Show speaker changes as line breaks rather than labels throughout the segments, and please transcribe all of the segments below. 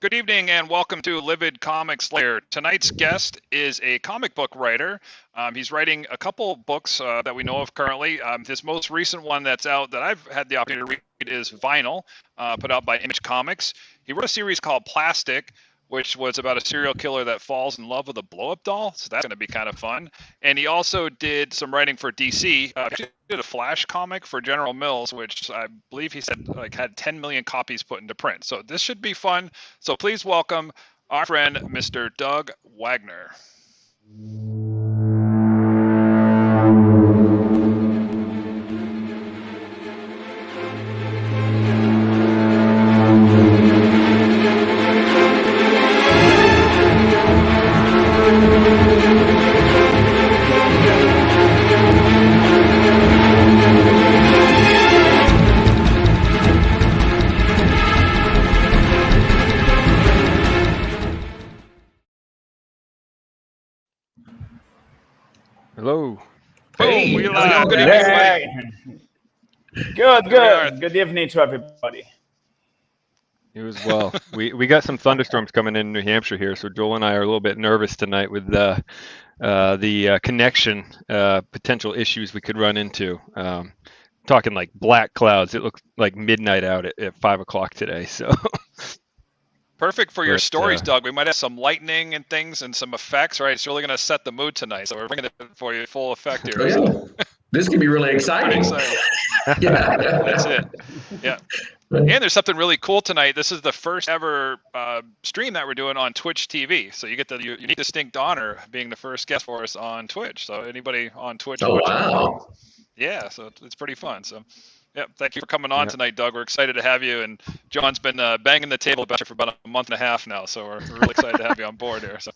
Good evening and welcome to Livid Comics Lair. Tonight's guest is a comic book writer. He's writing a couple books that we know of currently. His most recent one that's out that I've had the opportunity to read is Vinyl, put out by Image Comics. He wrote a series called Plastic, which was about a serial killer that falls in love with a blow-up doll. So that's going to be kind of fun. And he also did some writing for DC. He did a Flash comic for General Mills, which I believe he said had 10 million copies put into print. So this should be fun. So please welcome our friend, Mr. Doug Wagner.
Hello.
Hey,
Good
evening,
evening. Good evening to everybody.
You as well. We got some thunderstorms coming in New Hampshire here, so Joel and I are a little bit nervous tonight with the connection potential issues we could run into. Talking like black clouds. It looks like midnight out at 5 o'clock today. So
perfect for your stories, Doug. We might have some lightning and things and some effects, right? It's really going to set the mood tonight. So we're bringing it for you full effect here.
Oh, yeah. This can be really exciting.
Yeah, that's it. Yeah. And there's something really cool tonight. This is the first ever stream that we're doing on Twitch TV. So you get the unique, distinct honor of being the first guest for us on Twitch. So anybody on Twitch?
Oh, wow.
Yeah, so it's pretty fun. So, yeah, thank you for coming on tonight, Doug. We're excited to have you. And John's been banging the table about you for about a month and a half now. So we're really excited to have you on board here. So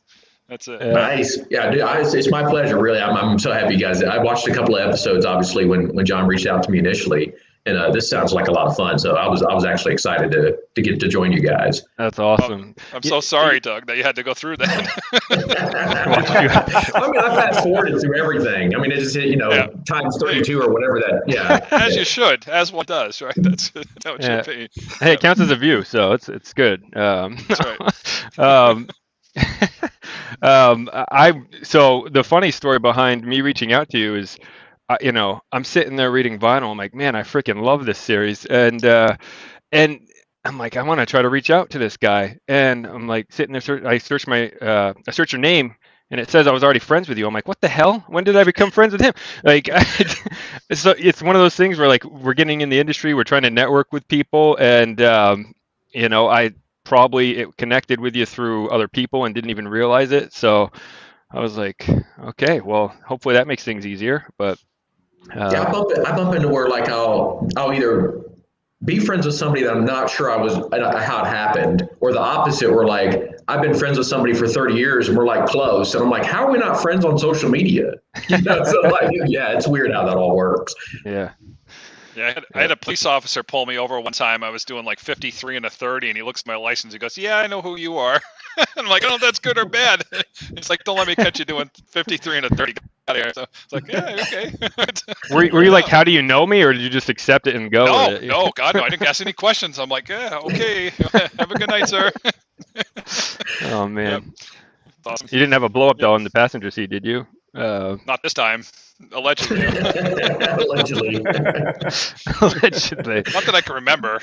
that's it.
Nice. Yeah, dude, it's my pleasure, really. I'm so happy, guys. I watched a couple of episodes, obviously, when John reached out to me initially. And this sounds like a lot of fun. So I was actually excited to get to join you guys.
That's awesome.
I'm so sorry, Doug, that you had to go through that.
I mean, I fast forwarded through everything. I mean, it's just, times 32 or whatever that. Yeah.
As you should, as one does, right? That's how it should be.
Hey, it counts as a view, so it's good.
That's right.
So the funny story behind me reaching out to you is, I'm sitting there reading Vinyl. I'm like, man, I freaking love this series, and I'm like, I want to try to reach out to this guy, and I'm like sitting there. I search your name, and it says I was already friends with you. I'm like, what the hell? When did I become friends with him? Like, so it's one of those things where like we're getting in the industry, we're trying to network with people, and I probably connected with you through other people and didn't even realize it. So I was like, okay, well, hopefully that makes things easier. But
I bump into where like I'll either be friends with somebody that I'm not sure how it happened, or the opposite, where like I've been friends with somebody for 30 years and we're like close, and I'm like, how are we not friends on social media? So like, yeah, it's weird how that all works.
Yeah.
Yeah, I had a police officer pull me over one time. I was doing like 53 and a 30, and he looks at my license. He goes, "Yeah, I know who you are." I'm like, "I don't know if that's good or bad." He's like, "Don't let me catch you doing 53 and a 30." Get out of here. So it's like, yeah, okay.
Were you like, "How do you know me," or did you just accept it and go?
No, God, no. I didn't ask any questions. I'm like, "Yeah, okay. Have a good night, sir."
Oh man,
yep. Awesome.
You didn't have a blow-up doll in the passenger seat, did you?
Not this time. Allegedly.
Allegedly.
Allegedly.
Not that I can remember.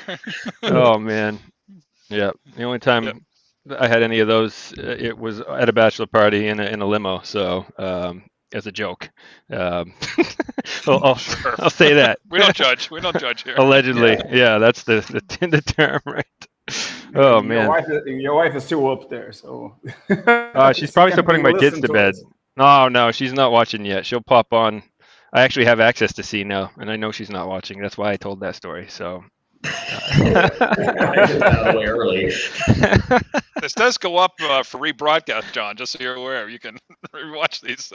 Oh man. Yeah. The only time I had any of those, it was at a bachelor party in a limo. So as a joke, I'll say that.
We don't judge. We don't judge here.
Allegedly. Yeah, that's the term, right? Oh man.
Your wife is still up there, so.
She's probably still putting my kids to bed. No, she's not watching yet. She'll pop on. I actually have access to see now, and I know she's not watching. That's why I told that story. So.
I get that out of the way early.
This does go up for rebroadcast, John. Just so you're aware, you can rewatch these.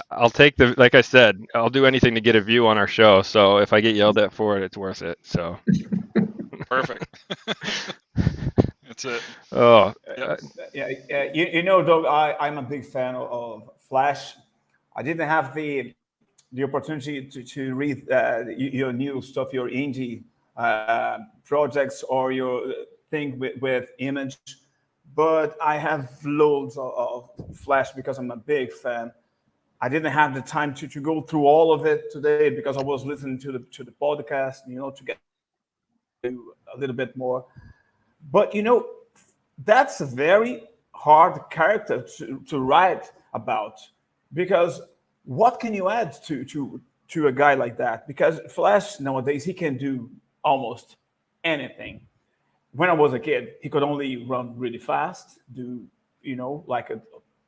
I'll take like I said, I'll do anything to get a view on our show. So if I get yelled at for it, it's worth it. So.
Perfect. That's it.
Oh.
Doug, I'm a big fan of Flash. I didn't have the opportunity to read your new stuff, your indie projects, or your thing with Image. but I have loads of Flash because I'm a big fan. I didn't have the time to go through all of it today because I was listening to the podcast, to get a little bit more. But that's a very hard character to write about, because what can you add to a guy like that? Because Flash nowadays, he can do almost anything. When I was a kid, he could only run really fast, do like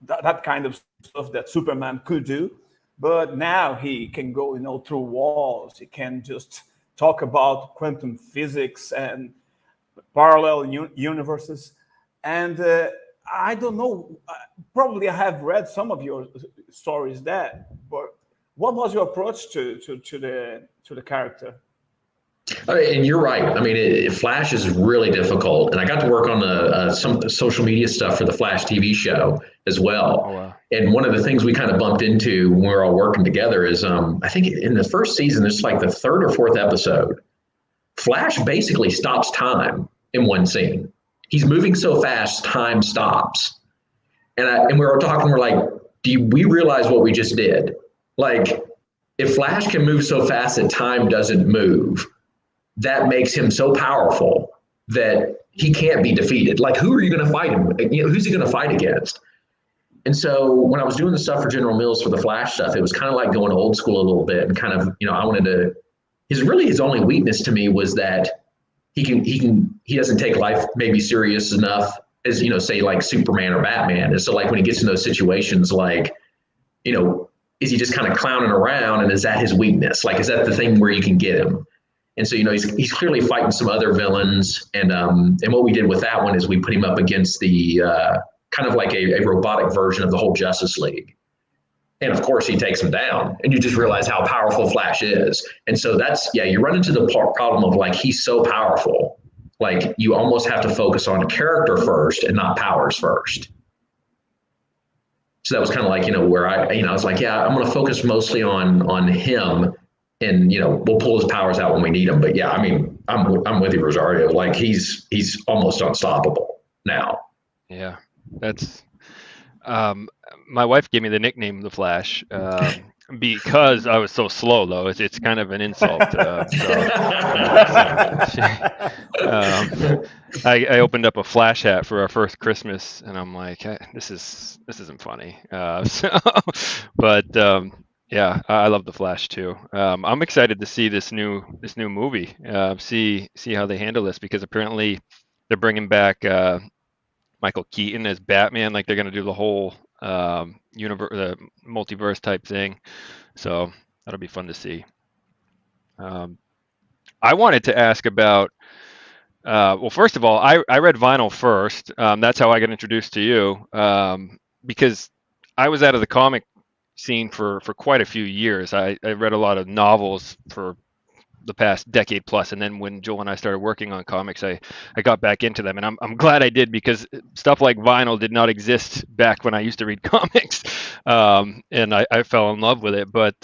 that kind of stuff that Superman could do. But now he can go through walls. He can just talk about quantum physics and parallel universes. And I don't know, probably I have read some of your stories there, but what was your approach to the character?
And you're right. I mean, Flash is really difficult, and I got to work on some social media stuff for the Flash TV show as well.
Oh, wow.
And one of the things we kind of bumped into when we were all working together is, I think in the first season, it's like the third or fourth episode, Flash basically stops time in one scene. He's moving so fast, time stops. And we were talking, we're like, do we realize what we just did? Like, if Flash can move so fast that time doesn't move, that makes him so powerful that he can't be defeated. Like, who are you going to fight him? Who's he going to fight against? And so when I was doing the stuff for General Mills for the Flash stuff, it was kind of like going old school a little bit, and kind of, I wanted to, his only weakness to me was that he doesn't take life maybe serious enough as, say like Superman or Batman. And so like when he gets in those situations, like, is he just kind of clowning around, and is that his weakness? Like, is that the thing where you can get him? And so, he's clearly fighting some other villains. And what we did with that one is we put him up against the kind of like a robotic version of the whole Justice League. And of course, he takes him down, and you just realize how powerful Flash is. And so you run into the problem of like, he's so powerful. Like, you almost have to focus on character first and not powers first. So that was kind of like, where I was like, yeah, I'm going to focus mostly on him. And we'll pull his powers out when we need them. But yeah, I mean, I'm with you, Rosario. Like, he's almost unstoppable now.
Yeah, that's my wife gave me the nickname The Flash because I was so slow. Though it's kind of an insult. I opened up a Flash hat for our first Christmas, and I'm like, this isn't funny. Yeah, I love The Flash too. I'm excited to see this new movie. See how they handle this, because apparently they're bringing back Michael Keaton as Batman. Like, they're going to do the whole the multiverse type thing. So that'll be fun to see. I wanted to ask about. Well, first of all, I read Vinyl first. That's how I got introduced to you, because I was out of the comic scene for quite a few years. I read a lot of novels for the past decade plus, and then when Joel and I started working on comics, I got back into them, and I'm glad I did, because stuff like Vinyl did not exist back when I used to read comics, and I fell in love with it. But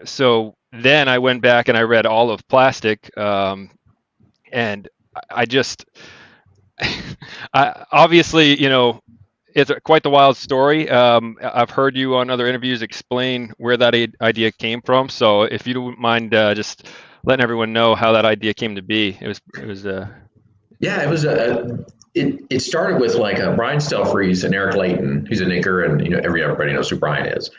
so then I went back and I read all of Plastic, and I just obviously, it's quite the wild story. I've heard you on other interviews explain where that idea came from. So if you don't mind just letting everyone know how that idea came to be. It
started with like Brian Stelfreeze and Eric Layton, who's an inker, and everybody knows who Brian is.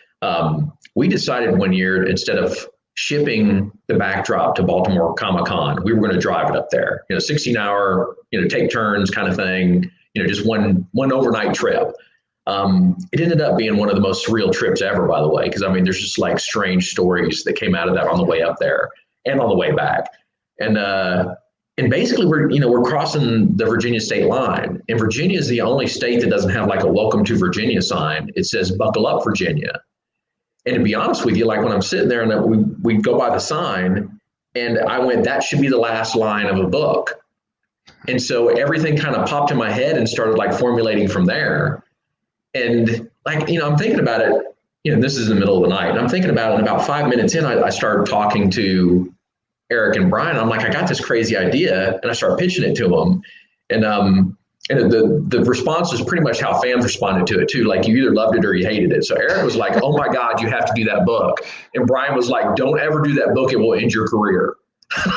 We decided one year, instead of shipping the backdrop to Baltimore Comic-Con, we were going to drive it up there. 16-hour, take turns kind of thing. Just one overnight trip. It ended up being one of the most surreal trips ever, by the way, because there's just like strange stories that came out of that on the way up there and on the way back. And basically we're crossing the Virginia state line, and Virginia is the only state that doesn't have like a "Welcome to Virginia" sign. It says "Buckle up, Virginia." And to be honest with you, like when I'm sitting there and we go by the sign, and I went, that should be the last line of a book. And so everything kind of popped in my head and started like formulating from there. And like, I'm thinking about it, this is in the middle of the night, and I'm thinking about it, and about 5 minutes in, I started talking to Eric and Brian. I'm like, I got this crazy idea, and I started pitching it to them. And and the response was pretty much how fans responded to it too. Like you either loved it or you hated it. So Eric was like, "Oh my God, you have to do that book," and Brian was like, "Don't ever do that book; it will end your career."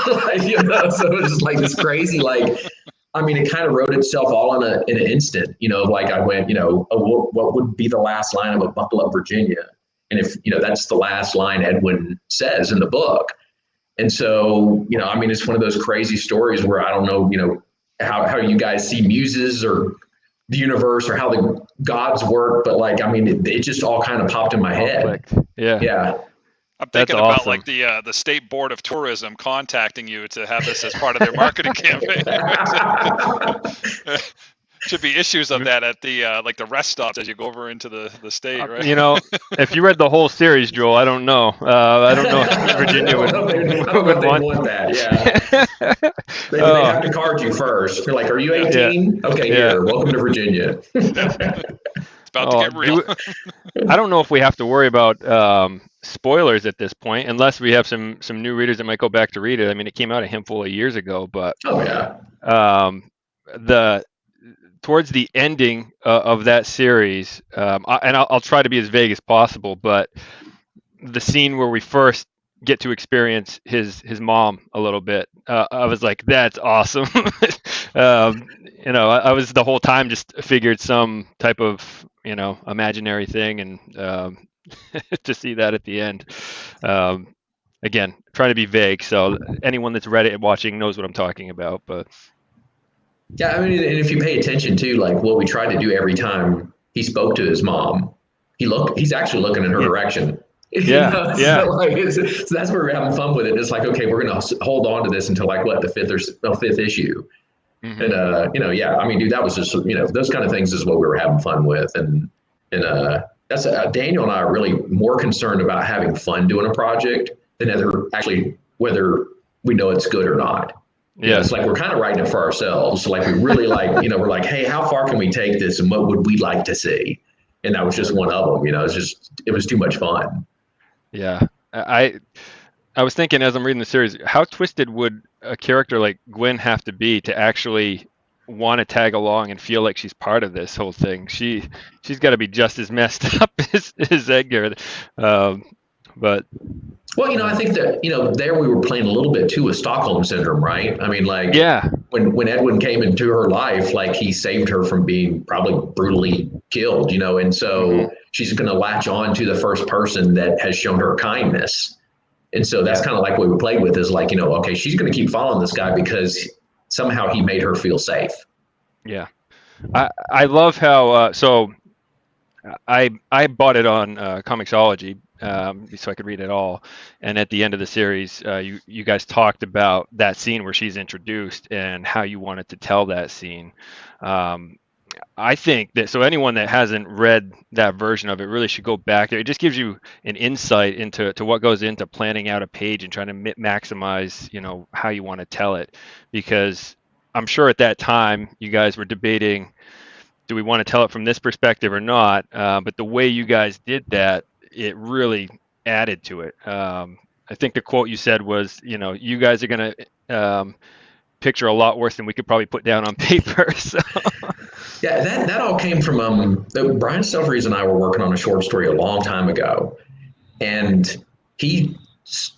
Like, so it was just like this crazy, like, I mean, it kind of wrote itself all in an instant. Like I went, what would be the last line of a Buckle Up, Virginia? And if that's the last line Edwin says in the book. And so, I mean, it's one of those crazy stories where I don't know, how you guys see muses or the universe or how the gods work, but like, I mean, it just all kind of popped in my head.
Yeah.
Yeah.
I'm thinking
That's
about
awesome.
like the State Board of Tourism contacting you to have this as part of their marketing campaign. Should be issues of that at the like the rest stops as you go over into the state, right?
If you read the whole series, Joel, I don't know. I don't know if Virginia would
want that. Yeah. They have to card you first. They're like, "Are you 18? Yeah. Okay, here. Welcome to Virginia."
It's about to get real.
I don't know if we have to worry about spoilers at this point, unless we have some new readers that might go back to read it. I mean, it came out a handful of years ago, but towards the ending of that series, I'll try to be as vague as possible, but the scene where we first get to experience his mom a little bit, I was like, that's awesome. I was the whole time just figured some type of imaginary thing, and to see that at the end, again, trying to be vague, so anyone that's read it and watching knows what I'm talking about. But
yeah, I mean, and if you pay attention to like what we tried to do every time he spoke to his mom, he's actually looking in her direction.
Yeah.
So that's where we're having fun with it. It's like, okay, we're gonna hold on to this until like what, the fifth issue. Mm-hmm. And yeah, I mean, dude, that was just those kind of things is what we were having fun with, and that's Daniel and I are really more concerned about having fun doing a project than whether we know it's good or not. Yeah, it's like we're kind of writing it for ourselves. So like we really like, we're like, hey, how far can we take this, and what would we like to see? And that was just one of them. It was too much fun.
Yeah, I was thinking as I'm reading the series, how twisted would a character like Gwen have to be to actually want to tag along and feel like she's part of this whole thing? She's got to be just as messed up as Edgar. But
well, I think that there we were playing a little bit too with Stockholm syndrome, right? I mean, like,
yeah,
when Edwin came into her life, like he saved her from being probably brutally killed, and so she's going to latch on to the first person that has shown her kindness. And so that's kind of like what we played with, is like, okay, she's going to keep following this guy because somehow he made her feel safe.
Yeah. I love how, so I bought it on Comixology, so I could read it all. And at the end of the series, you guys talked about that scene where she's introduced and how you wanted to tell that scene. I think that, so anyone that hasn't read that version of it really should go back there. It just gives you an insight into what goes into planning out a page and trying to maximize, how you want to tell it. Because I'm sure at that time you guys were debating, do we want to tell it from this perspective or not? But the way you guys did that, it really added to it. I think the quote you said was, you guys are going to picture a lot worse than we could probably put down on paper. So.
Yeah, that all came from Brian Stelfreeze and I were working on a short story a long time ago, and he,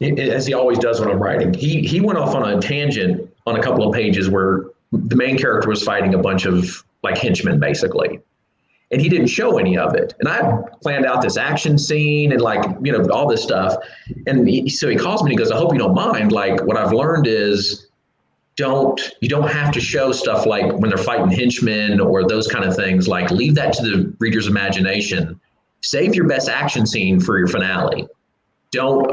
as he always does when I'm writing, he went off on a tangent on a couple of pages where the main character was fighting a bunch of like henchmen basically, and he didn't show any of it. And I planned out this action scene and like all this stuff, and so he calls me and he goes, "I hope you don't mind. Like what I've learned is." You don't have to show stuff like when they're fighting henchmen or those kind of things. Like leave that to the reader's imagination. Save your best action scene for your finale. Don't,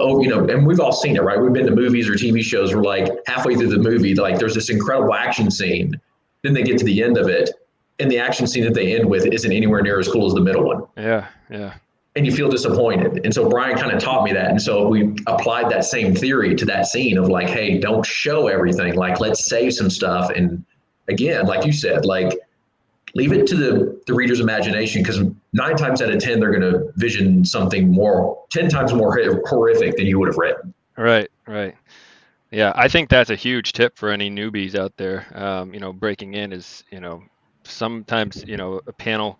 and we've all seen it, right? We've been to movies or TV shows where like halfway through the movie, like there's this incredible action scene. Then they get to the end of it, and the action scene that they end with isn't anywhere near as cool as the middle one.
Yeah.
And you feel disappointed. And so Brian kind of taught me that. And so we applied that same theory to that scene of like, hey, don't show everything. Like, let's save some stuff. And again, like you said, like leave it to the reader's imagination, because 9 times out of 10, they're going to vision something 10 times more horrific than you would have written.
Right. Yeah, I think that's a huge tip for any newbies out there. Breaking in is, sometimes, a panel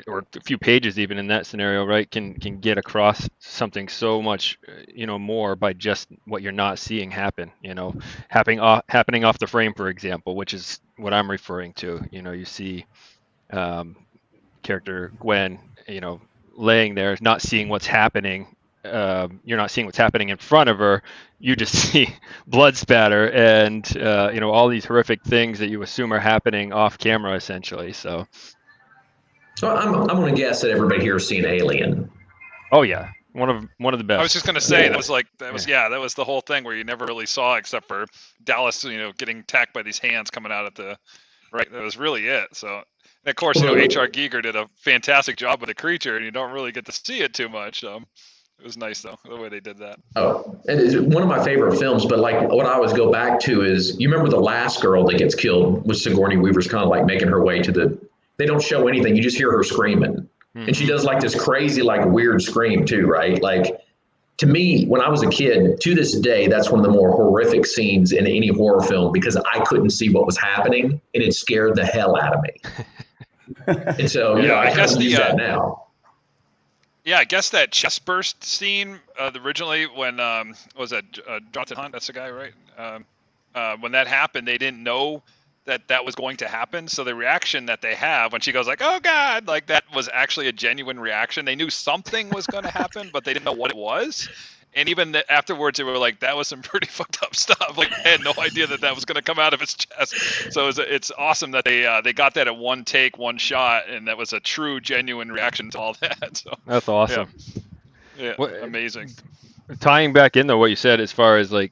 or a few pages even in that scenario, right, can get across something so much, more by just what you're not seeing happen, happening off the frame, for example, which is what I'm referring to. You see character Gwen, laying there, not seeing what's happening. You're not seeing what's happening in front of her. You just see blood spatter and all these horrific things that you assume are happening off camera, essentially. So
I'm going to guess that everybody here has seen Alien.
oh yeah, one of the best.
I was just gonna say that was the whole thing where you never really saw except for Dallas, getting attacked by these hands coming out at the right. That was really it. So, and of course, H.R. Giger did a fantastic job with the creature, and you don't really get to see it too much. It was nice though the way they did that.
Oh, it is one of my favorite films. But like what I always go back to is, you remember the last girl that gets killed with Sigourney Weaver's kind of like making her way to the. They don't show anything. You just hear her screaming, and she does like this crazy, like weird scream too, right? Like, to me, when I was a kid, to this day, that's one of the more horrific scenes in any horror film, because I couldn't see what was happening, and it scared the hell out of me. And so, I kind of use that now.
Yeah, I guess that chest burst scene originally when was that Jonathan Hunt? That's the guy, right? When that happened, they didn't know that was going to happen. So the reaction that they have when she goes like, "Oh God," like that was actually a genuine reaction. They knew something was going to happen, but they didn't know what it was. And even afterwards, they were like, "That was some pretty fucked up stuff." Like, I had no idea that was going to come out of his chest. So it's awesome that they got that at one take, one shot, and that was a true, genuine reaction to all that. So
that's awesome.
Yeah, amazing.
Tying back into what you said, as far as like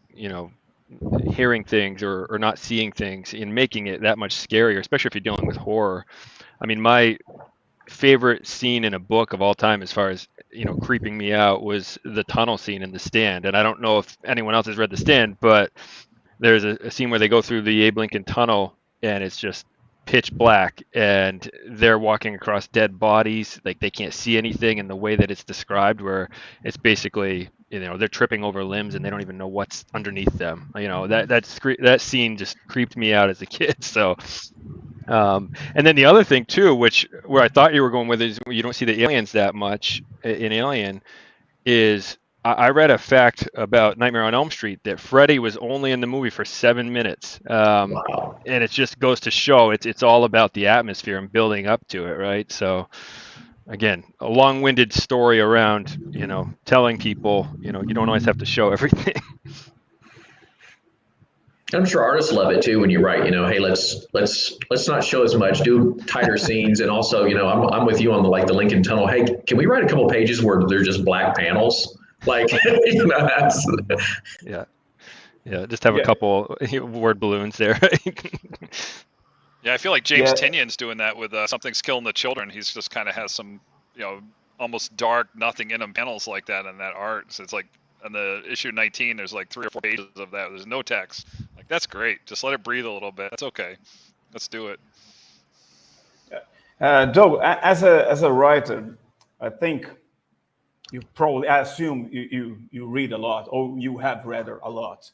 hearing things or not seeing things, and making it that much scarier, especially if you're dealing with horror. I mean, my favorite scene in a book of all time, as far as creeping me out, was the tunnel scene in The Stand. And I don't know if anyone else has read The Stand, but there's a scene where they go through the Abe Lincoln Tunnel, and it's just pitch black, and they're walking across dead bodies, like they can't see anything. And the way that it's described, where it's basically they're tripping over limbs and they don't even know what's underneath them. That scene just creeped me out as a kid. So and then the other thing too, where I thought you were going with, is you don't see the aliens that much in Alien, is I read a fact about Nightmare on Elm Street that Freddy was only in the movie for 7 minutes.
Wow.
And it just goes to show it's all about the atmosphere and building up to it, right? So again, a long-winded story around, telling people, you don't always have to show everything.
I'm sure artists love it too when you write, hey, let's not show as much, do tighter scenes. And also, I'm with you on the Lincoln Tunnel. Hey, can we write a couple pages where they're just black panels? Like, that's
yeah, just have a couple word balloons there.
Yeah, I feel like James Tynion's doing that with Something's Killing the Children. He's just kind of has some, almost dark, nothing in them panels like that in that art. So it's like on the issue 19, there's like 3 or 4 pages of that. There's no text. Like, that's great. Just let it breathe a little bit. That's okay. Let's do it.
Doug, as a writer, I think I assume you read a lot, or you have read a lot.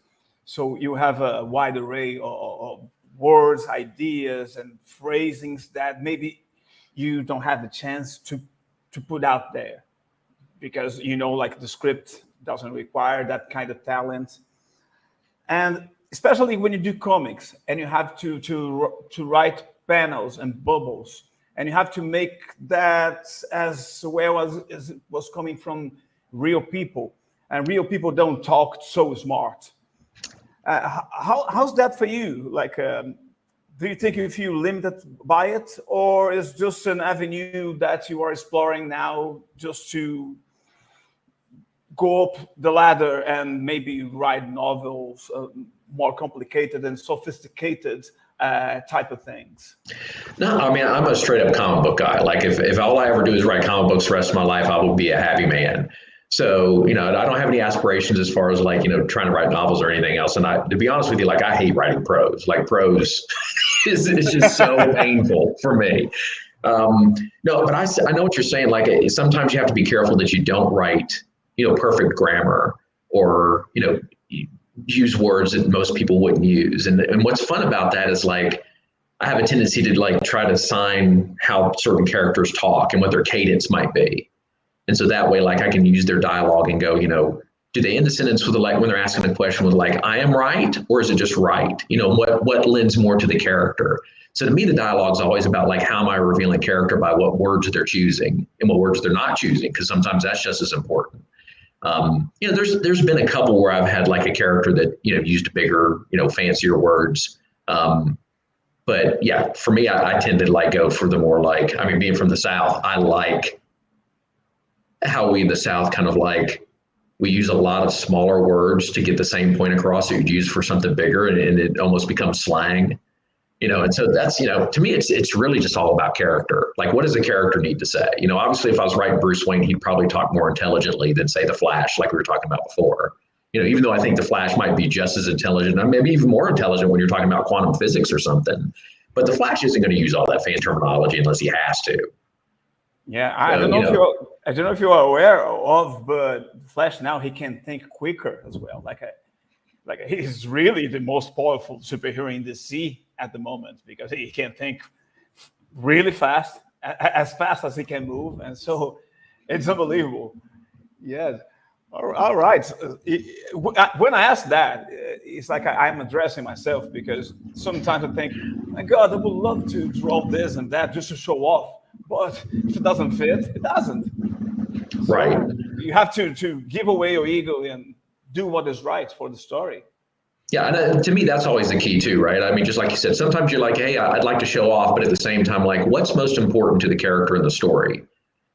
So you have a wide array of words, ideas, and phrasings that maybe you don't have the chance to put out there, because like the script doesn't require that kind of talent. And especially when you do comics and you have to write panels and bubbles, and you have to make that as well as it was coming from real people, and real people don't talk so smart. How's that for you? Like, do you think you feel limited by it, or is just an avenue that you are exploring now, just to go up the ladder and maybe write novels, more complicated and sophisticated type of things?
No, I mean, I'm a straight up comic book guy. Like, if all I ever do is write comic books the rest of my life, I will be a happy man. So, I don't have any aspirations as far as like, trying to write novels or anything else. And to be honest with you, like, I hate writing prose. Like, prose is just so painful for me. No, but I know what you're saying. Like, sometimes you have to be careful that you don't write, perfect grammar, or, use words that most people wouldn't use. And what's fun about that is, like, I have a tendency to like try to assign how certain characters talk and what their cadence might be. And so that way, like I can use their dialogue and go, do they end the sentence with like when they're asking a question with like, I am right, or is it just right? What lends more to the character? So to me, the dialogue is always about like, how am I revealing character by what words they're choosing and what words they're not choosing? Because sometimes that's just as important. There's been a couple where I've had like a character that, used bigger, fancier words. But yeah, for me, I tend to like go for the more like, being from the South, I like how we in the South kind of like, we use a lot of smaller words to get the same point across that you'd use for something bigger, and it almost becomes slang, and so that's, to me, it's really just all about character. Like, what does a character need to say? Obviously if I was writing Bruce Wayne, he'd probably talk more intelligently than say the Flash, like we were talking about before. Even though I think the Flash might be just as intelligent, and maybe even more intelligent when you're talking about quantum physics or something, but the Flash isn't going to use all that fancy terminology unless he has to.
Yeah, I don't know if you're aware of, but Flash now, he can think quicker as well. Like he's really the most powerful superhero in DC at the moment, because he can think really fast, as fast as he can move, and so it's unbelievable. Yeah. All right. When I ask that, it's like I'm addressing myself, because sometimes I think, my God, I would love to draw this and that just to show off. But if it doesn't fit, it doesn't. So
right.
You have to give away your ego and do what is right for the story.
Yeah, and to me, that's always the key too, right? Just like you said, sometimes you're like, hey, I'd like to show off, but at the same time, like, what's most important to the character in the story?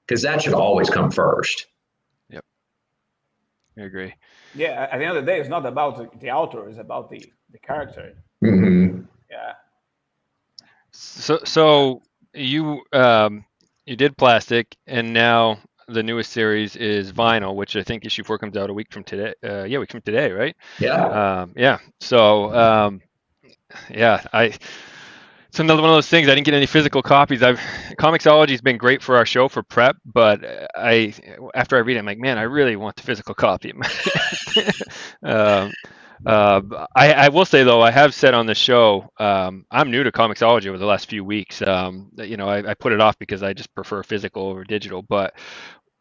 Because that should always come first.
Yep, I agree.
Yeah, at the end of the day, it's not about the author; it's about the character.
Mm-hmm.
Yeah.
So you did plastic, and now the newest series is vinyl, which I think issue 4 comes out a week from today. A week from today, right?
Yeah.
Yeah. So it's another one of those things. I didn't get any physical copies. Comixology's been great for our show for prep, but after I read it, I'm like, man, I really want the physical copy. I will say, though, I have said on the show, I'm new to Comixology over the last few weeks. I put it off because I just prefer physical over digital. But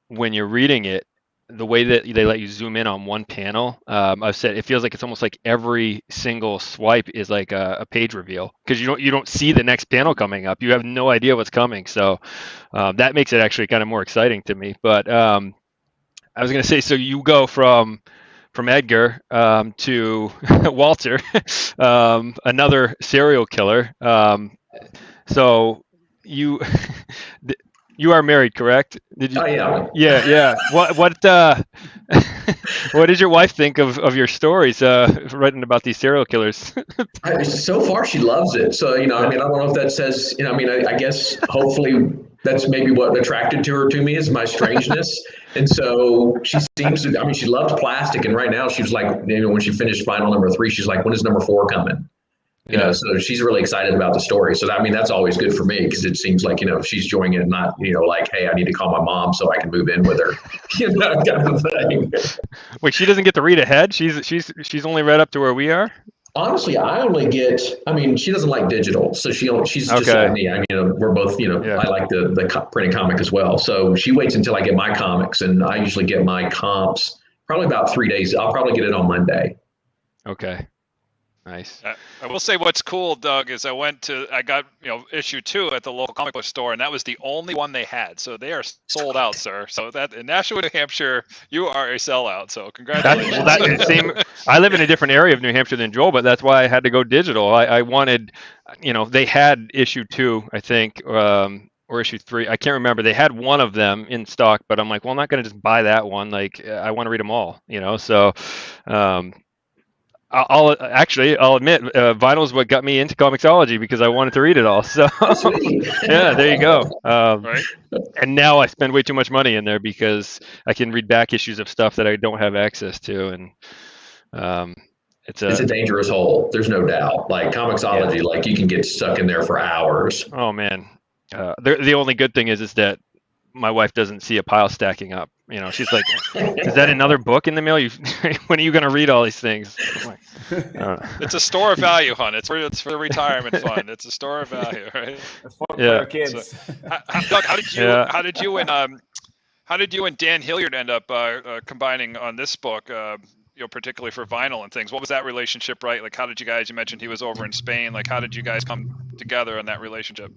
when you're reading it, the way that they let you zoom in on one panel, I've said it feels like it's almost like every single swipe is like a page reveal, because you don't see the next panel coming up. You have no idea what's coming. So that makes it actually kind of more exciting to me. But I was going to say, so you go from Edgar to Walter, another serial killer. So you you are married, correct?
Did you? Oh, yeah.
Yeah. What what did your wife think of your stories writing about these serial killers?
So far, she loves it. So I don't know if that says, I guess hopefully that's maybe what attracted to me is my strangeness. And so she seems to, she loves plastic. And right now she was like, when she finished final number 3, she's like, when is number 4 coming? So she's really excited about the story. So that's always good for me, because it seems like, she's enjoying it, and not, like, hey, I need to call my mom so I can move in with her, kind of thing.
Wait, she doesn't get to read ahead? She's only read up to where we are?
Honestly, I only get, she doesn't like digital. So she's just like me. We're both, I like the printed comic as well. So she waits until I get my comics, and I usually get my comps probably about 3 days. I'll probably get it on Monday.
Okay. Nice.
I will say what's cool, Doug, is I got issue 2 at the local comic book store, and that was the only one they had. So they are sold out, sir. So that in Nashua, New Hampshire, you are a sellout. So congratulations.
I live in a different area of New Hampshire than Joel, but that's why I had to go digital. I wanted, they had issue 2, I think, or issue 3. I can't remember. They had one of them in stock, but I'm like, well, I'm not going to just buy that one. Like, I want to read them all, So. I'll admit, vinyl is what got me into Comixology, because I wanted to read it all. So yeah, there you go.
Right.
And now I spend way too much money in there because I can read back issues of stuff that I don't have access to, and it's a
dangerous hole. There's no doubt. Like Comixology, like you can get stuck in there for hours.
Oh man, the only good thing is that my wife doesn't see a pile stacking up. She's like, is that another book in the mail? When are you going to read all these things? I'm like,
it's a store of value, hon. It's for the retirement fund. It's a store of value, right?
It's for
Yeah.
your kids.
So, Doug, how did you and Dan Hilliard end up combining on this book? Particularly for vinyl and things. What was that relationship, right? Like, how did you guys? You mentioned he was over in Spain. Like, how did you guys come together in that relationship?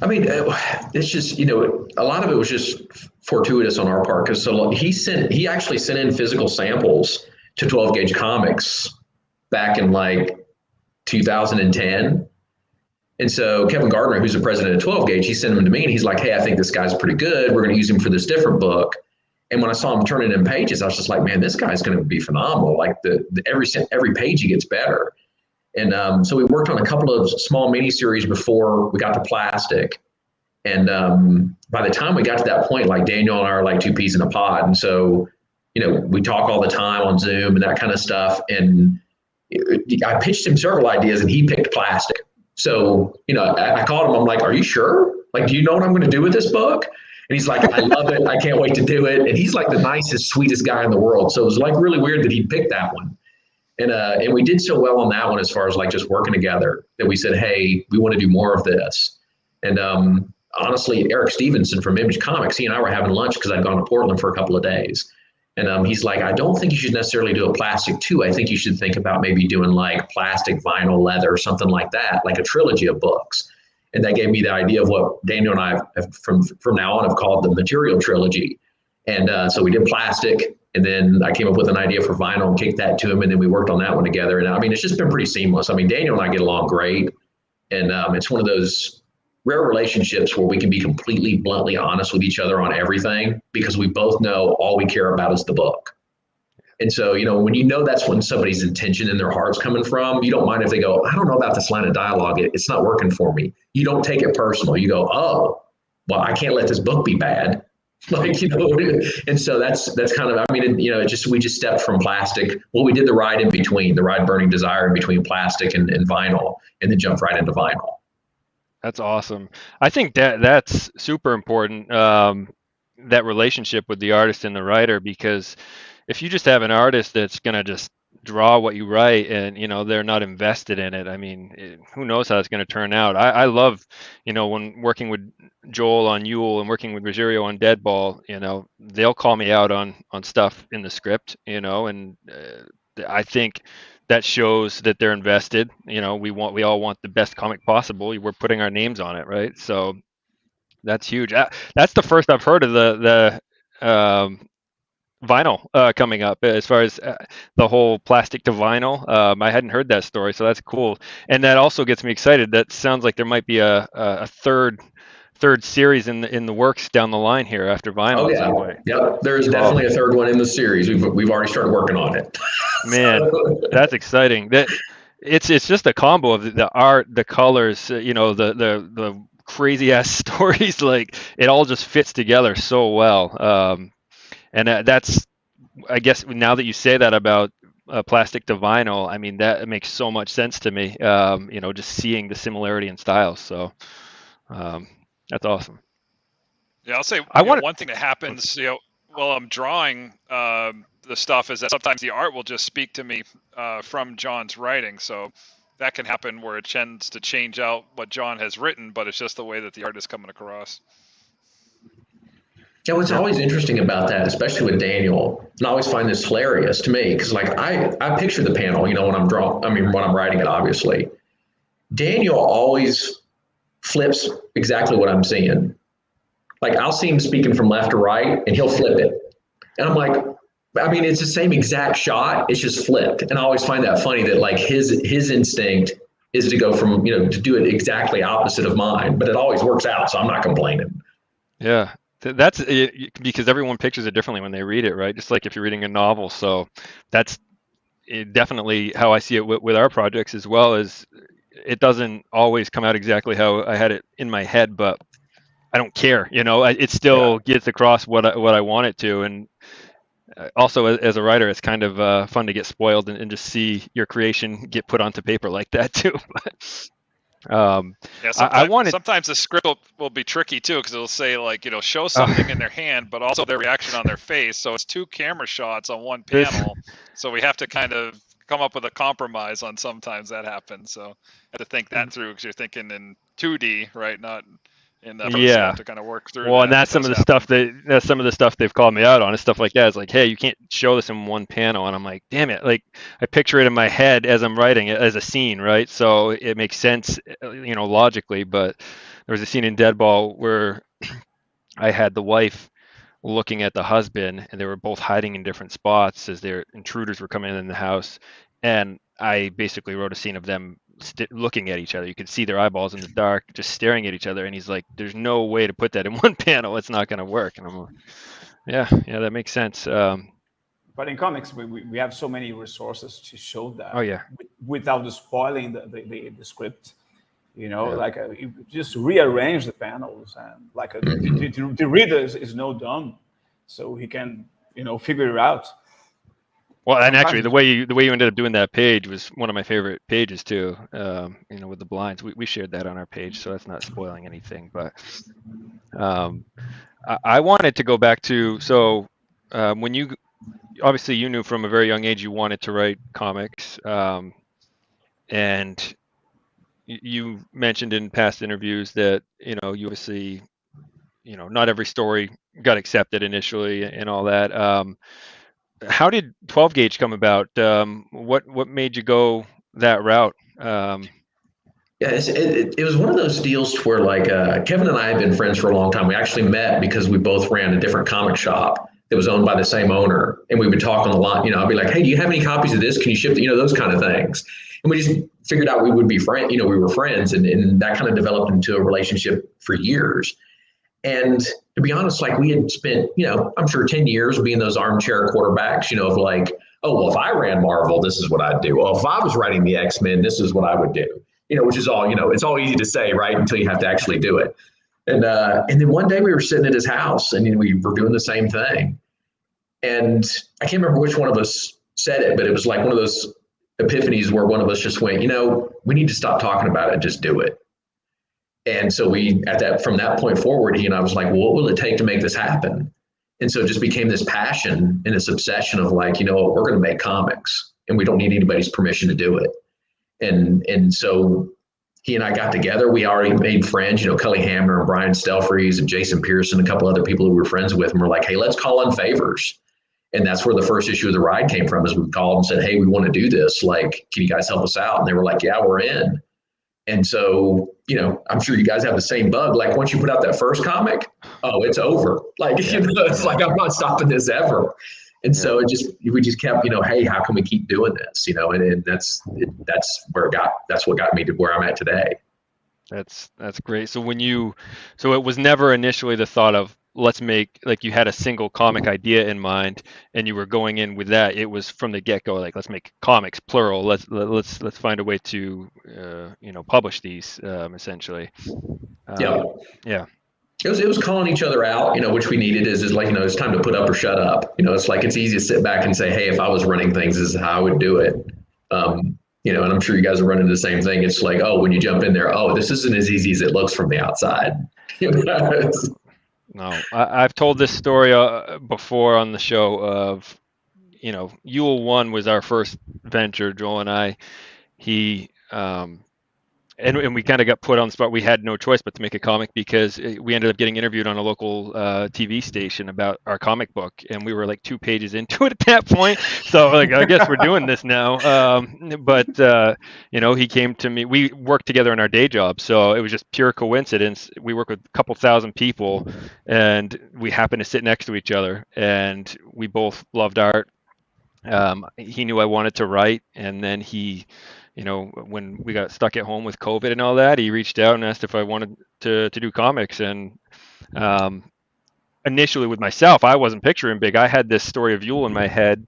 I mean, it's just, a lot of it was just fortuitous on our part, because he actually sent in physical samples to 12 Gauge Comics back in like 2010. And so Kevin Gardner, who's the president of 12 Gauge, he sent them to me and he's like, hey, I think this guy's pretty good. We're going to use him for this different book. And when I saw him turning in pages, I was just like, man, this guy's going to be phenomenal. Like every page he gets better. And so we worked on a couple of small miniseries before we got to plastic. And by the time we got to that point, like Daniel and I are like two peas in a pod. And so, we talk all the time on Zoom and that kind of stuff. And I pitched him several ideas and he picked plastic. So, I called him. I'm like, are you sure? Like, do you know what I'm going to do with this book? And he's like, I love it. I can't wait to do it. And he's like the nicest, sweetest guy in the world. So it was like really weird that he picked that one. And we did so well on that one as far as like just working together that we said, hey, we want to do more of this. And honestly, Eric Stevenson from Image Comics, he and I were having lunch because I'd gone to Portland for a couple of days. And he's like, I don't think you should necessarily do a plastic too. I think you should think about maybe doing like plastic, vinyl, leather, or something like that, like a trilogy of books. And that gave me the idea of what Daniel and I have from now on have called the Material Trilogy. And so we did plastic, and then I came up with an idea for vinyl and kicked that to him, and then we worked on that one together. And I mean, it's just been pretty seamless. I mean, Daniel and I get along great, and it's one of those rare relationships where we can be completely bluntly honest with each other on everything, because we both know all we care about is the book. And so, when that's when somebody's intention and their heart's coming from, you don't mind if they go, I don't know about this line of dialogue. It's not working for me. You don't take it personal. You go, oh, well, I can't let this book be bad. Like, and so that's kind of, I mean, we just stepped from plastic. Well, we did the ride in between, the ride Burning Desire in between plastic and vinyl, and then jumped right into vinyl.
That's awesome. I think that's super important, that relationship with the artist and the writer, because if you just have an artist that's going to just draw what you write and, they're not invested in it, I mean, who knows how it's going to turn out. I love, when working with Joel on Yule and working with Rogerio on Deadball, they'll call me out on stuff in the script, and I think that shows that they're invested. We all want the best comic possible. We're putting our names on it, right? So that's huge. That's the first I've heard of the vinyl coming up, as far as the whole plastic to vinyl. I hadn't heard that story, so that's cool. And that also gets me excited. That sounds like there might be a third series in the works down the line here after vinyl.
Oh yeah, yep. There's definitely a third one in the series. We've already started working on it.
Man, that's exciting. That it's just a combo of the art, the colors, the crazy ass stories. Like, it all just fits together so well. And that's, I guess, now that you say that about plastic to vinyl, I mean, that makes so much sense to me. Just seeing the similarity in styles. So that's awesome.
Yeah, I'll say one thing that happens, while I'm drawing the stuff, is that sometimes the art will just speak to me from John's writing. So that can happen where it tends to change out what John has written, but it's just the way that the art is coming across.
Yeah, what's always interesting about that, especially with Daniel, and I always find this hilarious to me, because like I picture the panel, when I'm writing it, obviously. Daniel always flips exactly what I'm seeing. Like, I'll see him speaking from left to right, and he'll flip it. And I'm like, I mean, it's the same exact shot, it's just flipped. And I always find that funny that like his instinct is to go from, to do it exactly opposite of mine, but it always works out, so I'm not complaining.
Yeah. That's it, because everyone pictures it differently when they read it, right? Just like if you're reading a novel. So that's definitely how I see it with our projects as well. As it doesn't always come out exactly how I had it in my head, but I don't care. It still gets across what I want it to. And also, as a writer, it's kind of fun to get spoiled and just see your creation get put onto paper like that too.
Yeah,
I wanted,
sometimes the script will be tricky too, because it'll say like, show something in their hand, but also their reaction on their face. So it's two camera shots on one
this,
panel. So we have to kind of come up with a compromise on sometimes that happens. So you have to think that through, because you're thinking in 2D, right? Not in that. So you
yeah.
have to kind of work through
Well,
that.
and that's some of the stuff that's some of the stuff they've called me out on. Is stuff like that. It's like, hey, you can't show this in one panel, and I'm like, damn it! Like I picture it in my head as I'm writing it as a scene, right? So it makes sense, logically. But there was a scene in Deadball where I had the wife looking at the husband, and they were both hiding in different spots as their intruders were coming in the house, and I basically wrote a scene of them looking at each other. You could see their eyeballs in the dark, just staring at each other. And he's like, "There's no way to put that in one panel. It's not going to work." And I'm like, "Yeah, that makes sense."
But in comics, we have so many resources to show that.
Oh yeah.
Without spoiling the script, like you just rearrange the panels, and like the reader is no dumb, so he can figure it out.
Well, and actually, the way you ended up doing that page was one of my favorite pages too. With the blinds, we shared that on our page, so that's not spoiling anything. But I wanted to go back to when you obviously you knew from a very young age you wanted to write comics, and you mentioned in past interviews that you obviously not every story got accepted initially and all that. How did 12 gauge come about? What made you go that route?
Yeah, it was one of those deals to where like Kevin and I had been friends for a long time. We actually met because we both ran a different comic shop that was owned by the same owner, and we would talk on the line. I'd be like, "Hey, do you have any copies of this? Can you ship?" Those kind of things. And we just figured out we would be friends. We were friends, and that kind of developed into a relationship for years. And to be honest, like we had spent, I'm sure 10 years being those armchair quarterbacks, of like, oh, well, if I ran Marvel, this is what I'd do. Well, if I was writing the X-Men, this is what I would do. Which is all, it's all easy to say, right? Until you have to actually do it. And then one day we were sitting at his house and we were doing the same thing. And I can't remember which one of us said it, but it was like one of those epiphanies where one of us just went, we need to stop talking about it, just do it. And so from that point forward, he and I was like, well, what will it take to make this happen? And so it just became this passion and this obsession of like, we're going to make comics and we don't need anybody's permission to do it. And so he and I got together. We already made friends, Kelly Hamner and Brian Stelfreeze and Jason Pearson, a couple other people who we were friends with. And we're like, hey, let's call in favors. And that's where the first issue of The Ride came from, is we called and said, hey, we want to do this. Like, can you guys help us out? And they were like, yeah, we're in. And so, I'm sure you guys have the same bug. Like once you put out that first comic, oh, it's over. Like, it's like, I'm not stopping this ever. And so we just kept, hey, how can we keep doing this? And that's what got me to where I'm at today.
That's great. So so it was never initially the thought of let's make, like you had a single comic idea in mind and you were going in with that. It was from the get-go, like let's make comics plural. Let's find a way to publish these essentially. Yeah.
It was calling each other out, which we needed is like, it's time to put up or shut up. It's like, it's easy to sit back and say, hey, if I was running things, this is how I would do it. And I'm sure you guys are running the same thing. It's like, oh, when you jump in there, oh, this isn't as easy as it looks from the outside.
No, I've told this story before on the show of, Yule 1 was our first venture, Joel and I. And we kind of got put on the spot. We had no choice but to make a comic because we ended up getting interviewed on a local TV station about our comic book, and we were like 2 pages into it at that point. So like, I guess we're doing this now. But he came to me. We worked together in our day job, so it was just pure coincidence. We work with a couple thousand people, and we happened to sit next to each other, and we both loved art. He knew I wanted to write, and then he. When we got stuck at home with COVID and all that, he reached out and asked if I wanted to do comics. And initially with myself, I wasn't picturing big. I had this story of Yule in my head.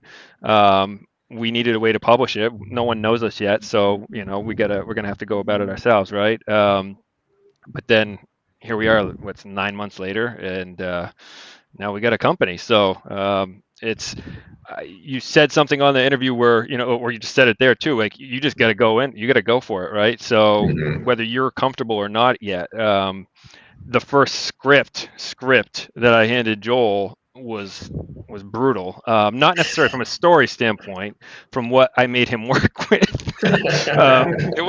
We needed a way to publish it. No one knows us yet, so we're gonna have to go about it ourselves, right? But then here we are. 9 months later, and now we got a company. So you said something on the interview where, or you just said it there too, like you just got to go in, you got to go for it, right? So whether you're comfortable or not yet, the first script that I handed Joel was brutal. Not necessarily from a story standpoint, from what I made him work with.
It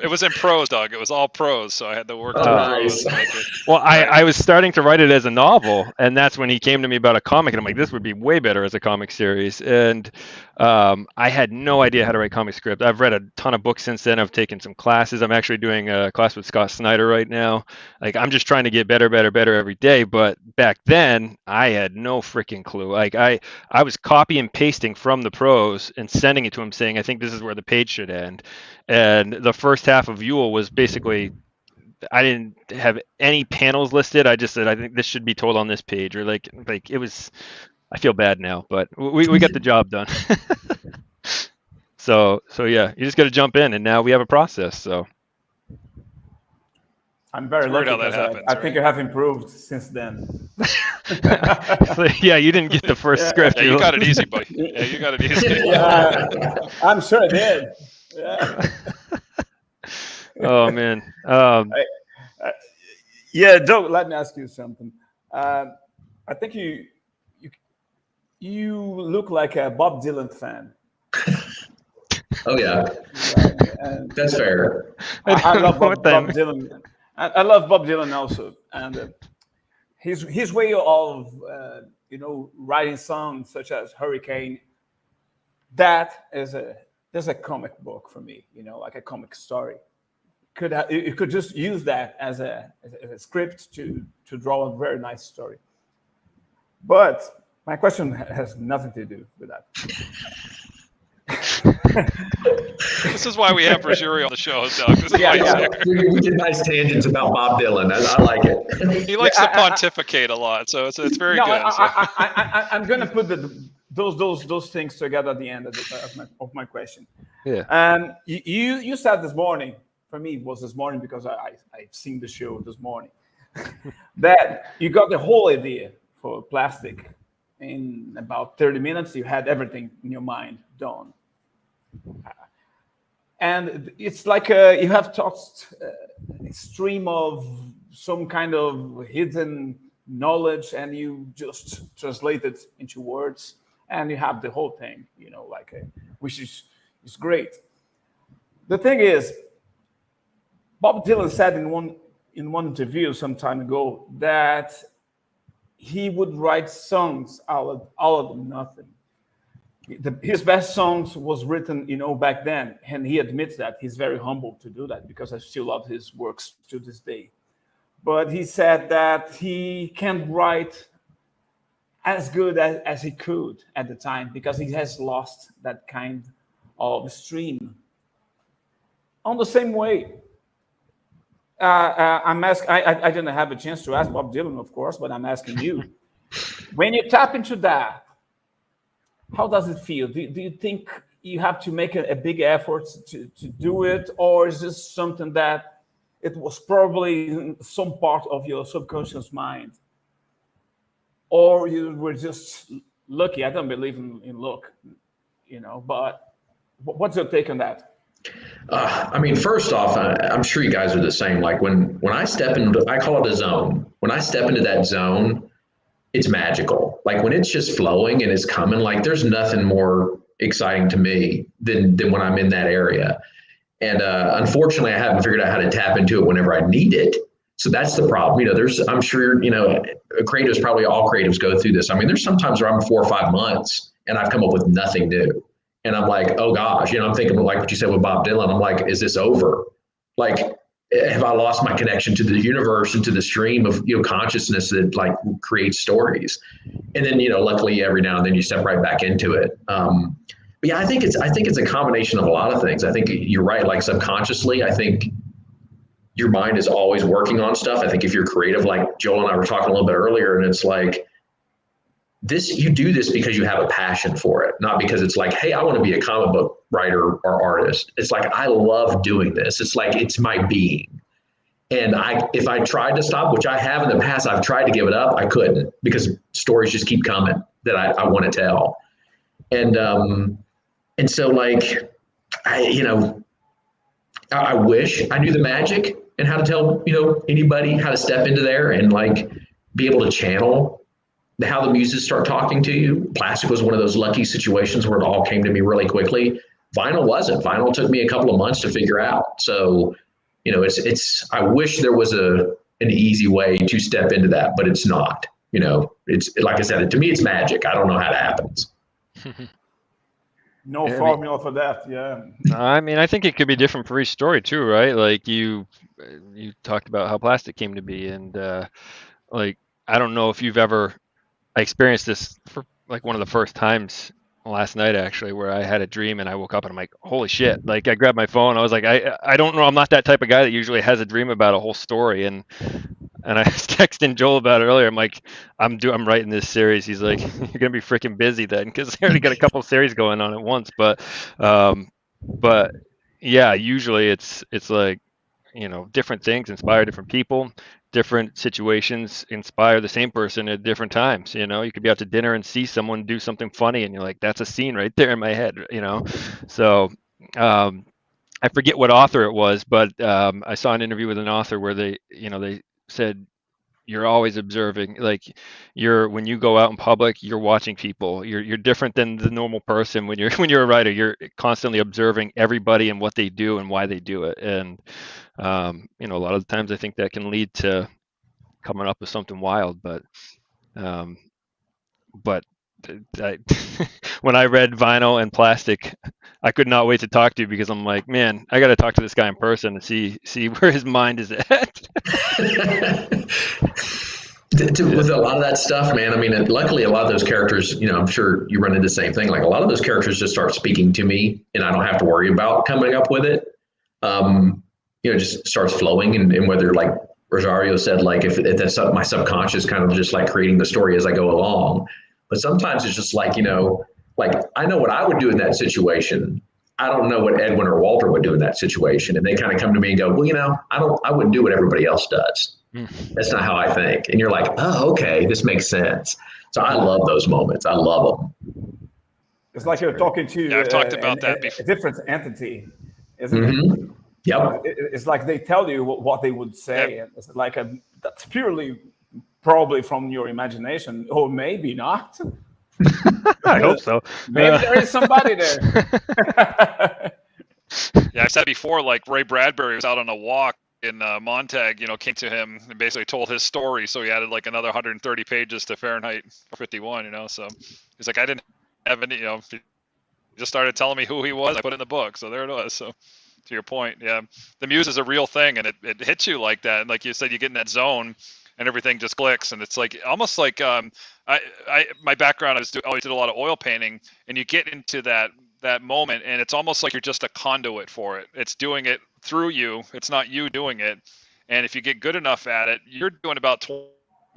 was in prose, Doug. It was all prose, so I had to work through prose to make it.
Well, I was starting to write it as a novel, and that's when he came to me about a comic, and I'm like, this would be way better as a comic series. And I had no idea how to write comic script. I've read a ton of books since then. I've taken some classes. I'm actually doing a class with Scott Snyder right now. Like, I'm just trying to get better every day. But back then, I had no freaking clue. Like, I was copy and pasting from the prose and sending it to him saying, I think this is where the page should end. And the first half of Yule was basically, I didn't have any panels listed. I just said, I think this should be told on this page, or like it was. I feel bad now, but we got the job done. So yeah, you just got to jump in, and now we have a process. So
I'm very
It's weird
lucky
how that
because
happens,
I think you have improved since then.
So, yeah, you didn't get the first script.
Yeah, you got it easy, buddy. Yeah, you got it easy.
Yeah, I'm sure I did. Yeah.
Oh man.
Yeah, Doug, let me ask you something. I think you look like a Bob Dylan fan.
Oh yeah,
And
that's fair.
I love Bob Dylan. I love Bob Dylan also, and his way of writing songs such as Hurricane. That is a comic book for me. Like a comic story. You could just use that as a script to draw a very nice story. But my question has nothing to do with that.
This is why we have Ruggieri on the show, Doug. This is why he's here.
We did nice tangents about Bob Dylan. I like it.
He likes to pontificate a lot, so it's very good.
I'm going to put those things together at the end of my question.
Yeah.
You said this morning, for me it was this morning because I've seen the show this morning, that you got the whole idea for plastic in about 30 minutes. You had everything in your mind done. And it's like you have touched a stream of some kind of hidden knowledge, and you just translate it into words, and you have the whole thing, which is great. The thing is, Bob Dylan said in one interview some time ago that he would write songs out of nothing. His best songs was written, back then, and he admits that. He's very humble to do that because I still love his works to this day. But he said that he can't write as good as he could at the time because he has lost that kind of stream. On the same way, I'm asking. I didn't have a chance to ask Bob Dylan, of course, but I'm asking you. When you tap into that, how does it feel? Do you think you have to make a big effort to do it, or is this something that it was probably some part of your subconscious mind, or you were just lucky? I don't believe in luck, but what's your take on that?
First off, I'm sure you guys are the same. Like when I step into, I call it a zone. When I step into that zone, it's magical. Like when it's just flowing and it's coming, like there's nothing more exciting to me than when I'm in that area. And unfortunately, I haven't figured out how to tap into it whenever I need it. So that's the problem. I'm sure, creatives, probably all creatives go through this. I mean, there's sometimes where I'm 4 or 5 months and I've come up with nothing new. And I'm like, oh gosh, I'm thinking like what you said with Bob Dylan. I'm like, is this over? Like, have I lost my connection to the universe and to the stream of consciousness that like creates stories? And then luckily every now and then you step right back into it. But yeah, I think it's a combination of a lot of things. I think you're right. Like subconsciously, I think your mind is always working on stuff. I think if you're creative, like Joel and I were talking a little bit earlier, and it's like you do this because you have a passion for it, not because it's like, hey, I want to be a comic book writer or artist. It's like, I love doing this. It's like, it's my being. And if I tried to stop, which I have in the past, I've tried to give it up. I couldn't, because stories just keep coming that I want to tell. And so like I wish I knew the magic and how to tell anybody how to step into there and like be able to channel how the muses start talking to you. Plastic was one of those lucky situations where it all came to me really quickly. Vinyl wasn't. Vinyl took me a couple of months to figure out. So, it's I wish there was an easy way to step into that, but it's not. It's like I said, to me it's magic. I don't know how it happens.
No formula for that. Yeah.
I mean, I think it could be different for each story too, right? Like you talked about how plastic came to be, and like I don't know if you've ever experienced this for like one of the first times last night actually, where I had a dream and I woke up and I'm like, holy shit! Like I grabbed my phone, I was like, I don't know, I'm not that type of guy that usually has a dream about a whole story, and I was texting Joel about it earlier. I'm like, I'm writing this series. He's like, you're gonna be freaking busy then, because I already got a couple series going on at once. But yeah, usually it's like, different things inspire different people, different situations inspire the same person at different times. You could be out to dinner and see someone do something funny, and you're like, that's a scene right there in my head. So. I forget what author it was, but I saw an interview with an author where they said you're always observing, like when you go out in public, you're watching people, you're different than the normal person. When you're a writer, you're constantly observing everybody and what they do and why they do it. And a lot of the times I think that can lead to coming up with something wild, but I, when I read Vinyl and Plastic, I could not wait to talk to you, because I'm like, man, I got to talk to this guy in person and see where his mind is at.
With a lot of that stuff, man, I mean, luckily a lot of those characters, I'm sure you run into the same thing. Like a lot of those characters just start speaking to me and I don't have to worry about coming up with it. It just starts flowing. And whether, like Rosario said, like if that's my subconscious kind of just like creating the story as I go along. But sometimes it's just like, like I know what I would do in that situation. I don't know what Edwin or Walter would do in that situation. And they kind of come to me and go, well, I wouldn't do what everybody else does. That's not how I think. And you're like, oh, okay, this makes sense. So I love those moments. I love them.
It's like you're talking to
I've talked about that before.
A different entity, isn't
it? Yep.
It's like they tell you what they would say. Yep. And it's like that's purely probably from your imagination, or maybe not.
I hope so.
Maybe there is somebody there.
Yeah, I've said before, like Ray Bradbury was out on a walk in Montag, came to him and basically told his story. So he added like another 130 pages to Fahrenheit 51, so he's like, I didn't have any, he just started telling me who he was. I put it in the book. So there it was. So to your point, yeah, the muse is a real thing, and it hits you like that. And like you said, you get in that zone and everything just clicks, and it's like almost like my background is always did a lot of oil painting, and you get into that moment, and it's almost like you're just a conduit for it. It's doing it through you. It's not you doing it. And if you get good enough at it, you're doing about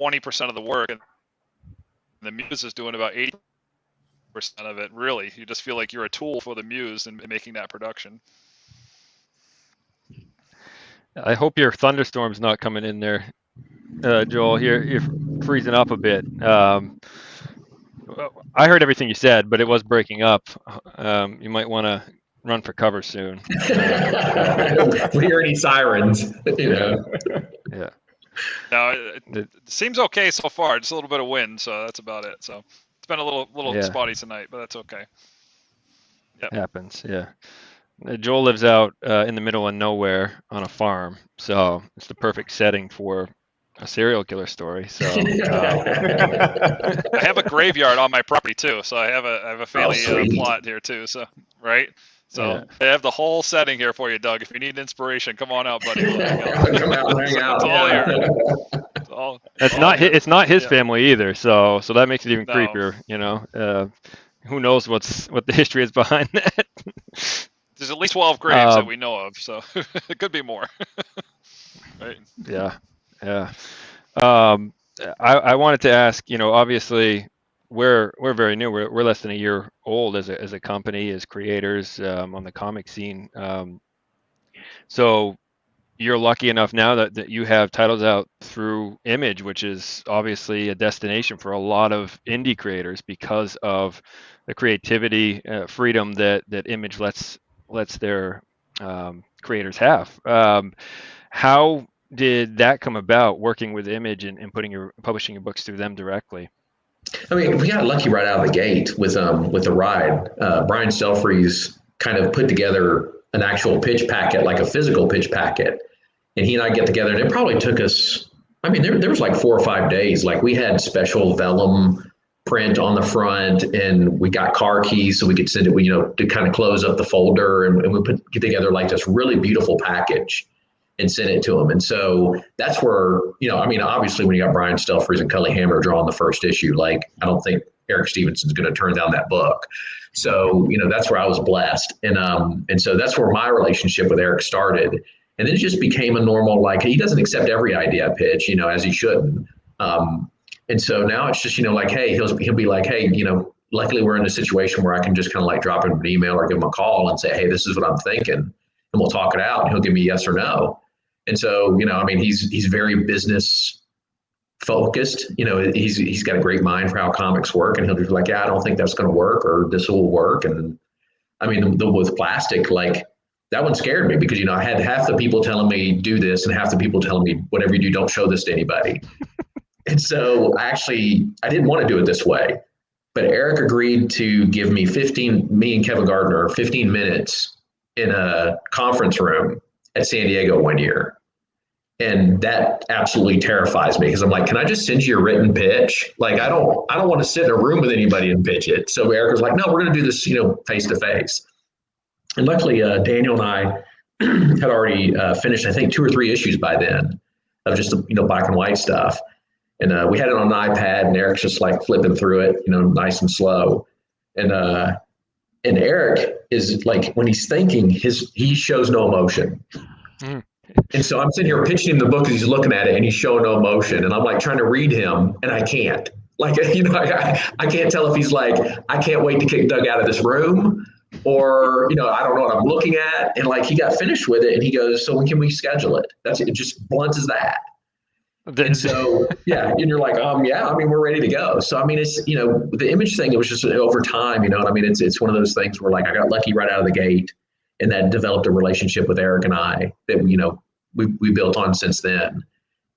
20% of the work, and the muse is doing about 80% of it. Really, you just feel like you're a tool for the muse in making that production.
I hope your thunderstorm's not coming in there, Joel. You're freezing up a bit. I heard everything you said, but it was breaking up. You might want to run for cover soon.
We hear any sirens,
Yeah.
No, it seems okay so far. Just a little bit of wind, so that's about it. So it's been a little spotty tonight, but that's okay.
Yep. Happens, yeah. Joel lives out in the middle of nowhere on a farm, so it's the perfect setting for a serial killer story. So
I have a graveyard on my property too, so I have a family plot here too. So right, so I have the whole setting here for you, Doug. If you need inspiration, come on out, buddy.
Come out and hang out.
It's all here.
It's not his family either, so that makes it even creepier. Who knows what the history is behind that?
There's at least 12 graves that we know of, so it could be more. Right.
Yeah. I wanted to ask, obviously we're very new. We're less than a year old as a company, as creators on the comic scene. So you're lucky enough now that you have titles out through Image, which is obviously a destination for a lot of indie creators because of the creativity, freedom that Image lets their creators have. How did that come about, working with Image and publishing your books through them directly?
I mean, we got lucky right out of the gate with the ride. Brian Stelfreeze kind of put together an actual pitch packet, like a physical pitch packet, and he and I get together, and it probably took us. I mean, there was like 4 or 5 days. Like we had special vellum print on the front, and we got car keys so we could send it. To kind of close up the folder, and we get together like this really beautiful package and sent it to him. And so that's where, I mean, obviously when you got Brian Stelfreeze and Cully Hammer drawing the first issue, like I don't think Eric Stevenson's going to turn down that book. So, that's where I was blessed. And so that's where my relationship with Eric started. And then it just became a normal, like, he doesn't accept every idea I pitch, as he shouldn't. And so now it's just, like, hey, he'll be like, hey, luckily we're in a situation where I can just kind of like drop him an email or give him a call and say, hey, this is what I'm thinking. And we'll talk it out, and he'll give me yes or no. And so, I mean, he's very business focused. He's got a great mind for how comics work, and he'll be like, yeah, I don't think that's going to work, or this will work. And I mean, with plastic, like that one scared me because, I had half the people telling me do this and half the people telling me whatever you do, don't show this to anybody. And so I didn't want to do it this way, but Eric agreed to give me me and Kevin Gardner, 15 minutes in a conference room at San Diego one year. And that absolutely terrifies me because I'm like, can I just send you a written pitch? Like, I don't want to sit in a room with anybody and pitch it. So Eric was like, no, we're going to do this, face to face. And luckily, Daniel and I had already finished, I think, 2 or 3 issues by then of just, black and white stuff. And we had it on an iPad, and Eric's just like flipping through it, nice and slow. And Eric is like, when he's thinking, he shows no emotion. And so I'm sitting here pitching him the book because he's looking at it and he's showing no emotion. And I'm like trying to read him, and I can't. Like, I can't tell if he's like, I can't wait to kick Doug out of this room, or, I don't know what I'm looking at. And like, he got finished with it and he goes, so when can we schedule it? That's it, just blunt as that. And so, yeah, and you're like, yeah, I mean, we're ready to go. So, I mean, it's, the Image thing, it was just over time, I mean, it's one of those things where like, I got lucky right out of the gate, and that developed a relationship with Eric and I that, we built on since then.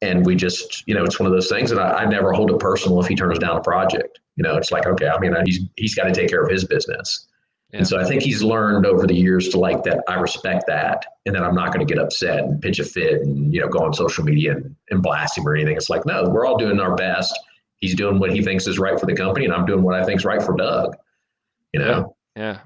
And we just, it's one of those things that I never hold it personal if he turns down a project. It's like, okay, I mean, he's got to take care of his business. Yeah. And so I think he's learned over the years to like that. I respect that. And then I'm not going to get upset and pitch a fit and, go on social media and blast him or anything. It's like, no, we're all doing our best. He's doing what he thinks is right for the company, and I'm doing what I think is right for Doug,
Yeah.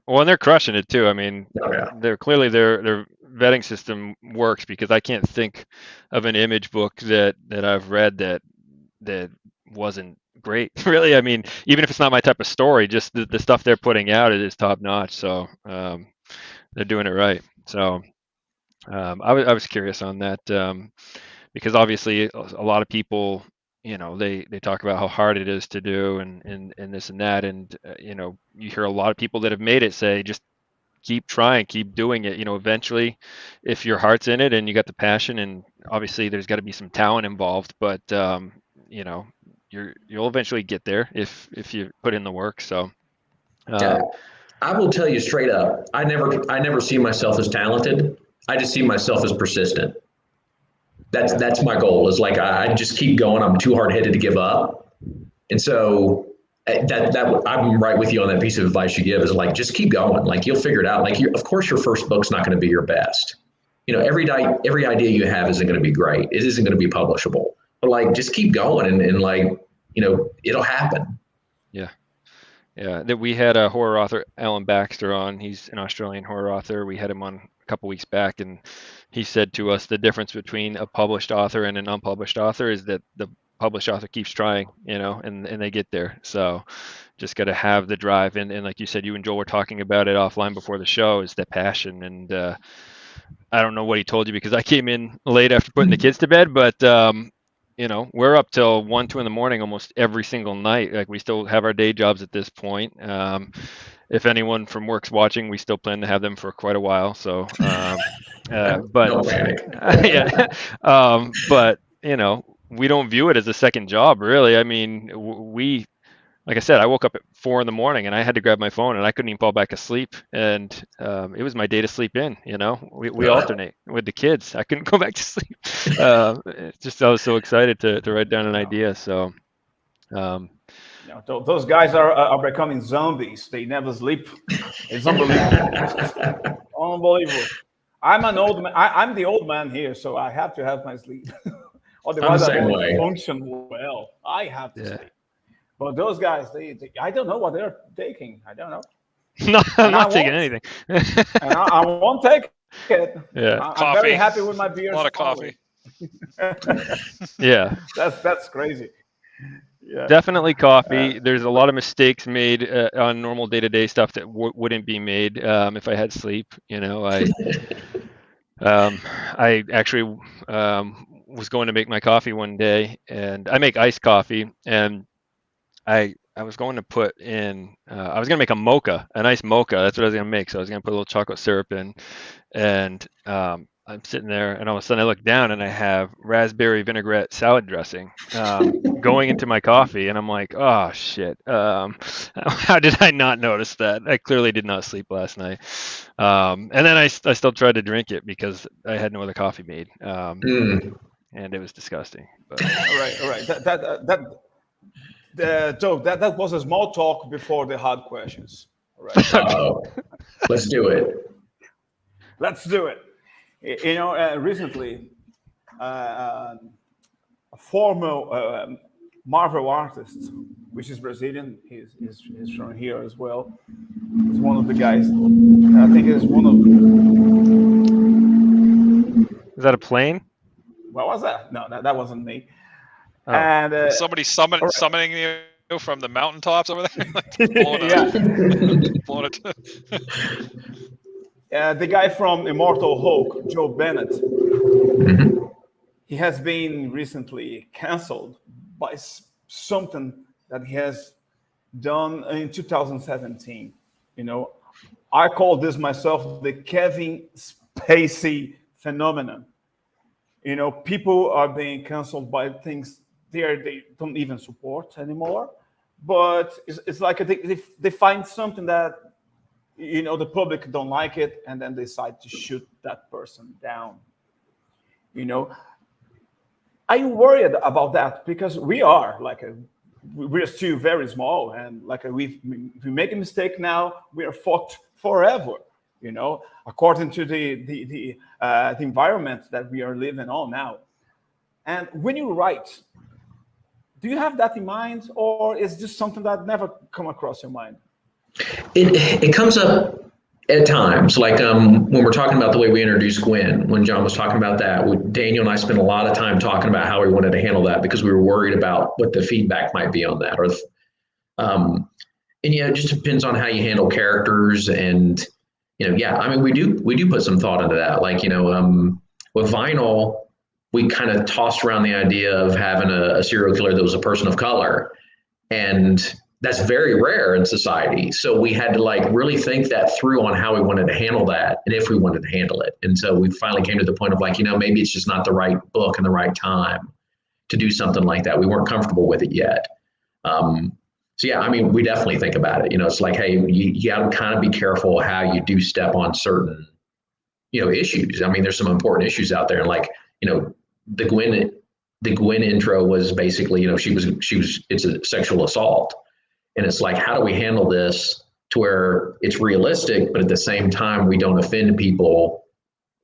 Well, and they're crushing it too. I mean, they're clearly their vetting system works, because I can't think of an Image book that I've read that wasn't great. Really, I mean, even if it's not my type of story, just the stuff they're putting out is top notch. So they're doing it right. So I was curious on that, because obviously a lot of people, they talk about how hard it is to do and this and that, and you hear a lot of people that have made it say, just keep trying, keep doing it. Eventually, if your heart's in it and you got the passion, and obviously there's got to be some talent involved, but you'll eventually get there if you put in the work. So
yeah, I will tell you straight up, I never see myself as talented. I just see myself as persistent. That's my goal, is like, I just keep going. I'm too hard-headed to give up. And so that I'm right with you on that piece of advice you give, is like, just keep going. Like, you'll figure it out. Like, of course your first book's not going to be your best. Every idea you have isn't going to be great. It isn't going to be publishable, but like, just keep going and like, it'll happen.
Yeah. Yeah. That we had a horror author, Alan Baxter, on. He's an Australian horror author. We had him on a couple weeks back, and he said to us, the difference between a published author and an unpublished author is that the published author keeps trying, and they get there. So just got to have the drive. And like you said, you and Joel were talking about it offline before the show, is that passion. And I don't know what he told you, because I came in late after putting the kids to bed, but we're up till 1, 2 in the morning almost every single night. Like, we still have our day jobs at this point. If anyone from work's watching, we still plan to have them for quite a while. So, but
no panic.
Yeah, but we don't view it as a second job, really. I mean, we like I said, I woke up at 4 a.m. and I had to grab my phone and I couldn't even fall back asleep. And it was my day to sleep in. We alternate with the kids. I couldn't go back to sleep. It's just I was so excited to write down an idea. So.
Those guys are becoming zombies. They never sleep. It's unbelievable. Unbelievable. I'm an old man. I'm the old man here, so I have to have my sleep. Otherwise, I won't function well. I have to sleep. But those guys, they I don't know what they're taking. I don't know.
No, I'm not taking anything.
And I won't take it.
Yeah.
I'm very happy with my beers.
A lot of coffee.
Yeah.
That's crazy. Yeah.
Definitely coffee. There's a lot of mistakes made on normal day-to-day stuff that wouldn't be made if I had sleep. I actually was going to make my coffee one day, and I make iced coffee, and I was going to put in I was going to make a mocha, a nice mocha. That's what I was going to make. So I was going to put a little chocolate syrup in, and I'm sitting there, and all of a sudden I look down, and I have raspberry vinaigrette salad dressing going into my coffee, and I'm like, oh shit! How did I not notice that? I clearly did not sleep last night. And then I still tried to drink it because I had no other coffee made, and it was disgusting. But.
All right. Joe, that was a small talk before the hard questions. All right.
Let's do it.
Let's do it. Recently, a former Marvel artist, which is Brazilian, he's from here as well. He's one of the guys. I think it's one of.
Is that a plane?
What was that? No, that wasn't me.
Oh.
And
somebody summoning you from the mountaintops over there. Blowing it.
The guy from Immortal Hulk, Joe Bennett,
Mm-hmm.
he has been recently canceled by something that he has done in 2017. I call this myself the Kevin Spacey phenomenon. People are being canceled by things they don't even support anymore, but it's like they find something that the public don't like it, and then they decide to shoot that person down. Are you worried about that? Because we're still very small, and if we make a mistake now, we are fucked forever. According to the environment that we are living on now. And when you write, do you have that in mind, or is this something that never come across your mind?
It comes up at times, like when we're talking about the way we introduce Gwen, when John was talking about that, Daniel and I spent a lot of time talking about how we wanted to handle that because we were worried about what the feedback might be on that. It just depends on how you handle characters, and we do put some thought into that. With Vinyl, we kind of tossed around the idea of having a serial killer that was a person of color, and that's very rare in society. So we had to really think that through on how we wanted to handle that and if we wanted to handle it. And so we finally came to the point of maybe it's just not the right book and the right time to do something like that. We weren't comfortable with it yet. We definitely think about it. It's like, hey, you got to kind of be careful how you do step on certain, issues. There's some important issues out there. The Gwen intro was basically, it's a sexual assault. And it's like, how do we handle this to where it's realistic, but at the same time, we don't offend people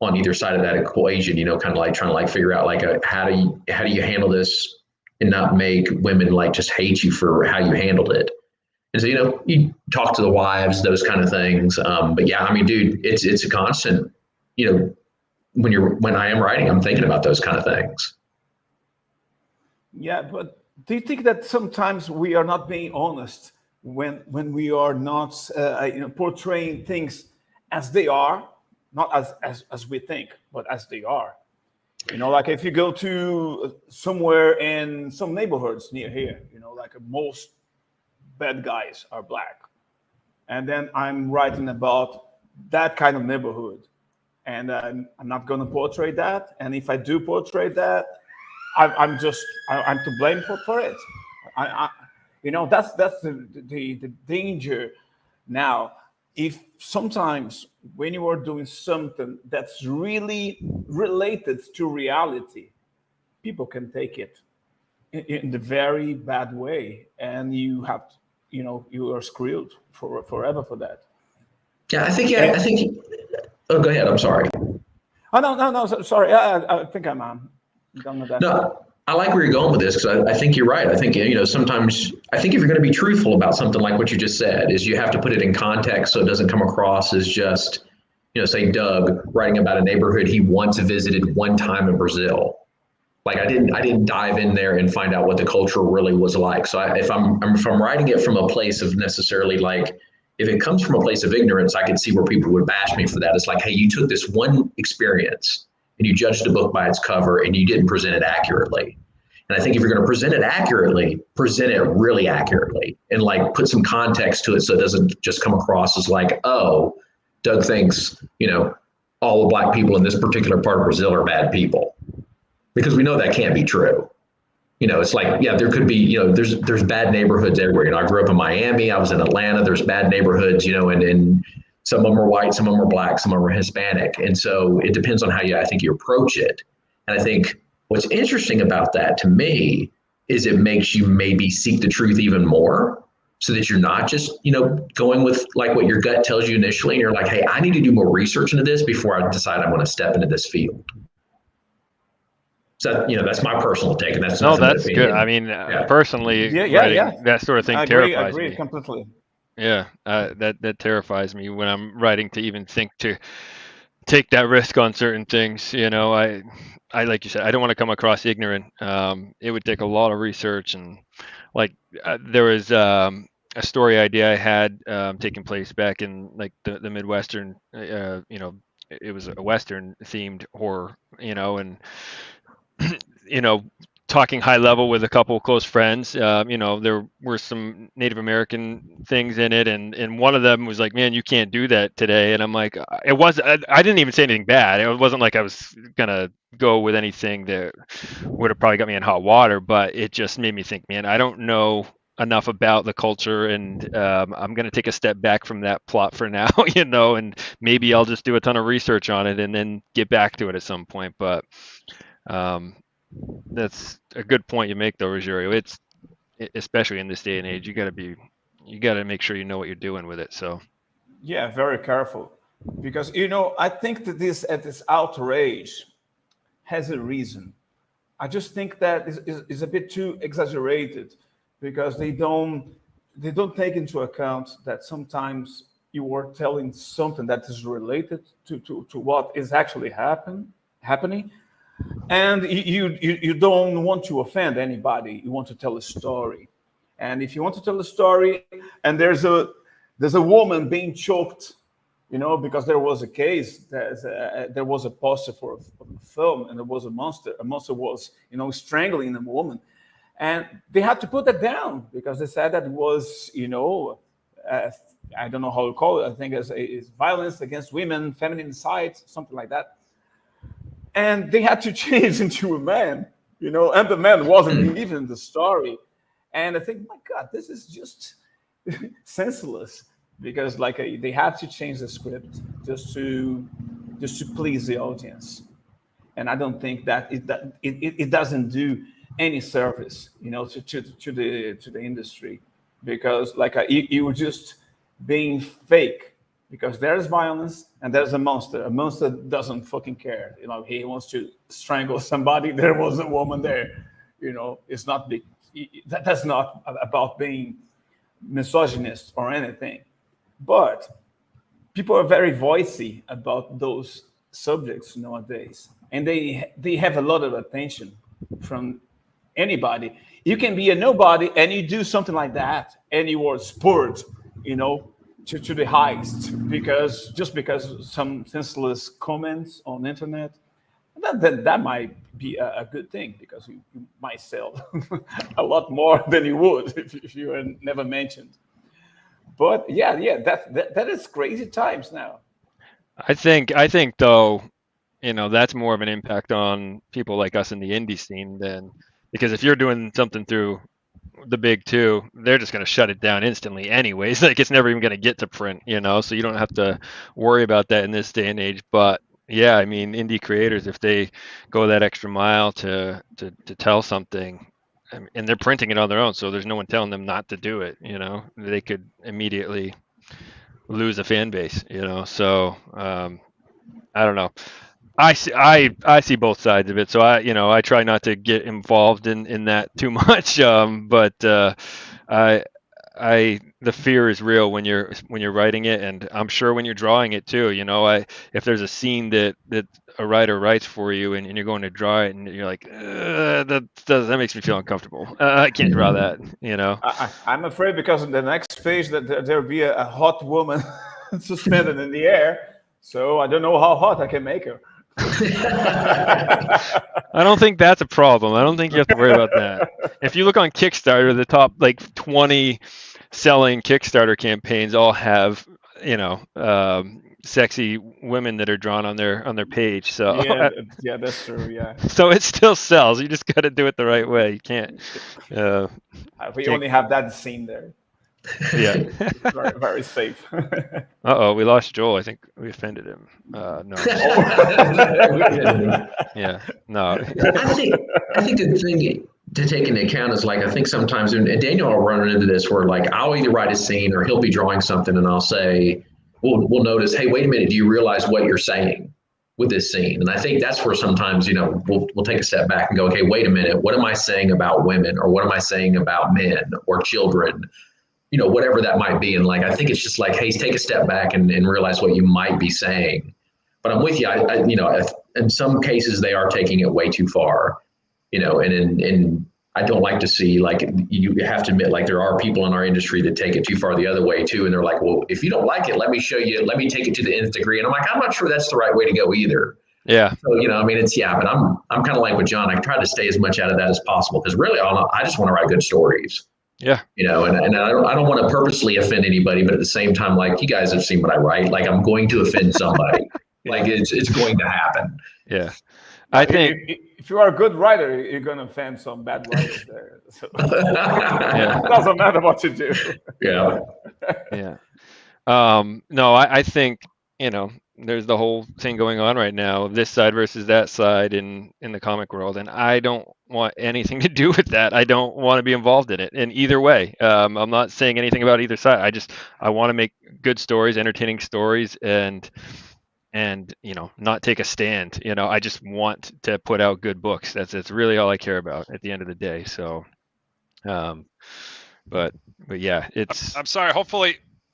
on either side of that equation, kind of trying to figure out how do you handle this and not make women just hate you for how you handled it. And so, you talk to the wives, those kind of things. But yeah, dude, it's a constant, when I am writing, I'm thinking about those kind of things.
Yeah, but do you think that sometimes we are not being honest when we are not portraying things as they are, not as we think, but as they are? If you go to somewhere in some neighborhoods near here, most bad guys are black, and then I'm writing about that kind of neighborhood, and I'm not going to portray that. And if I do portray that, I'm to blame for it. That's the danger now. If sometimes when you are doing something that's really related to reality, people can take it in the very bad way, and you have, you are screwed forever for that.
Yeah, I think. Oh, go ahead. I'm sorry.
Oh, no, sorry. I think I'm done with that.
No, I like where you're going with this because I think you're right. I think, sometimes I think if you're going to be truthful about something like what you just said, is you have to put it in context so it doesn't come across as just, say Doug writing about a neighborhood he once visited one time in Brazil. Like I didn't dive in there and find out what the culture really was like. So if I'm writing it from a place of necessarily like, if it comes from a place of ignorance, I can see where people would bash me for that. It's like, hey, you took this one experience and you judged a book by its cover and you didn't present it accurately. And I think if you're going to present it accurately, present it really accurately and like put some context to it so it doesn't just come across as like, oh, Doug thinks, all the black people in this particular part of Brazil are bad people. Because we know that can't be true. It's like, yeah, there could be, there's bad neighborhoods everywhere. I grew up in Miami, I was in Atlanta, there's bad neighborhoods, and some of them are white, some of them are black, some of them are Hispanic. And so it depends on how I think you approach it. And I think what's interesting about that to me is it makes you maybe seek the truth even more so that you're not just, going with like what your gut tells you initially. And you're like, hey, I need to do more research into this before I decide I want to step into this field. So, that's my personal take, and that's
that's good. I mean, personally, writing that sort of thing terrifies me.
I agree completely.
Yeah, that terrifies me when I'm writing to even think to take that risk on certain things. I like you said, I don't want to come across ignorant. It would take a lot of research, and like there was a story idea I had taking place back in like the Midwestern. It was a Western themed horror. And talking high level with a couple of close friends, there were some Native American things in it, and one of them was like, man, you can't do that today. And I'm like, I didn't even say anything bad. It wasn't like I was gonna go with anything that would have probably got me in hot water, but it just made me think, man, I don't know enough about the culture, and I'm going to take a step back from that plot for now, and maybe I'll just do a ton of research on it and then get back to it at some point. But that's a good point you make, though, Rogerio. It's especially in this day and age, you got to make sure you know what you're doing with it. So
yeah, very careful, because I think that this outrage has a reason. I just think that is a bit too exaggerated, because they don't take into account that sometimes you are telling something that is related to what is actually happening. And you don't want to offend anybody. You want to tell a story. And if you want to tell a story, and there's a woman being choked, because there was a case, there was a poster for a film, and there was a monster. A monster was, strangling a woman. And they had to put that down because they said that it was, I don't know how to call it. I think it's violence against women, feminine side, something like that. And they had to change into a man, and the man wasn't even the story. And I think, my God, this is just senseless, because they had to change the script just to please the audience. And I don't think that it doesn't do any service, to the industry, because you were just being fake. Because there's violence and there's a monster. A monster doesn't fucking care. He wants to strangle somebody. There was a woman there. It's not big. That's not about being misogynist or anything. But people are very voicey about those subjects nowadays, and they have a lot of attention from anybody. You can be a nobody and you do something like that, and you are spurred, to the highest, because some senseless comments on the internet, that might be a good thing, because you might sell a lot more than you would if you were never mentioned. But yeah, that is crazy times now.
I think though, that's more of an impact on people like us in the indie scene than, because if you're doing something through the big two, they're just going to shut it down instantly anyways. Like it's never even going to get to print, so you don't have to worry about that in this day and age. But yeah, I mean, indie creators, if they go that extra mile to tell something, and they're printing it on their own, so there's no one telling them not to do it, they could immediately lose a fan base, so I don't know. I see both sides of it, so I try not to get involved in that too much. But I the fear is real when you're writing it, and I'm sure when you're drawing it too. If there's a scene that a writer writes for you, and you're going to draw it, and you're like, that makes me feel uncomfortable. I can't draw that.
I'm afraid because in the next page that there'll be a hot woman suspended in the air. So I don't know how hot I can make her.
I don't think that's a problem. I don't think you have to worry about that. If you look on Kickstarter, the top 20 selling Kickstarter campaigns all have sexy women that are drawn on their page. So
yeah, that's true. Yeah.
So it still sells. You just got to do it the right way. You can't.
We only have that scene there.
Yeah.
Very, very safe.
We lost Joel. I think we offended him. No. Yeah. No.
I think the thing to take into account is I think sometimes, and Daniel will run into this where I'll either write a scene or he'll be drawing something and I'll say, we'll notice, hey, wait a minute, do you realize what you're saying with this scene? And I think that's where sometimes, we'll take a step back and go, okay, wait a minute, what am I saying about women, or what am I saying about men or children? Whatever that might be. And I think it's just hey, take a step back and realize what you might be saying. But I'm with you. I in some cases they are taking it way too far, and I don't like to see you have to admit there are people in our industry that take it too far the other way too. And they're like, well, if you don't like it, let me show you, let me take it to the nth degree. And I'm like, I'm not sure that's the right way to go either.
Yeah.
So, but I'm kind of like with John. I try to stay as much out of that as possible because really I just want to write good stories.
Yeah.
And I don't want to purposely offend anybody, but at the same time, you guys have seen what I write, I'm going to offend somebody. It's going to happen.
Yeah. I think
if you are a good writer, you're going to offend some bad writers there. So
yeah.
It doesn't matter what you do.
Yeah.
Yeah. No, I think, there's the whole thing going on right now, this side versus that side in the comic world. And I don't want anything to do with that. I don't want to be involved in it in either way. I'm not saying anything about either side. I want to make good stories, entertaining stories, and not take a stand. I just want to put out good books. That's really all I care about at the end of the day. So, but yeah,
I'm sorry.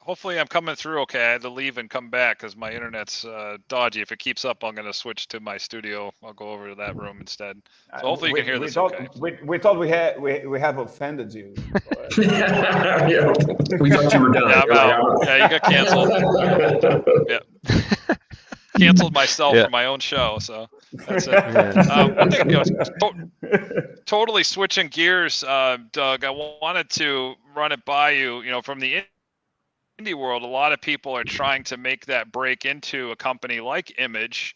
Hopefully I'm coming through okay. I had to leave and come back because my internet's dodgy. If it keeps up, I'm going to switch to my studio. I'll go over to that room instead. So hopefully you can hear this okay.
We thought we have offended you.
Yeah. We thought you were done.
Yeah, I'm out. Yeah, you got canceled. Yeah. Canceled myself for my own show, so that's it.
Yeah.
One thing, totally switching gears, Doug. I wanted to run it by you. From the indie world, a lot of people are trying to make that break into a company like Image.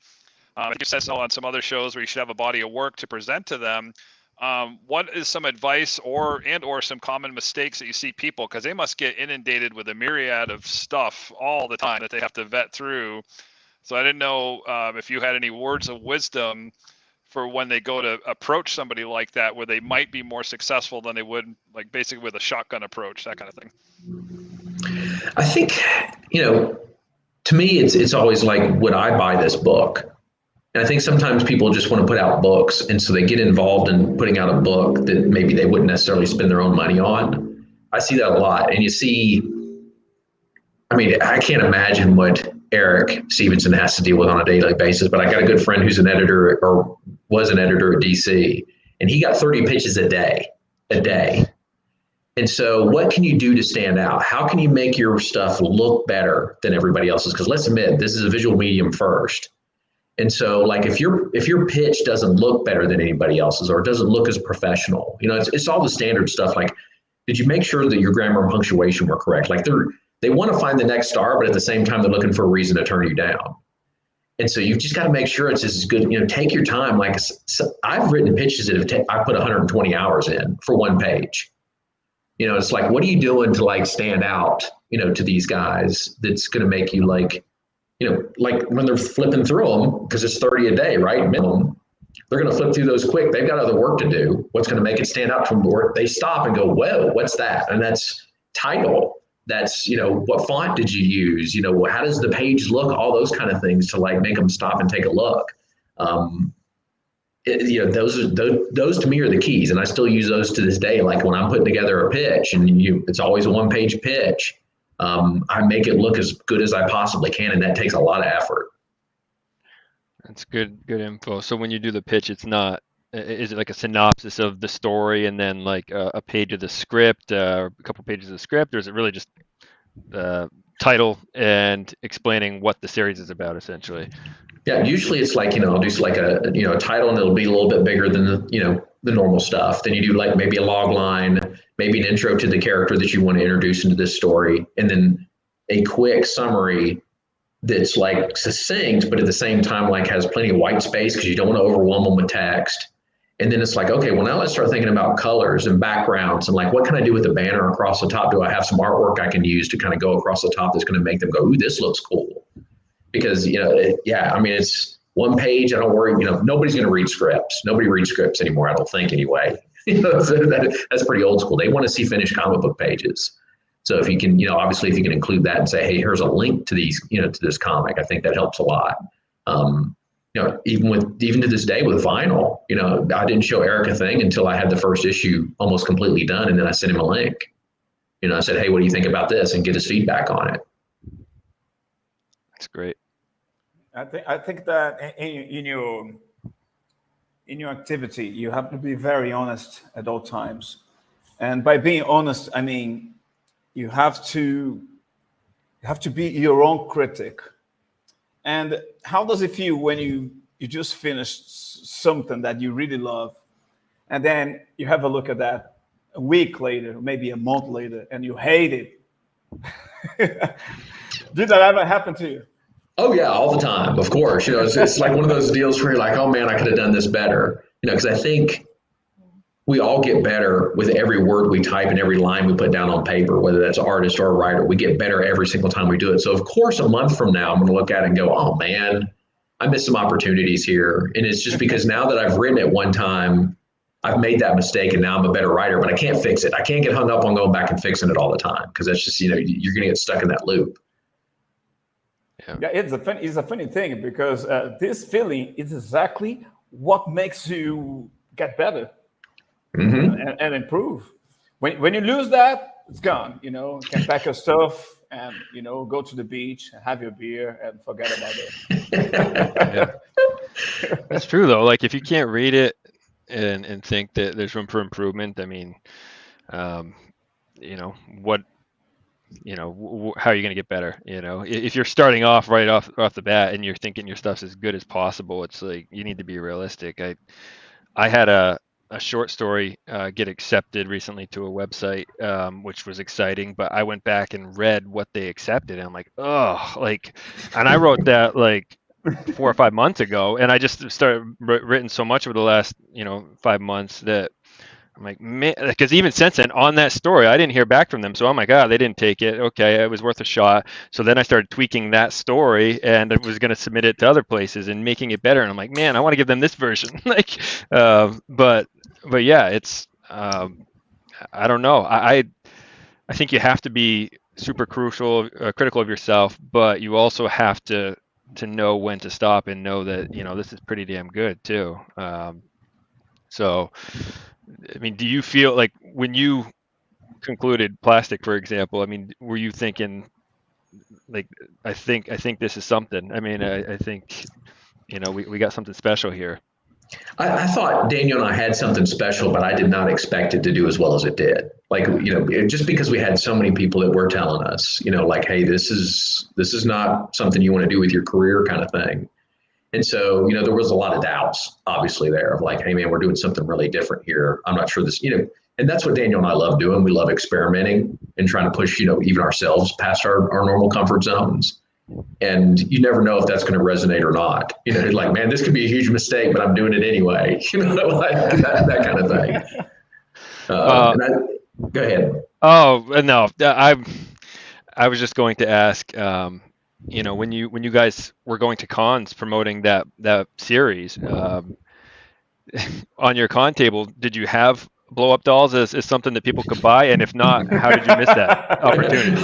You said so on some other shows where you should have a body of work to present to them. What is some advice or some common mistakes that you see people, because they must get inundated with a myriad of stuff all the time that they have to vet through. So I didn't know if you had any words of wisdom for when they go to approach somebody like that, where they might be more successful than they would basically with a shotgun approach, that kind of thing.
I think, to me, it's always would I buy this book? And I think sometimes people just want to put out books. And so they get involved in putting out a book that maybe they wouldn't necessarily spend their own money on. I see that a lot. And you see, I can't imagine what Eric Stevenson has to deal with on a daily basis, but I got a good friend who's an editor or was an editor at DC, and he got 30 pitches a day. And so what can you do to stand out? How can you make your stuff look better than everybody else's? Because let's admit, this is a visual medium first. And so if your pitch doesn't look better than anybody else's, or doesn't look as professional, it's all the standard stuff. Did you make sure that your grammar and punctuation were correct? They want to find the next star, but at the same time, they're looking for a reason to turn you down. And so you've just got to make sure it's as good. Take your time. I've written pitches that I put 120 hours in for one page. You know, it's like, what are you doing to like stand out, you know, to these guys that's going to make you like, you know, like when they're flipping through them, because it's 30 a day, right? Minimum. They're going to flip through those quick. They've got other work to do. What's going to make it stand out to them? Where they stop and go, whoa, what's that? And that's title. That's, you know, what font did you use? You know, how does the page look? All those kind of things to like make them stop and take a look. You know, those to me are the keys, and I still use those to this day. Like when I'm putting together a pitch, and it's always a one-page pitch. I make it look as good as I possibly can, and that takes a lot of effort.
That's good info. So when you do the pitch, it's not, is it like a synopsis of the story and then like a page of the script, a couple pages of the script, or is it really just title and explaining what the series is about, essentially?
Yeah, usually it's like, you know, I'll do like a, you know, a title, and it'll be a little bit bigger than the, you know, the normal stuff. Then you do like maybe a log line, maybe an intro to the character that you want to introduce into this story, and then a quick summary that's like succinct, but at the same time like has plenty of white space because you don't want to overwhelm them with text. And then it's like, okay, well, now let's start thinking about colors and backgrounds and like, what can I do with the banner across the top? Do I have some artwork I can use to kind of go across the top that's going to make them go, ooh, this looks cool? Because, you know, yeah, I mean, it's one page. I don't worry, you know, nobody's going to read scripts. Nobody reads scripts anymore, I don't think, anyway. You know, so that's pretty old school. They want to see finished comic book pages. So if you can, you know, obviously if you can include that and say, hey, here's a link to these, you know, to this comic, I think that helps a lot. You know, even to this day with vinyl, you know, I didn't show Eric a thing until I had the first issue almost completely done, and then I sent him a link. You know, I said, hey, what do you think about this, and get his feedback on it.
That's great.
I think that in your activity, you have to be very honest at all times. And by being honest, I mean you have to be your own critic. And how does it feel when you just finished something that you really love, and then you have a look at that a week later, maybe a month later, and you hate it? Did that ever happen to you?
Oh yeah, all the time, of course. You know, it's like one of those deals where you're like, oh man, I could have done this better. You know, because I think we all get better with every word we type and every line we put down on paper, whether that's an artist or a writer. We get better every single time we do it. So of course, a month from now, I'm going to look at it and go, oh man, I missed some opportunities here. And it's just because now that I've written it one time, I've made that mistake, and now I'm a better writer, but I can't fix it. I can't get hung up on going back and fixing it all the time, because that's just, you know, you're going to get stuck in that loop.
Yeah, it's a funny thing, because this feeling is exactly what makes you get better. Mm-hmm. and improve. When you lose that, it's gone. You know, you can pack your stuff and, you know, go to the beach and have your beer and forget about it.
Yeah. That's true though. Like if you can't read it and think that there's room for improvement, I mean, you know, what, you know, how are you going to get better? You know, if you're starting off right off the bat and you're thinking your stuff's as good as possible, it's like you need to be realistic. I had a short story get accepted recently to a website, which was exciting, but I went back and read what they accepted, and I'm like, oh, like, and I wrote that like 4 or 5 months ago, and I just started written so much over the last, you know, 5 months that I'm like, man, because even since then on that story, I didn't hear back from them. So, oh my God, they didn't take it. Okay, it was worth a shot. So then I started tweaking that story, and I was going to submit it to other places and making it better. And I'm like, man, I want to give them this version. Like, but yeah, it's, I don't know. I think you have to be super critical of yourself, but you also have to know when to stop and know that, you know, this is pretty damn good too. So, I mean, do you feel like when you concluded Plastic, for example, I mean, were you thinking like, I think this is something? I mean, I think, you know, we got something special here.
I thought Daniel and I had something special, but I did not expect it to do as well as it did. Like, you know, just because we had so many people that were telling us, you know, like, hey, this is not something you want to do with your career kind of thing. And so, you know, there was a lot of doubts, obviously, there of like, hey, man, we're doing something really different here. I'm not sure this, you know, and that's what Daniel and I love doing. We love experimenting and trying to push, you know, even ourselves past our normal comfort zones. And you never know if that's going to resonate or not. You know, like, man, this could be a huge mistake, but I'm doing it anyway. You know, like that kind of thing. Go ahead.
Oh no, I was just going to ask. When you guys were going to cons promoting that series, on your con table, did you have blow up dolls as something that people could buy? And if not, how did you miss that opportunity?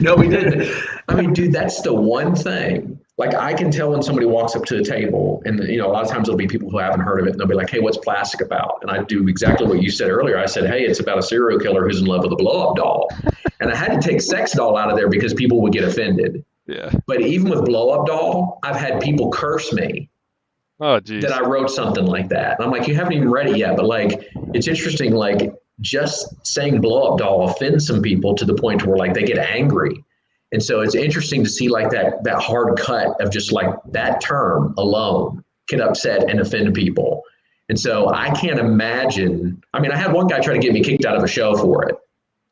No, we didn't. I mean, dude, that's the one thing. Like, I can tell when somebody walks up to the table, and a lot of times there'll be people who haven't heard of it, and they'll be like, "Hey, what's plastic about?" And I do exactly what you said earlier. I said, "Hey, it's about a serial killer who's in love with a blow up doll," and I had to take sex doll out of there because people would get offended.
Yeah.
But even with blow up doll, I've had people curse me
Oh, geez.
that I wrote something like that. And I'm like, you haven't even read it yet, but like, it's interesting. Like, just saying blow up doll offends some people to the point where like they get angry. And so it's interesting to see like that hard cut of just like that term alone can upset and offend people. And so I can't imagine. I mean, I had one guy try to get me kicked out of a show for it.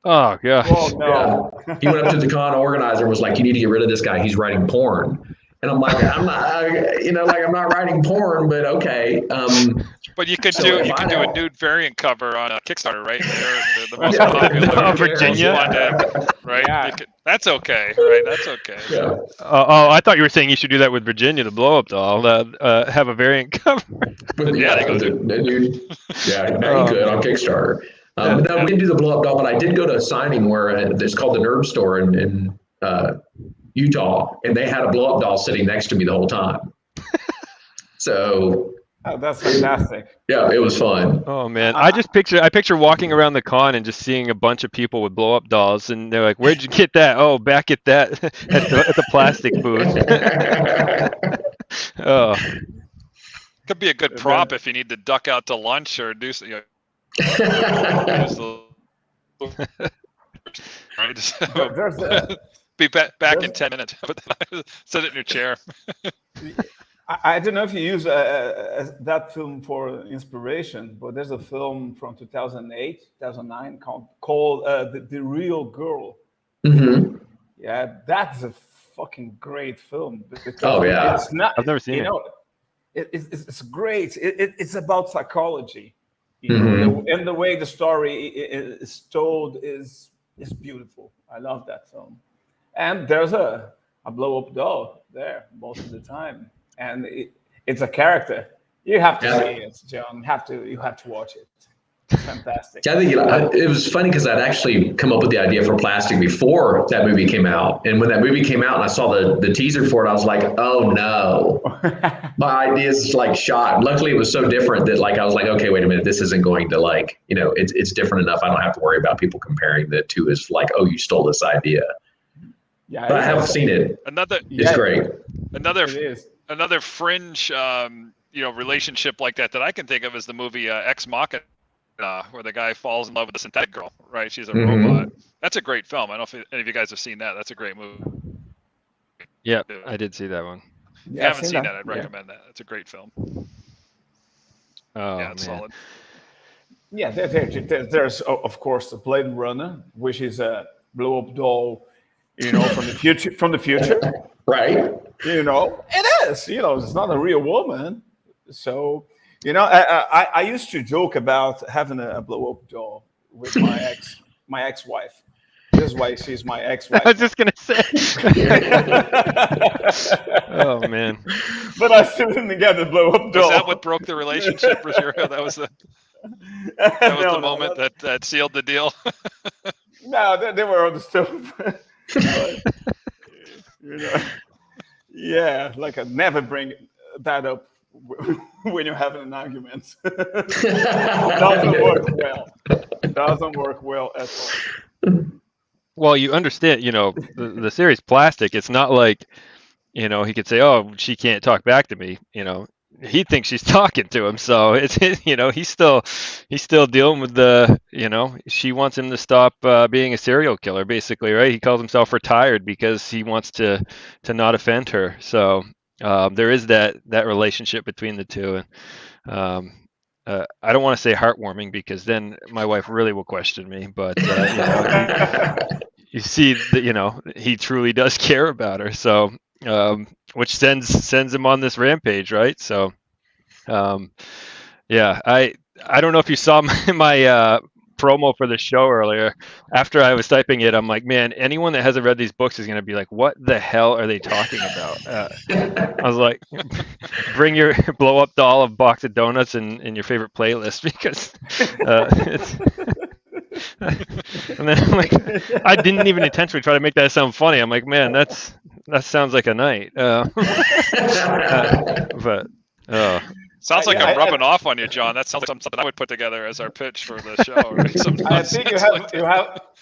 Oh gosh.
Oh no.
Yeah. He went up to the con organizer and was like, "You need to get rid of this guy. He's writing porn." And I'm like, I'm not, I'm not writing porn, but okay.
But you could
So
do
if
you
I
could do a
don't-
nude variant cover on Kickstarter, right? They're the most
Yeah.
popular
Virginia?
one, right?
Yeah.
You could- that's okay, right? That's okay.
Yeah.
I thought you were saying you should do that with Virginia, the blow up doll. Have a variant cover.
Yeah, they go
dude. Yeah, now you could on Kickstarter. But no, we didn't do the blow up doll, but I did go to a signing where it's called the Nerd Store in Utah, and they had a blow up doll sitting next to me the whole time. So
Oh, that's fantastic.
yeah, it was fun.
Oh man, I picture walking around the con and just seeing a bunch of people with blow up dolls, and they're like, "Where'd you get that?" Oh, back at that at the plastic booth. Oh,
Could be a good prop if you need to duck out to lunch or do something. Right?
There's the,
Be back in 10 minutes. Sit it in your chair.
I don't know if you use that film for inspiration, but there's a film from 2008, 2009 called The Real Girl.
Mm-hmm.
Yeah, that's a fucking great film.
Oh, yeah.
It's not,
I've never seen it.
It's great. It's about psychology, and the way the story is told is beautiful. I love that film. And there's a blow up doll there most of the time, and it's a character. You have to see it, John. You have to watch it. It's fantastic.
I think it was funny because I'd actually come up with the idea for plastic before that movie came out. And when that movie came out and I saw the teaser for it, I was like, oh no, my idea is like shot. Luckily, it was so different that like I was like, okay, wait a minute, this isn't going to like, it's different enough. I don't have to worry about people comparing the two as like, oh, you stole this idea.
Yeah,
But I haven't seen it. It's great.
Another fringe, relationship like that I can think of is the movie Ex Machina, where the guy falls in love with a synthetic girl. Right, she's a robot. That's a great film. I don't know if any of you guys have seen that. That's a great movie.
Yeah, I did see that one.
If you haven't seen that, I'd recommend that. It's a great film.
Oh,
yeah, it's
man.
solid.
Yeah, there's of course the Blade Runner, which is a blow up doll, from the future. From the future,
right?
It is. It's not a real woman. So, I used to joke about having a blow up doll with my ex-wife. This is why she's my ex-wife.
I was just gonna say. Oh man.
But I still didn't get the blow up doll.
Was that what broke the relationship, Rosario? That was the moment that sealed the deal.
No, they were on the stove. Yeah, like I never bring that up when you're having an argument. It doesn't work well at all.
Well, you understand, the series Plastic. It's not like, he could say, "Oh, she can't talk back to me." He thinks she's talking to him, so it's he's still dealing with she wants him to stop being a serial killer, basically, right? He calls himself retired because he wants to not offend her. So there is that relationship between the two, and I don't want to say heartwarming because then my wife really will question me, but you see that he truly does care about her, so which sends him on this rampage, right? So yeah, I don't know if you saw my promo for the show earlier. After I was typing it, I'm like, man, anyone that hasn't read these books is going to be like, what the hell are they talking about? I was like, bring your blow up doll of box of donuts and your favorite playlist, because it's. And then I'm like, I didn't even intentionally try to make that sound funny. I'm like, man, that sounds like a night. But
sounds like I'm rubbing off on you, John. That sounds like something I would put together as our pitch for the show. Or
I think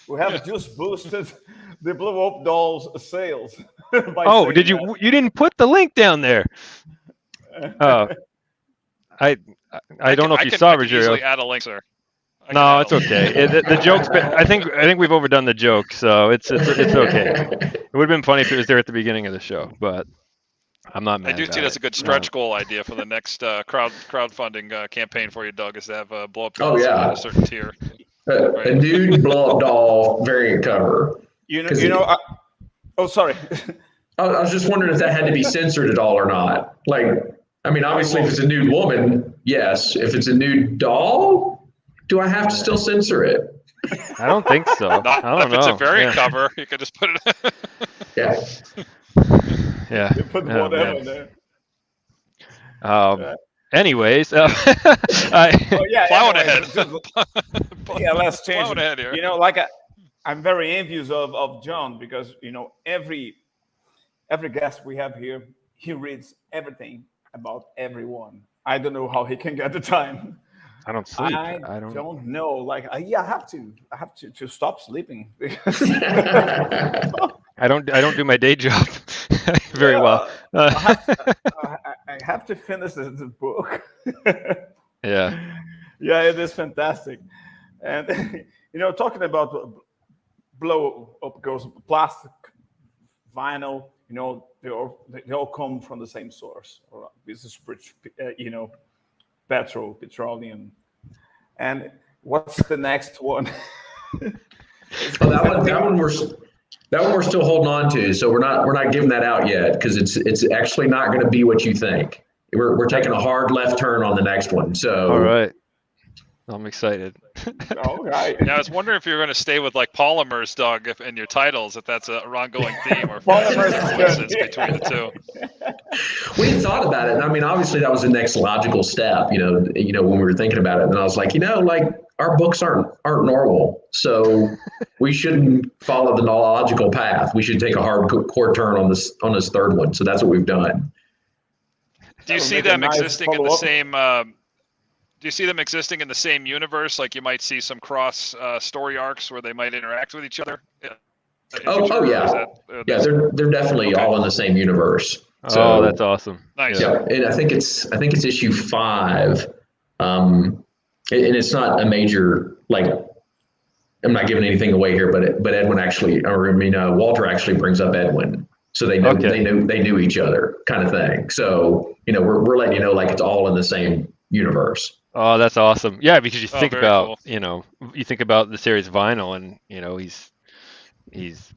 we have just boosted the blow up dolls sales.
Oh, did you? You didn't put the link down there. I don't know if you saw,
Rogerio. I can easily add a link, sir.
No, it's okay. The joke's been, I think we've overdone the joke, so it's okay. It would have been funny if it was there at the beginning of the show, but I'm not mad.
I do see that's a good stretch goal idea for the next crowdfunding campaign for you, Doug, is to have a blow up doll at a certain tier.
A nude blow up doll variant cover.
Sorry.
I was just wondering if that had to be censored at all or not. Like, I mean, obviously, if it's a nude woman, yes. If it's a nude doll, do I have to still censor it?
I don't think so. I don't know.
If it's a variant cover, you could just put it.
Yeah.
Yeah.
You put whatever there.
Anyways,
plowing ahead.
Let's change.
Plowing ahead here.
I'm very envious of John, because every guest we have here, he reads everything about everyone. I don't know how he can get the time.
I don't sleep.
I don't know. I have to stop sleeping.
I don't do my day job very well.
I have to finish the book.
Yeah,
it is fantastic. And talking about blow up girls, plastic, vinyl, they all come from the same source. Or this is petroleum. And what's the next one?
That one we're still holding on to, so we're not giving that out yet, because it's actually not going to be what you think. We're taking a hard left turn on the next one. So
all right, I'm excited.
All right.
Yeah, I was wondering if you're going to stay with polymers, Doug, in your titles, if that's an ongoing theme, or if
polymers
coincidence between the two.
We had thought about it, and I mean, obviously that was the next logical step, when we were thinking about it. And then I was like, our books aren't normal, so we shouldn't follow the logical path. We should take a hardcore turn on this third one. So that's what we've done.
Do you see them existing in the same? Do you see them existing in the same universe? Like you might see some cross story arcs where they might interact with each other.
Oh yeah, they're definitely all in the same universe.
So, that's awesome.
Nice.
Yeah, and I think it's issue 5, and it's not a major I'm not giving anything away here, but Edwin actually, Walter actually brings up Edwin, so they know they knew each other, kind of thing. So we're letting you know it's all in the same universe.
Oh, that's awesome. Yeah, because you think about
cool.
You think about the series Vinyl, and he's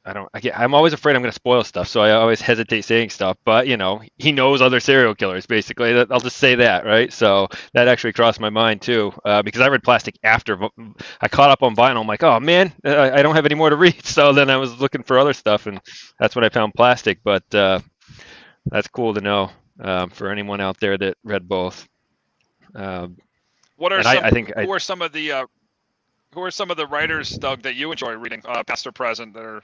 I'm always afraid I'm going to spoil stuff, so I always hesitate saying stuff. But he knows other serial killers, basically. I'll just say that, right? So that actually crossed my mind too, because I read Plastic after I caught up on Vinyl. I'm like, oh man, I don't have any more to read. So then I was looking for other stuff, and that's when I found Plastic. But that's cool to know for anyone out there that read both.
What are who are some of the writers, Doug, that you enjoy reading, past or present, that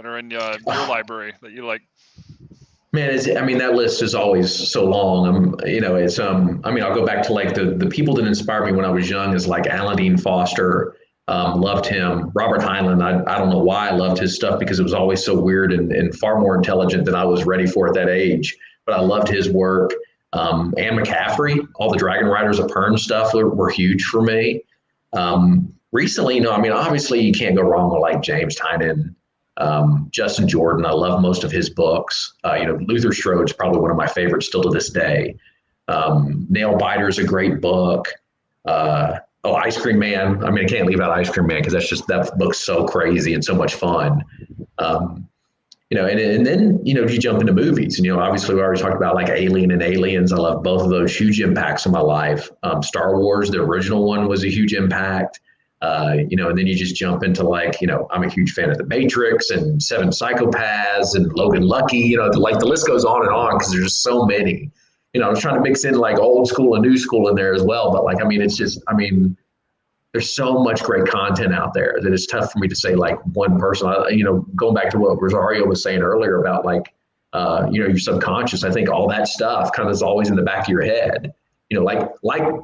are in your library that you like?
Man, that list is always so long. I'll go back to the people that inspired me when I was young is Alan Dean Foster. Loved him. Robert Heinlein, I don't know why I loved his stuff, because it was always so weird and far more intelligent than I was ready for at that age. But I loved his work. Anne McCaffrey, all the Dragon Riders of Pern stuff were huge for me. Recently, obviously you can't go wrong with James Tynion, Justin Jordan. I love most of his books. Luther Strode's probably one of my favorites still to this day. Nail Biter is a great book. Ice Cream Man. I can't leave out Ice Cream Man, because that book's so crazy and so much fun. And then if you jump into movies, and obviously we already talked about Alien and Aliens. I love both of those, huge impacts on my life. Star Wars, the original one, was a huge impact. And then you just jump into like, I'm a huge fan of The Matrix and Seven Psychopaths and Logan Lucky, like the list goes on and on because there's just so many. I was trying to mix in like old school and new school in there as well. But like, there's so much great content out there that it's tough for me to say like one person, going back to what Rosario was saying earlier about like, your subconscious. I think all that stuff kind of is always in the back of your head. Like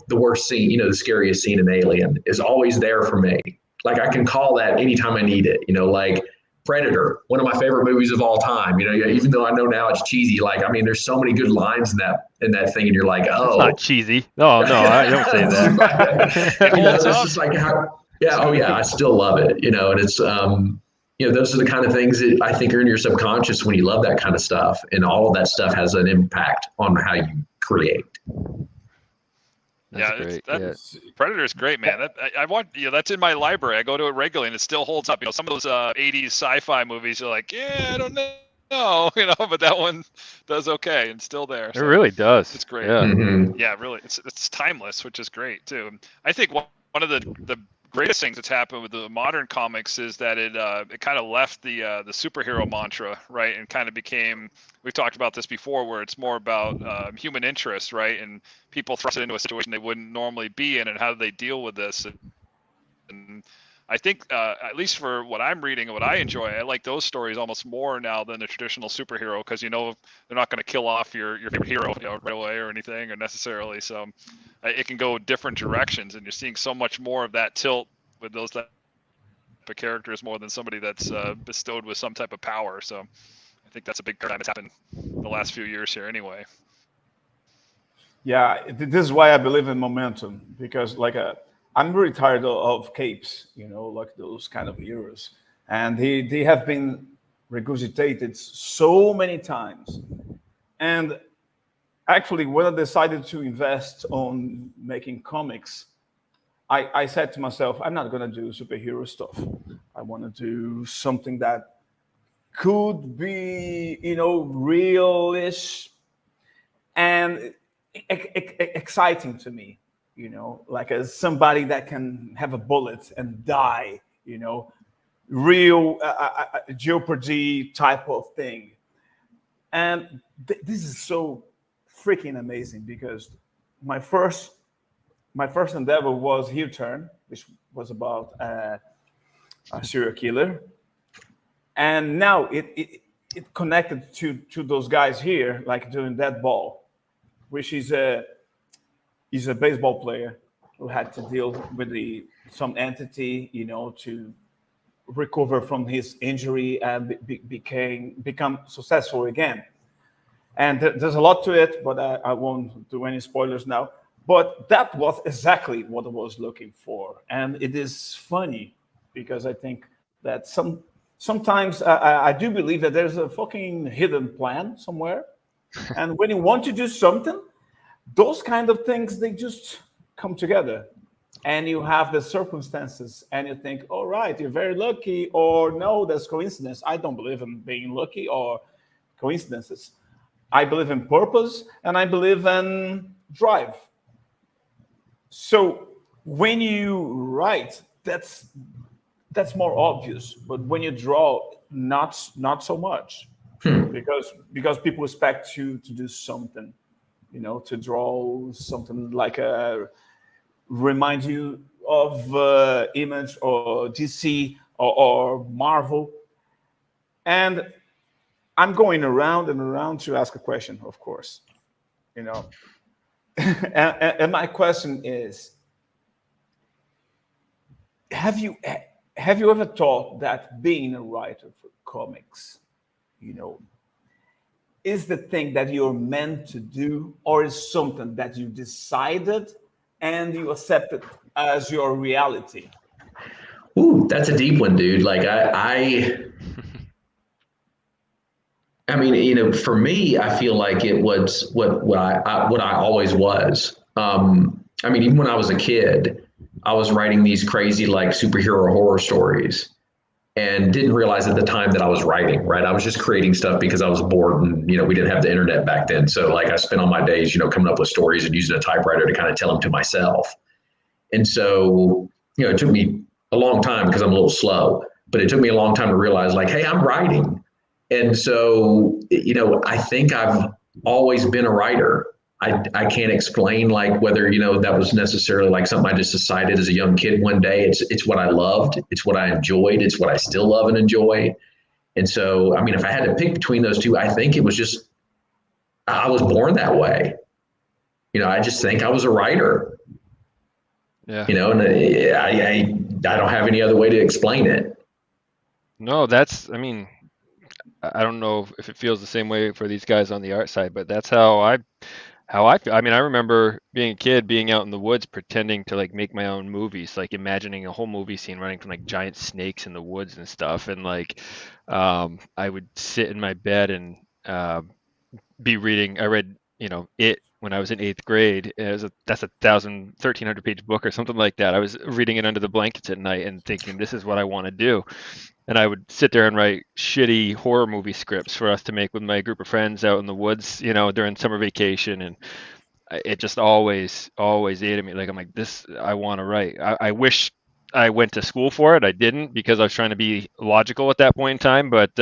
the worst scene, the scariest scene in Alien is always there for me. Like I can call that anytime I need it. Like Predator, one of my favorite movies of all time. Even though I know now it's cheesy, there's so many good lines in that thing, and you're like, oh,
it's not cheesy. No, I don't say that.
It's just like I still love it. And it's those are the kind of things that I think are in your subconscious when you love that kind of stuff, and all of that stuff has an impact on how you create.
Predator is great, man. I want, that's in my library. I go to it regularly, and it still holds up. Some of those 80s sci-fi movies are like, I don't know, but that one does okay and still there.
So it really does.
It's great.
Yeah,
yeah, really. It's timeless, which is great too. I think one of the greatest things that's happened with the modern comics is that it kind of left the superhero mantra, right, and kind of became, we've talked about this before, where it's more about human interest, right, and people thrust it into a situation they wouldn't normally be in, and how do they deal with this. And I think at least for what I'm reading and what I enjoy, I like those stories almost more now than the traditional superhero, because they're not going to kill off your favorite hero right away or anything, or necessarily. So it can go different directions, and you're seeing so much more of that tilt with those type of characters more than somebody that's bestowed with some type of power. So I think that's a big paradigm that's happened the last few years here anyway.
Yeah, this is why I believe in momentum, because I'm really tired of capes, like those kind of heroes. And they have been regurgitated so many times. And actually, when I decided to invest on making comics, I said to myself, I'm not going to do superhero stuff. I want to do something that could be, real-ish and exciting to me. Like as somebody that can have a bullet and die, real Jeopardy type of thing. And this is so freaking amazing, because my first endeavor was Heel Turn, which was about a serial killer. And now it connected to those guys here, like doing Dead Ball, which is a baseball player who had to deal with some entity, to recover from his injury and become successful again. And there's a lot to it, but I won't do any spoilers now. But that was exactly what I was looking for. And it is funny, because I think that sometimes I do believe that there's a fucking hidden plan somewhere. And when you want to do something, those kind of things, they just come together, and you have the circumstances, and you think, all right, you're very lucky, or no, that's coincidence. I don't believe in being lucky or coincidences. I believe in purpose, and I believe in drive. So when you write, that's more obvious, but when you draw, not so much, because people expect you to do something. To draw something like remind you of Image or DC or Marvel. And I'm going around and around to ask a question, of course. And my question is, have you ever thought that being a writer for comics, is the thing that you're meant to do, or is something that you decided and you accepted as your reality?
Ooh, that's a deep one, dude. Like I mean, for me, I feel like it was what I always was. Even when I was a kid, I was writing these crazy like superhero horror stories, and didn't realize at the time that I was writing, right? I was just creating stuff because I was bored, and, we didn't have the internet back then. So like I spent all my days, coming up with stories and using a typewriter to kind of tell them to myself. And so, it took me a long time because I'm a little slow, but it took me a long time to realize like, hey, I'm writing. And so, I think I've always been a writer. I can't explain like whether, that was necessarily like something I just decided as a young kid one day. It's what I loved. It's what I enjoyed. It's what I still love and enjoy. And so, I mean, if I had to pick between those two, I think it was just, I was born that way. I just think I was a writer,
Yeah.
and I don't have any other way to explain it.
No, I mean, I don't know if it feels the same way for these guys on the art side, but that's how I feel. I mean, I remember being a kid, being out in the woods, pretending to like make my own movies, like imagining a whole movie scene running from like giant snakes in the woods and stuff. And like, I would sit in my bed and be reading. I read, it when I was in eighth grade. That's a 1,300 page book or something like that. I was reading it under the blankets at night and thinking, this is what I want to do. And I would sit there and write shitty horror movie scripts for us to make with my group of friends out in the woods, during summer vacation. And it just always ate at me. Like, I'm like, this, I want to write. I wish I went to school for it. I didn't, because I was trying to be logical at that point in time. But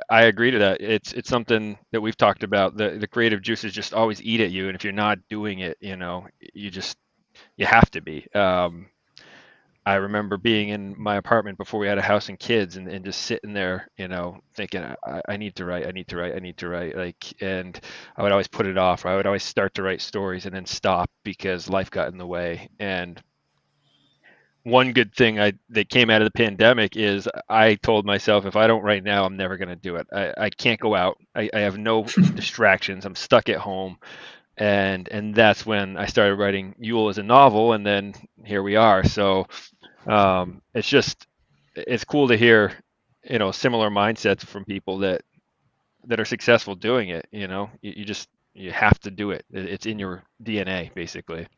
I agree to that. It's something that we've talked about. The creative juices just always eat at you. And if you're not doing it, you have to be. I remember being in my apartment before we had a house and kids, and just sitting there, thinking, I need to write, I need to write, I need to write. Like, and I would always put it off, or I would always start to write stories and then stop because life got in the way. And one good thing that came out of the pandemic is I told myself, if I don't write now, I'm never going to do it. I can't go out. I have no distractions. I'm stuck at home. And that's when I started writing Yule as a novel, and then here we are. So it's cool to hear, similar mindsets from people that are successful doing it. You have to do it. It's in your DNA, basically.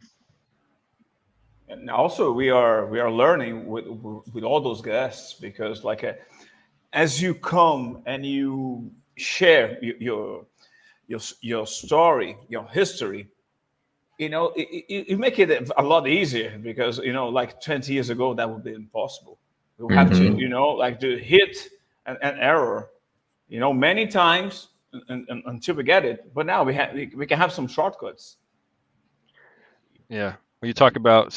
And also, we are learning with all those guests, because as you come and you share your story, your history, you make it a lot easier, because like 20 years ago that would be impossible. We have to like do hit and error, many times, until we get it. But now we can have some shortcuts.
Yeah. When you talk about,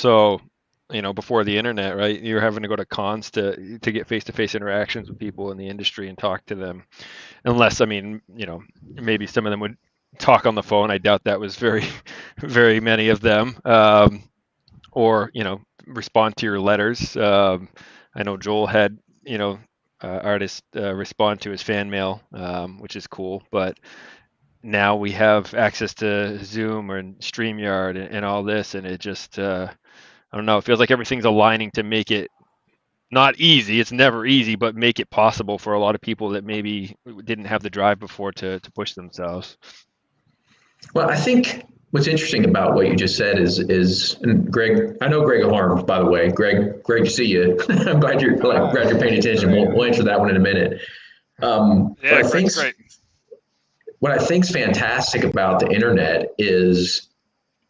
before the internet, right? You're having to go to cons to get face-to-face interactions with people in the industry and talk to them. Unless, I mean, maybe some of them would talk on the phone. I doubt that was very, very many of them. Or, respond to your letters. I know Joel had, artists respond to his fan mail, which is cool. But now we have access to Zoom or StreamYard and all this, and it just, I don't know, it feels like everything's aligning to make it not easy. It's never easy, but make it possible for a lot of people that maybe didn't have the drive before to push themselves.
Well, I think what's interesting about what you just said is, and Greg, I know Greg Harms, by the way. Greg, great to see you. I'm glad you're paying attention. We'll answer that one in a minute.
Yeah, Greg's great.
What I think's fantastic about the internet is,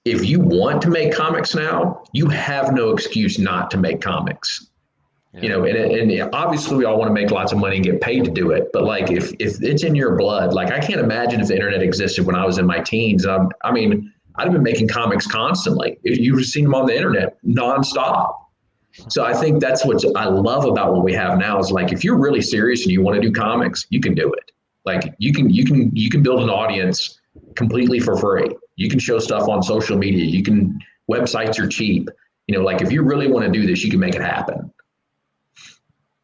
if you want to make comics now, you have no excuse not to make comics.
Yeah.
And obviously we all want to make lots of money and get paid to do it. But like, if it's in your blood, like, I can't imagine if the internet existed when I was in my teens. I mean, I'd have been making comics constantly. You've seen them on the internet nonstop. So I think that's what I love about what we have now, is like, if you're really serious and you want to do comics, you can do it. Like, you can build an audience completely for free. You can show stuff on social media. Websites are cheap. Like, if you really want to do this, you can make it happen.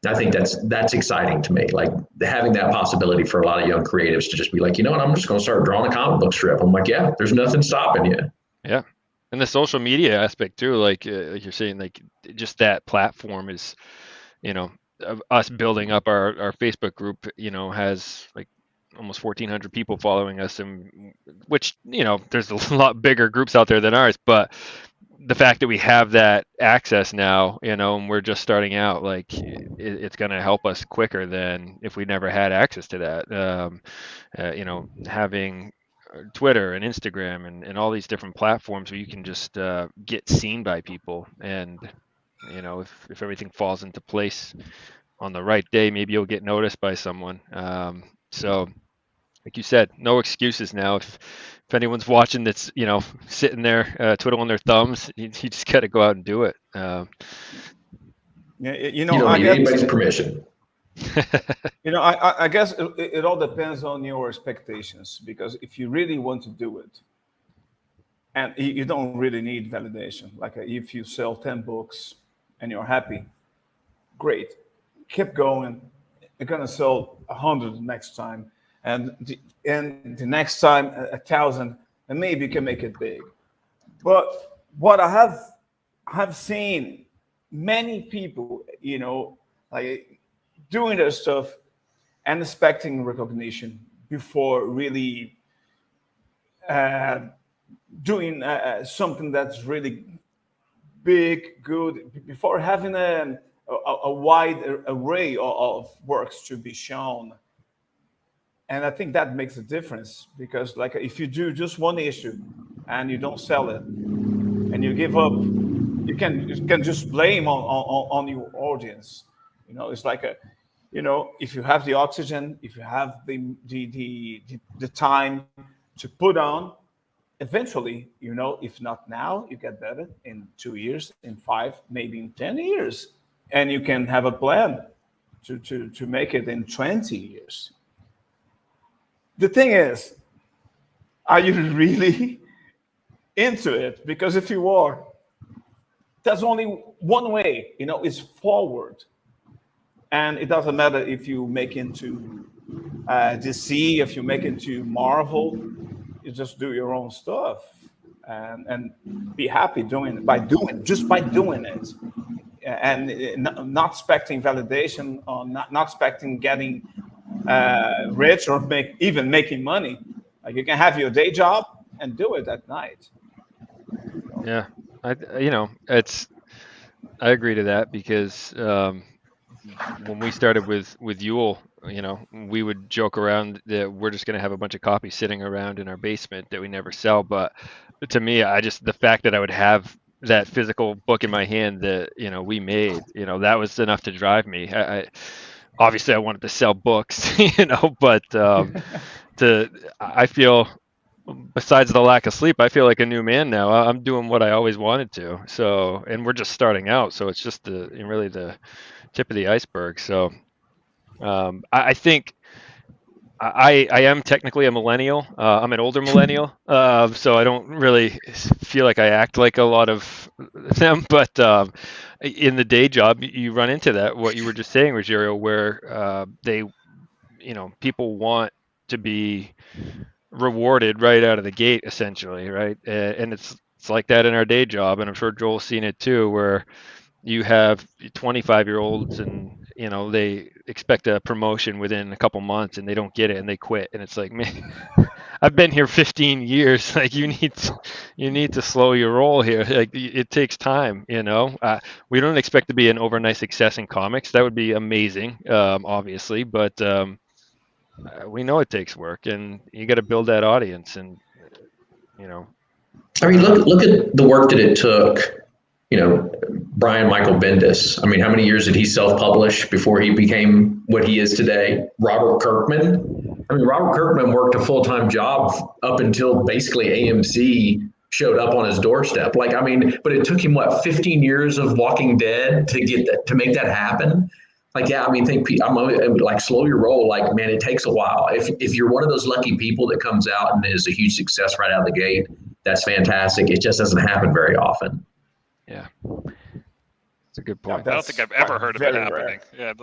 I think that's exciting to me, like having that possibility for a lot of young creatives to just be like, what, I'm just going to start drawing a comic book strip. I'm like, yeah, there's nothing stopping you.
Yeah. And the social media aspect too, like you're saying, like, just that platform is, us building up our Facebook group, has like almost 1,400 people following us, and which, there's a lot bigger groups out there than ours, but the fact that we have that access now, and we're just starting out, like, it's going to help us quicker than if we never had access to that. Having Twitter and Instagram and all these different platforms where you can just get seen by people, and You know, if everything falls into place on the right day, maybe you'll get noticed by someone. So like you said, no excuses now. If anyone's watching that's, you know, sitting there twiddling their thumbs, you just got to go out and do it.
Yeah,
You don't
I
need
guess
anybody's permission.
I guess it all depends on your expectations, because if you really want to do it, and you don't really need validation. Like if you sell 10 books and you're happy, great, keep going. You're gonna sell 100 next time, and the next time 1,000, and maybe you can make it big. But what I have seen many people, like doing their stuff and expecting recognition before really uh, doing something that's really big, good, before having a wide array of works to be shown. And I think that makes a difference, because, like, if you do just one issue and you don't sell it and you give up, you can just blame on your audience. It's like if you have the oxygen, if you have the time to put on, eventually, if not now, you get better in 2 years, in 5, maybe in 10 years, and you can have a plan to make it in 20 years. The thing is, are you really into it? Because if you are, there's only one way, is forward. And it doesn't matter if you make into DC, if you make into Marvel, you just do your own stuff, and be happy doing it, by doing it, and not expecting validation, or not expecting getting rich, or making money. Like, you can have your day job and do it at night.
Yeah, I agree to that, because when we started with Yule, we would joke around that we're just going to have a bunch of copies sitting around in our basement that we never sell. But to me, the fact that I would have that physical book in my hand that, we made, that was enough to drive me. Obviously I wanted to sell books, but I feel, besides the lack of sleep, I feel like a new man now. I'm doing what I always wanted to. So, and we're just starting out. So it's just really the tip of the iceberg. So I think I am technically a millennial. I'm an older millennial, so I don't really feel like I act like a lot of them. But in the day job, you run into that. What you were just saying, Rogério, where people want to be rewarded right out of the gate, essentially, right? And it's like that in our day job, and I'm sure Joel's seen it too, where you have 25-year-olds and they expect a promotion within a couple months and they don't get it and they quit, and it's like, man, I've been here 15 years. Like, you need to slow your roll here. Like, it takes time. We don't expect to be an overnight success in comics. That would be amazing, obviously, but we know it takes work, and you got to build that audience. And
I mean, look at the work that it took, Brian Michael Bendis. I mean, how many years did he self-publish before he became what he is today? Robert Kirkman. I mean, Robert Kirkman worked a full-time job up until basically AMC showed up on his doorstep. Like, I mean, but it took him, what, 15 years of Walking Dead to make that happen? Like, yeah, I mean, I'm like, slow your roll. Like, man, it takes a while. If you're one of those lucky people that comes out and is a huge success right out of the gate, that's fantastic. It just doesn't happen very often.
Yeah, it's a good point.
I don't think I've ever heard of it happening. Yeah,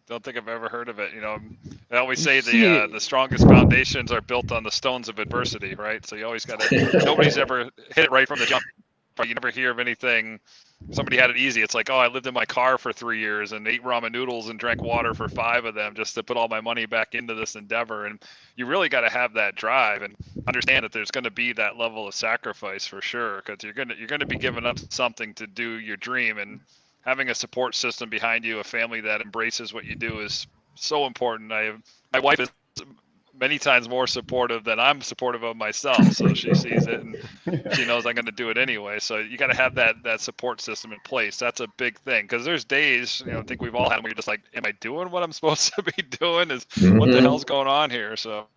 don't think I've ever heard of it. I always say the strongest foundations are built on the stones of adversity, right? So you always got to. Nobody's ever hit it right from the jump. You never hear of anything. Somebody had it easy. It's like, oh, I lived in my car for 3 years and ate ramen noodles and drank water for 5 of them just to put all my money back into this endeavor. And you really got to have that drive and understand that there's going to be that level of sacrifice for sure, because you're going to be giving up something to do your dream. And having a support system behind you, a family that embraces what you do, is so important. My wife is many times more supportive than I'm supportive of myself. So she sees it and she knows I'm going to do it anyway. So you got to have that support system in place. That's a big thing, because there's days, I think we've all had where you're just like, am I doing what I'm supposed to be doing? What the hell's going on here? So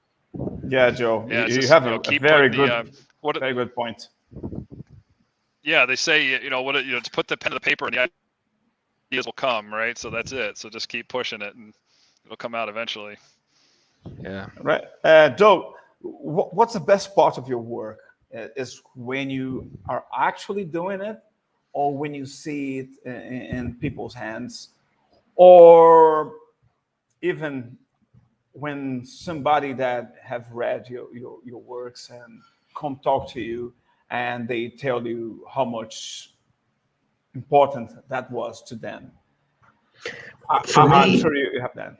yeah, Joe,
yeah,
you
just,
have a very good, very good point.
Yeah, they say, just put the pen to the paper and the ideas will come, right? So that's it. So just keep pushing it and it'll come out eventually.
Yeah.
Right. Joe, what's the best part of your work? Is when you are actually doing it, or when you see it in people's hands, or even when somebody that have read your works and come talk to you and they tell you how much important that was to them.
For me,
I'm sure you have that.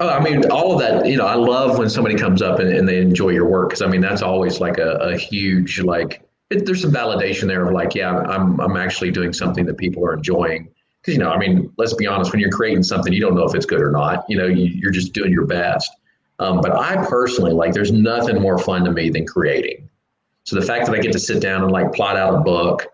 Oh, I mean, all of that, I love when somebody comes up and they enjoy your work. Cause I mean, that's always like a huge, there's some validation there of like, yeah, I'm actually doing something that people are enjoying. Cause I mean, let's be honest, when you're creating something, you don't know if it's good or not, you're just doing your best. But I personally, there's nothing more fun to me than creating. So the fact that I get to sit down and plot out a book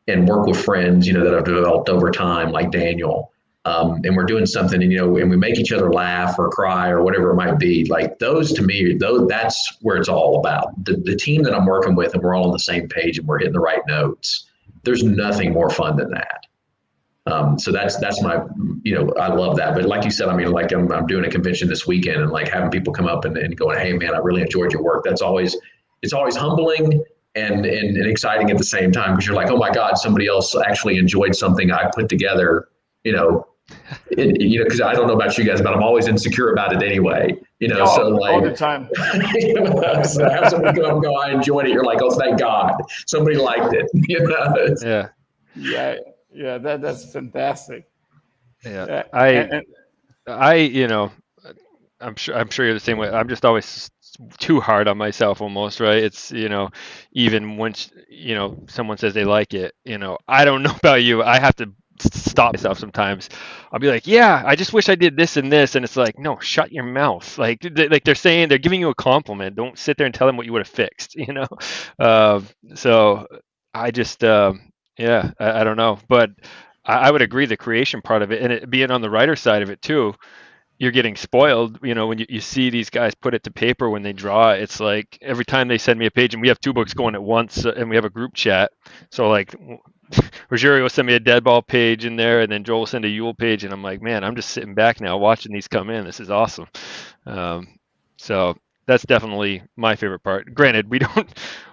and work with friends, that I've developed over time, like Daniel, and we're doing something, and we make each other laugh or cry or whatever it might be. Those to me, that's where it's all about. The team that I'm working with, and we're all on the same page and we're hitting the right notes. There's nothing more fun than that. So that's my, I love that. But like you said, I mean, I'm doing a convention this weekend and having people come up and going, hey man, I really enjoyed your work. It's always humbling and exciting at the same time, because you're like, oh my God, somebody else actually enjoyed something I put together, because I don't know about you guys, but I'm always insecure about it anyway, so
all the time.
So have somebody come and go, I enjoyed it. You're like, oh, thank God somebody liked it.
Yeah. That's fantastic.
Yeah. I'm sure you're the same way. I'm just always too hard on myself almost, right? It's, even once, someone says they like it, I don't know about you. I have to stop myself sometimes. I'll be like, yeah, I just wish I did this and this. And it's like, no, shut your mouth. Like they're giving you a compliment. Don't sit there and tell them what you would have fixed, So I just, I don't know. But I would agree, the creation part of it, and it being on the writer side of it too, you're getting spoiled, when you see these guys put it to paper when they draw. It's like every time they send me a page, and we have 2 books going at once, and we have a group chat. So Rogério will send me a Deadball page in there, and then Joel will send a Yule page, and I'm like, man, I'm just sitting back now watching these come in. This is awesome. So that's definitely my favorite part. Granted,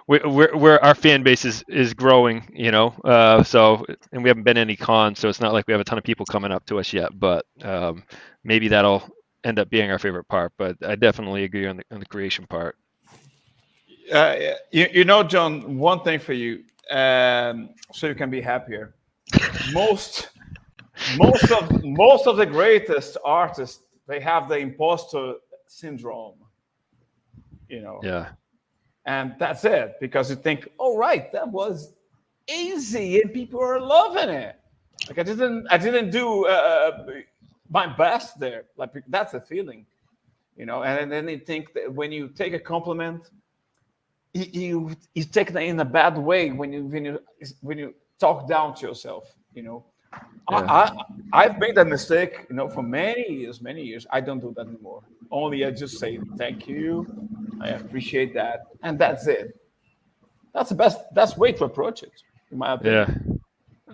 we're our fan base is growing, so, and we haven't been any cons, so it's not like we have a ton of people coming up to us yet, but maybe that'll end up being our favorite part. But I definitely agree on the creation part.
John, one thing for you, so you can be happier. Most of the greatest artists, they have the imposter syndrome.
Yeah.
And that's it, because you think, oh right, that was easy and people are loving it. I didn't do my best there. That's the feeling, and then you think that when you take a compliment, you take it in a bad way when you talk down to yourself. Yeah. I've made that mistake, for many years. I don't do that anymore. Only I just say thank you, I appreciate that, and that's it. That's the best way to approach it, in my opinion.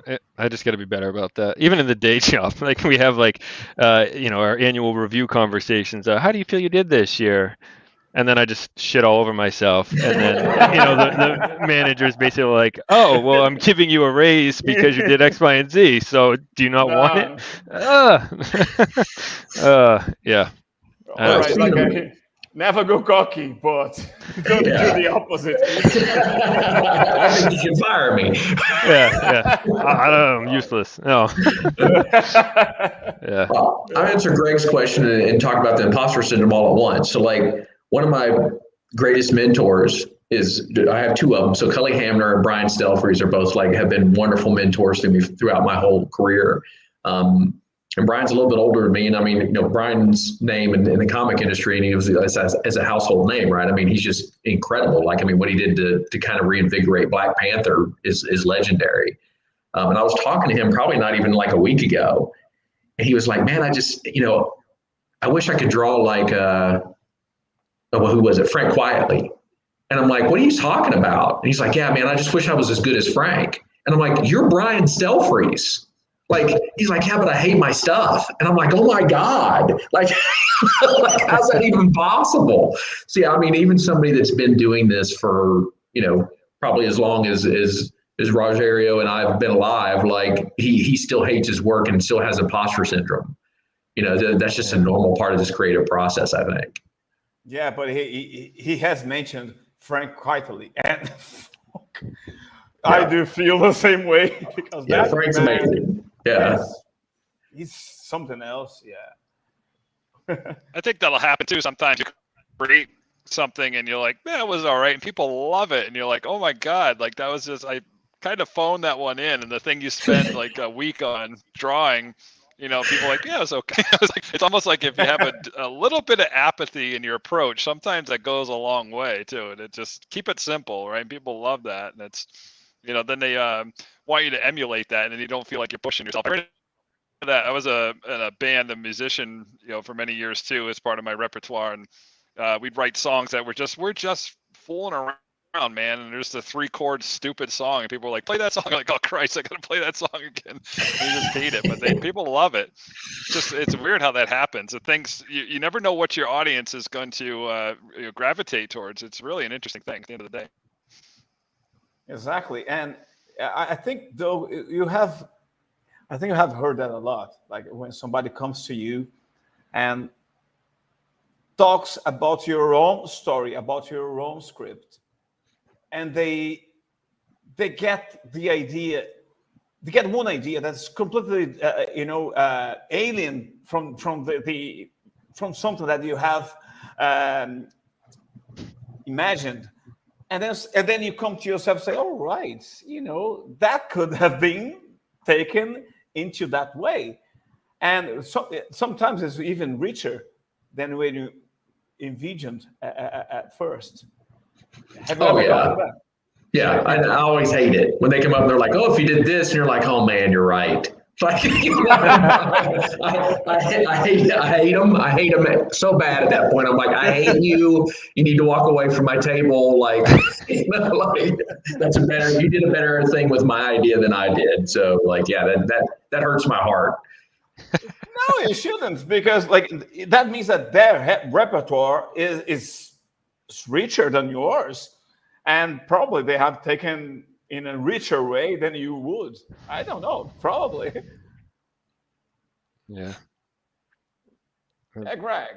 Yeah, I just got to be better about that. Even in the day job, we have our annual review conversations. How do you feel you did this year? And then I just shit all over myself. And then, the manager's basically like, oh, well, I'm giving you a raise because you did X, Y, and Z. So do you not want it? Yeah.
All right. Never go cocky, but don't do the opposite.
I think you should fire me.
Yeah. I don't know. I'm useless. No. Yeah.
Well, I'll answer Greg's question and talk about the imposter syndrome all at once. So, one of my greatest mentors I have 2 of them. So Cully Hamner and Brian Stelfreeze are both have been wonderful mentors to me throughout my whole career. And And Brian's a little bit older than me. And I mean, you know, Brian's name in the comic industry, and he was as a household name, right? I mean, he's just incredible. Like, I mean, what he did to kind of reinvigorate Black Panther is legendary. And I was talking to him probably not even like a week ago. And he was like, man, I just, you know, I wish I could draw like, who was it? Frank Quietly. And I'm like, what are you talking about? And he's like, yeah, man, I just wish I was as good as Frank. And I'm like, you're Brian Stelfreeze. Like, he's like, yeah, but I hate my stuff. And I'm like, oh my God, like, like how's that even possible? See, I mean, even somebody that's been doing this for, you know, probably as long as Rogerio and I've been alive, like he still hates his work and still has imposter syndrome. You know, that's just a normal part of this creative process, I think.
Yeah, but he has mentioned Frank Quietly, and I do feel the same way because
Frank's amazing. Yeah,
he's something else. Yeah,
I think that'll happen too. Sometimes you create something and you're like, man, it was all right, and people love it, and you're like, oh my God, like that was just, I kind of phoned that one in, and the thing you spend like a week on drawing, you know, people are like, yeah, it's okay. It's almost like if you have a little bit of apathy in your approach, sometimes that goes a long way too. And it just keep it simple, right? People love that, and it's, you know, then they want you to emulate that, and then you don't feel like you're pushing yourself. That I was in a band, a musician, you know, for many years too, as part of my repertoire, and we'd write songs that we're just fooling around, man, and there's the 3-chord stupid song, and people were like, play that song. I'm like, oh Christ, I gotta play that song again. And you just hate it, but people love it. It's weird how that happens. The things you never know what your audience is going to gravitate towards. It's really an interesting thing at the end of the day.
Exactly. And I think though you have heard that a lot. Like when somebody comes to you and talks about your own story, about your own script, and they get the idea, they get one idea that's completely alien from something that you have imagined, and then you come to yourself and say, all right, you know, that could have been taken into that way, and sometimes it's even richer than when you envisioned at first. Have you ever thought of that?
Yeah, I always hate it when they come up and they're like, "Oh, if you did this," and you're like, "Oh man, you're right." Like, I hate them. I hate them so bad at that point. I'm like, I hate you. You need to walk away from my table. Like, you know, like you did a better thing with my idea than I did. So, like, yeah, that hurts my heart.
No, it shouldn't, because like that means that their repertoire is richer than yours, and probably they have taken in a richer way than you would. I don't know, probably.
Yeah.
Yeah, Greg.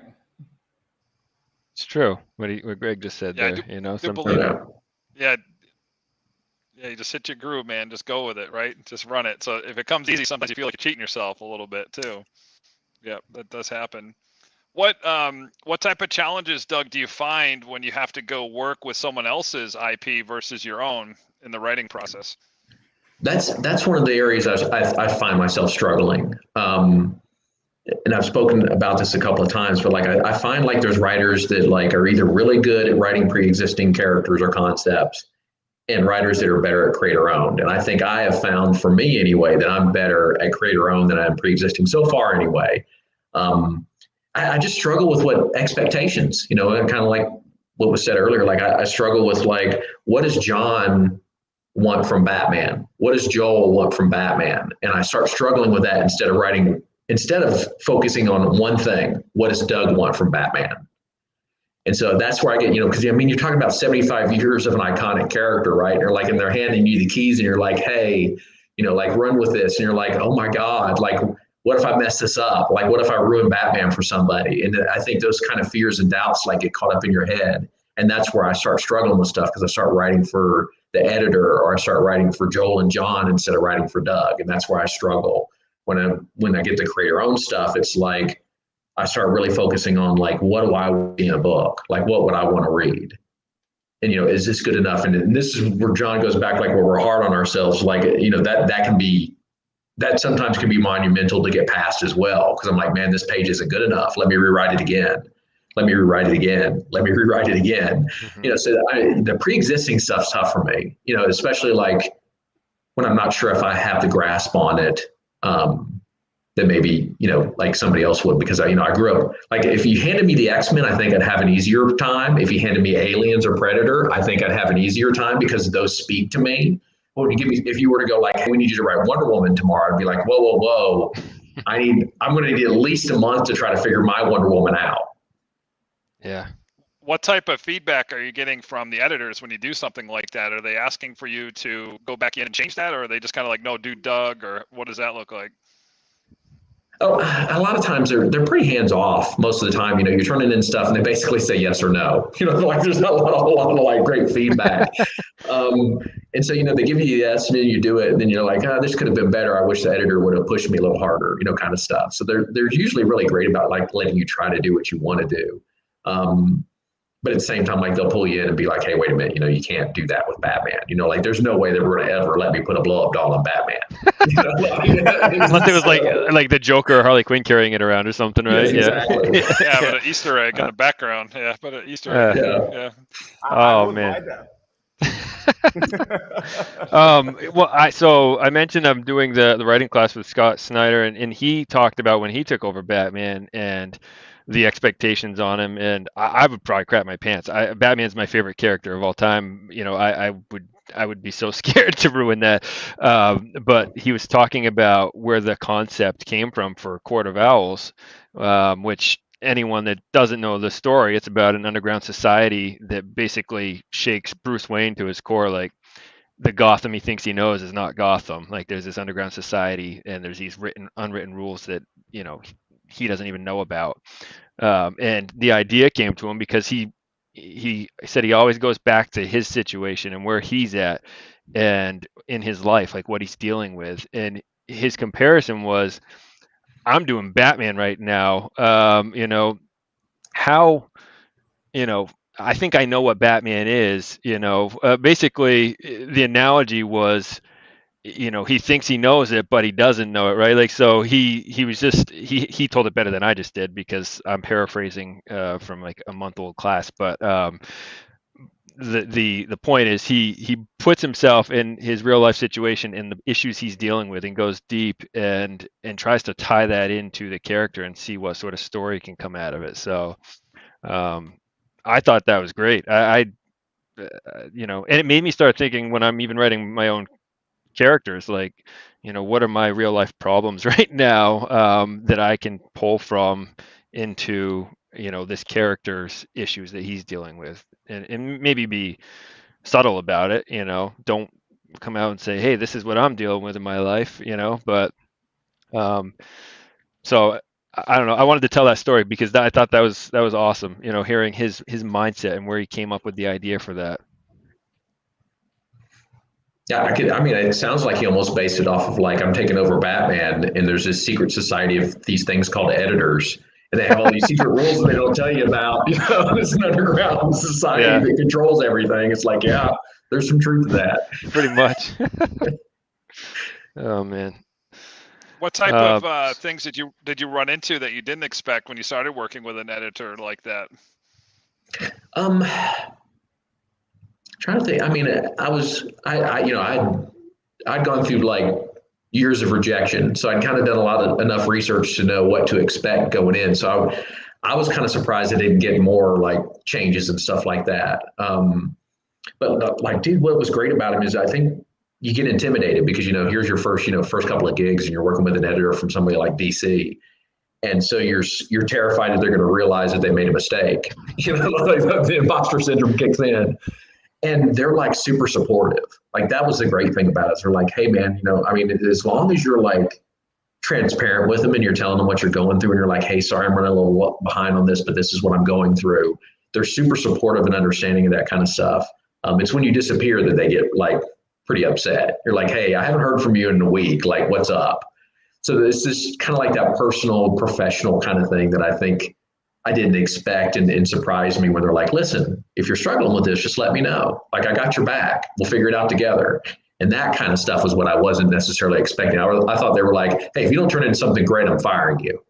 It's true what Greg just said there. You know, sometimes.
Yeah, you just hit your groove, man. Just go with it, right? Just run it. So if it comes easy, sometimes you feel like you're cheating yourself a little bit too. Yeah, that does happen. What type of challenges, Doug, do you find when you have to go work with someone else's IP versus your own in the writing process?
That's one of the areas I find myself struggling. And I've spoken about this a couple of times, but like I find like there's writers that like are either really good at writing pre-existing characters or concepts, and writers that are better at creator-owned. And I think I have found, for me anyway, that I'm better at creator-owned than I am pre-existing so far anyway. I just struggle with what expectations, you know, kind of like what was said earlier. Like I struggle with like, what does John want from Batman? What does Joel want from Batman? And I start struggling with that instead of focusing on one thing. What does Doug want from Batman? And so that's where I get, you know, because I mean, you're talking about 75 years of an iconic character, right? Or like, and they're handing you the keys and you're like, hey, you know, like run with this. And you're like, oh my God, like, what if I mess this up? Like, what if I ruin Batman for somebody? And I think those kind of fears and doubts like get caught up in your head. And that's where I start struggling with stuff, because I start writing for the editor, or I start writing for Joel and John instead of writing for Doug. And that's where I struggle. When I get to creator-owned stuff, it's like, I start really focusing on like, what do I want in a book? Like, what would I want to read? And, you know, is this good enough? And this is where John goes back, like where we're hard on ourselves. Like, you know, that can be that sometimes can be monumental to get past as well. Cause I'm like, man, this page isn't good enough. Let me rewrite it again. Let me rewrite it again. Let me rewrite it again.
Mm-hmm.
So the pre-existing stuff's tough for me, especially like when I'm not sure if I have the grasp on it, that maybe, like somebody else would, because I grew up, like if you handed me the X-Men, I think I'd have an easier time. If you handed me Aliens or Predator, I think I'd have an easier time because those speak to me. Well, if you were to go like, hey, we need you to write Wonder Woman tomorrow, I'd be like, whoa. I'm going to need at least a month to try to figure my Wonder Woman out.
Yeah.
What type of feedback are you getting from the editors when you do something like that? Are they asking for you to go back in and change that, or are they just kind of like, no, do Doug, or what does that look like?
Oh, a lot of times they're pretty hands off most of the time. You're turning in stuff and they basically say yes or no. Like there's not a whole lot of like great feedback. And so, they give you yes and then you do it and then you're like, this could have been better. I wish the editor would have pushed me a little harder, kind of stuff. So they're usually really great about like letting you try to do what you want to do. But at the same time, like they'll pull you in and be like, hey, wait a minute, you can't do that with Batman. Like there's no way they were going to ever let me put a blow up doll on Batman.
Unless it was like the Joker or Harley Quinn carrying it around or something, right?
Yes, exactly.
Yeah, but an Easter egg in the background. Yeah, but an Easter egg. Yeah.
I would
man.
buy that.
Well, I mentioned I'm doing the writing class with Scott Snyder, and he talked about when he took over Batman and the expectations on him, and I would probably crap my pants. Batman's my favorite character of all time. I would be so scared to ruin that. But he was talking about where the concept came from for Court of Owls, which anyone that doesn't know the story, it's about an underground society that basically shakes Bruce Wayne to his core. Like the Gotham he thinks he knows is not Gotham. Like there's this underground society and there's these unwritten rules that, he doesn't even know about. And the idea came to him because he said he always goes back to his situation and where he's at and in his life, like what he's dealing with. And his comparison was, I'm doing Batman right now. I think I know what Batman is, basically the analogy was, he thinks he knows it, but he doesn't know it, right? Like, so he was just, he told it better than I just did because I'm paraphrasing from like a month-old class, but the point is he puts himself in his real life situation and the issues he's dealing with and goes deep and tries to tie that into the character and see what sort of story can come out of it. So I thought that was great. And it made me start thinking when I'm even writing my own characters, like, what are my real life problems right now that I can pull from into this character's issues that he's dealing with, and maybe be subtle about it. Don't come out and say, hey, this is what I'm dealing with in my life, but so I don't know, I wanted to tell that story because I thought that was awesome, hearing his mindset and where he came up with the idea for that.
Yeah, it sounds like he almost based it off of like, I'm taking over Batman and there's this secret society of these things called editors. And they have all these secret rules that they don't tell you about. It's an underground society that controls everything. It's like, yeah, there's some truth to that.
Pretty much. Oh, man.
What type of things did you run into that you didn't expect when you started working with an editor like that?
Trying to think. I'd gone through like years of rejection, so I'd kind of done enough research to know what to expect going in. So I was kind of surprised I didn't get more like changes and stuff like that. But like, dude, what was great about him is I think you get intimidated because here's your first couple of gigs and you're working with an editor from somebody like DC. And so you're terrified that they're going to realize that they made a mistake. The imposter syndrome kicks in. And they're like super supportive. Like that was the great thing about it. They're like, hey man, as long as you're like transparent with them and you're telling them what you're going through and you're like, hey, sorry, I'm running a little behind on this, but this is what I'm going through. They're super supportive and understanding of that kind of stuff. It's when you disappear that they get like pretty upset. You're like, hey, I haven't heard from you in a week. Like, what's up? So it's just kind of like that personal, professional kind of thing that I think I didn't expect and surprised me when they're like, listen, if you're struggling with this, just let me know. Like, I got your back. We'll figure it out together. And that kind of stuff was what I wasn't necessarily expecting. I thought they were like, hey, if you don't turn into something great, I'm firing you.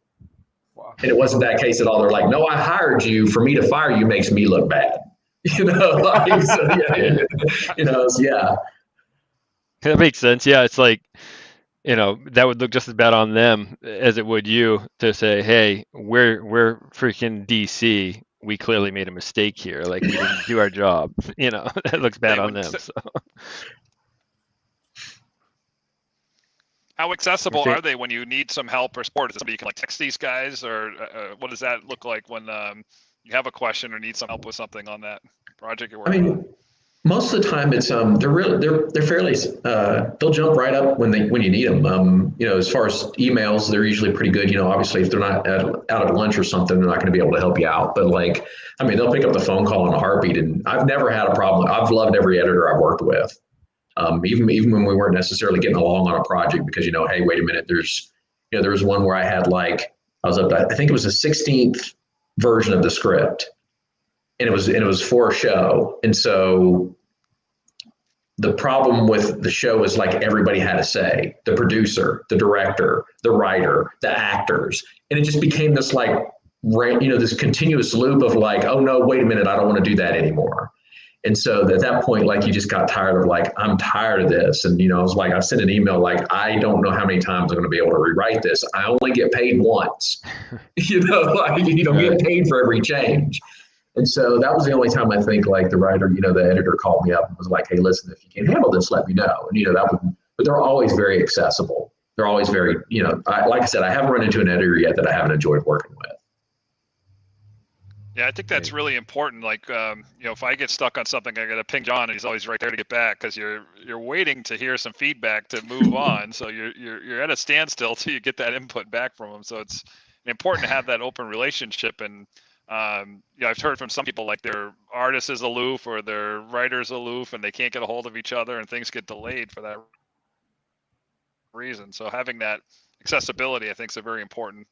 Wow. And it wasn't that case at all. They're like, no, I hired you. For me to fire you makes me look bad. You know, like, so, yeah. You know, so, yeah.
That makes sense. Yeah, it's like, you know, that would look just as bad on them as it would you to say, hey, we're freaking DC. We clearly made a mistake here. Like, we didn't do our job. You know, that looks bad on them. So.
How accessible are they when you need some help or support? Is it somebody you can like text these guys, or what does that look like when you have a question or need some help with something on that project you're working on?
Most of the time it's they're fairly they'll jump right up when you need them. You know, as far as emails, they're usually pretty good. You know, obviously if they're not out at lunch or something, they're not going to be able to help you out. But like, I mean, they'll pick up the phone call in a heartbeat. And I've never had a problem. I've loved every editor I've worked with. Even when we weren't necessarily getting along on a project, because, you know, hey, wait a minute, there was one where I had like, I was up to, I think it was the 16th version of the script, and it was for a show. And so the problem with the show is like everybody had a say, the producer, the director, the writer, the actors. And it just became this like, you know, this continuous loop of like, oh no, wait a minute, I don't want to do that anymore. And so at that point, like, you just got tired of like, I'm tired of this. And, you know, I was like, I sent an email, like, I don't know how many times I'm going to be able to rewrite this. I only get paid once, you know, like, you don't get paid for every change. And so that was the only time I think like the writer, you know, the editor called me up and was like, hey, listen, if you can't handle this, let me know. And, you know, but they're always very accessible. They're always very, you know, like I said, I haven't run into an editor yet that I haven't enjoyed working with.
Yeah, I think that's really important. Like, you know, if I get stuck on something, I got to ping John, and he's always right there to get back, because you're waiting to hear some feedback to move on. So you're at a standstill till you get that input back from him. So it's important to have that open relationship. And yeah, I've heard from some people like their artist is aloof or their writer's aloof, and they can't get a hold of each other, and things get delayed for that reason. So having that accessibility, I think, is a very important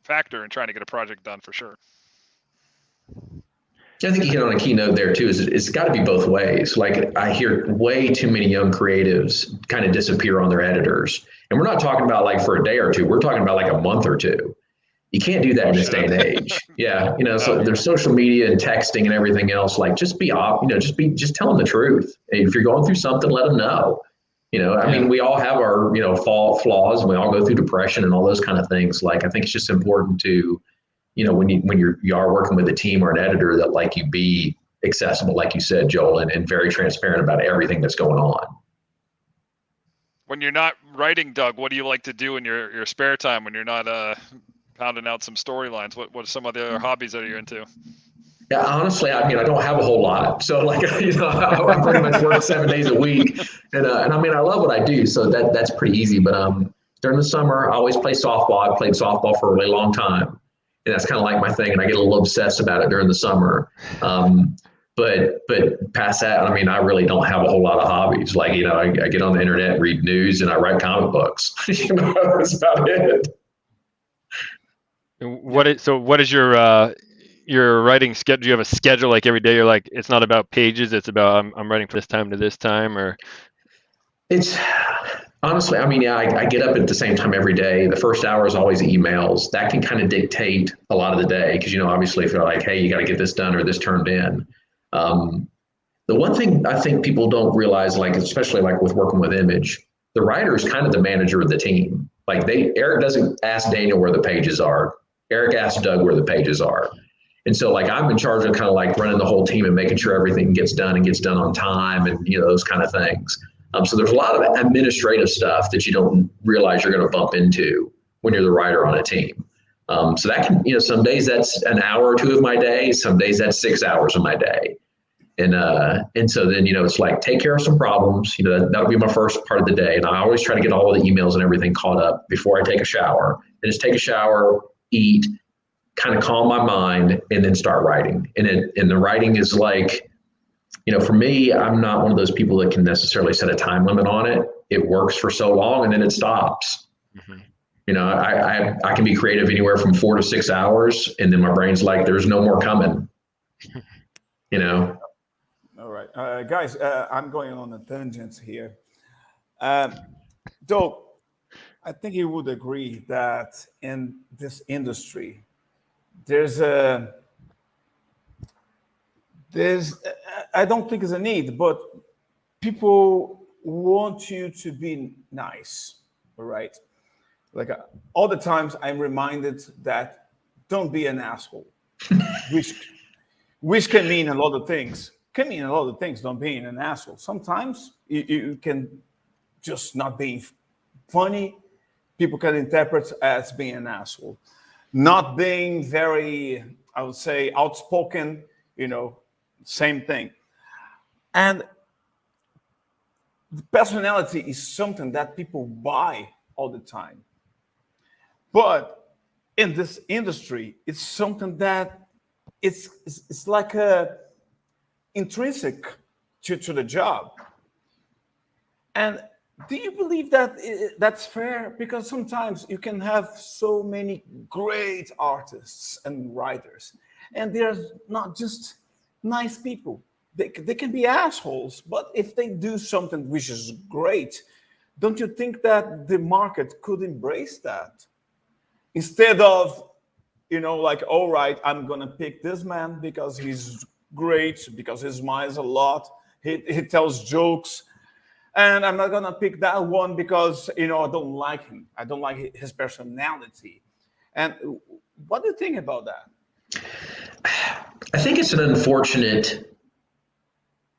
factor in trying to get a project done, for sure.
I think you hit on a key note there too, is it's got to be both ways. Like, I hear way too many young creatives kind of disappear on their editors. And we're not talking about like for a day or two, we're talking about like a month or two. You can't do that in this day and age. Yeah. You know, so there's social media and texting and everything else. Like, just tell them the truth. And if you're going through something, let them know. You know, I mean, we all have our, you know, flaws, and we all go through depression and all those kind of things. Like, I think it's just important to, you know, when you are working with a team or an editor, that like you be accessible, like you said, Joel, and very transparent about everything that's going on.
When you're not writing, Doug, what do you like to do in your spare time when you're not pounding out some storylines? What are some of the other hobbies that you're into?
Yeah, honestly, I mean, I don't have a whole lot. So like, you know, I pretty much work 7 days a week, and I mean, I love what I do, so that's pretty easy. But during the summer, I always play softball. I played softball for a really long time. And that's kind of like my thing, and I get a little obsessed about it during the summer. But past that, I mean, I really don't have a whole lot of hobbies. Like, you know, I get on the internet, read news, and I write comic books. You know, that's about it.
What is your writing schedule? Do you have a schedule, like every day you're like, it's not about pages, it's about I'm writing from this time to this time? Or
it's honestly, I mean, yeah, I get up at the same time every day. The first hour is always emails. That can kind of dictate a lot of the day, because, you know, obviously if you're like, hey, you got to get this done or this turned in. The one thing I think people don't realize, like, especially like with working with Image, the writer is kind of the manager of the team. Like, Eric doesn't ask Daniel where the pages are. Eric asks Doug where the pages are. And so like, I'm in charge of kind of like running the whole team and making sure everything gets done and gets done on time, and, you know, those kind of things. So there's a lot of administrative stuff that you don't realize you're going to bump into when you're the writer on a team. So that can, you know, some days that's an hour or two of my day. Some days that's 6 hours of my day. And so then, you know, it's like, take care of some problems. You know, that'll be my first part of the day. And I always try to get all of the emails and everything caught up before I take a shower. And just take a shower, eat, kind of calm my mind, and then start writing. And the writing is like, you know, for me, I'm not one of those people that can necessarily set a time limit on it. It works for so long, and then it stops. Mm-hmm. You know, I can be creative anywhere from 4 to 6 hours, and then my brain's like, there's no more coming. You know.
All right. right. Guys, I'm going on a tangent here. Though I think you would agree that in this industry, there's a there's I don't think it's a need, but people want you to be nice, all right? Like all the times I'm reminded that don't be an asshole, which which can mean a lot of things. Can mean a lot of things. Don't being an asshole. Sometimes you can just not being funny. People can interpret as being an asshole, not being very, I would say, outspoken. Same thing. And the personality is something that people buy all the time. But in this industry, it's something that it's like a intrinsic to the job. And do you believe that that's fair? Because sometimes you can have so many great artists and writers, and they're not just nice people. They can be assholes, but if they do something which is great, don't you think that the market could embrace that? Instead of, like, all right, I'm going to pick this man because he's great, because he smiles a lot, he tells jokes. And I'm not going to pick that one because, I don't like him. I don't like his personality. And what do you think about that?
I think it's an unfortunate.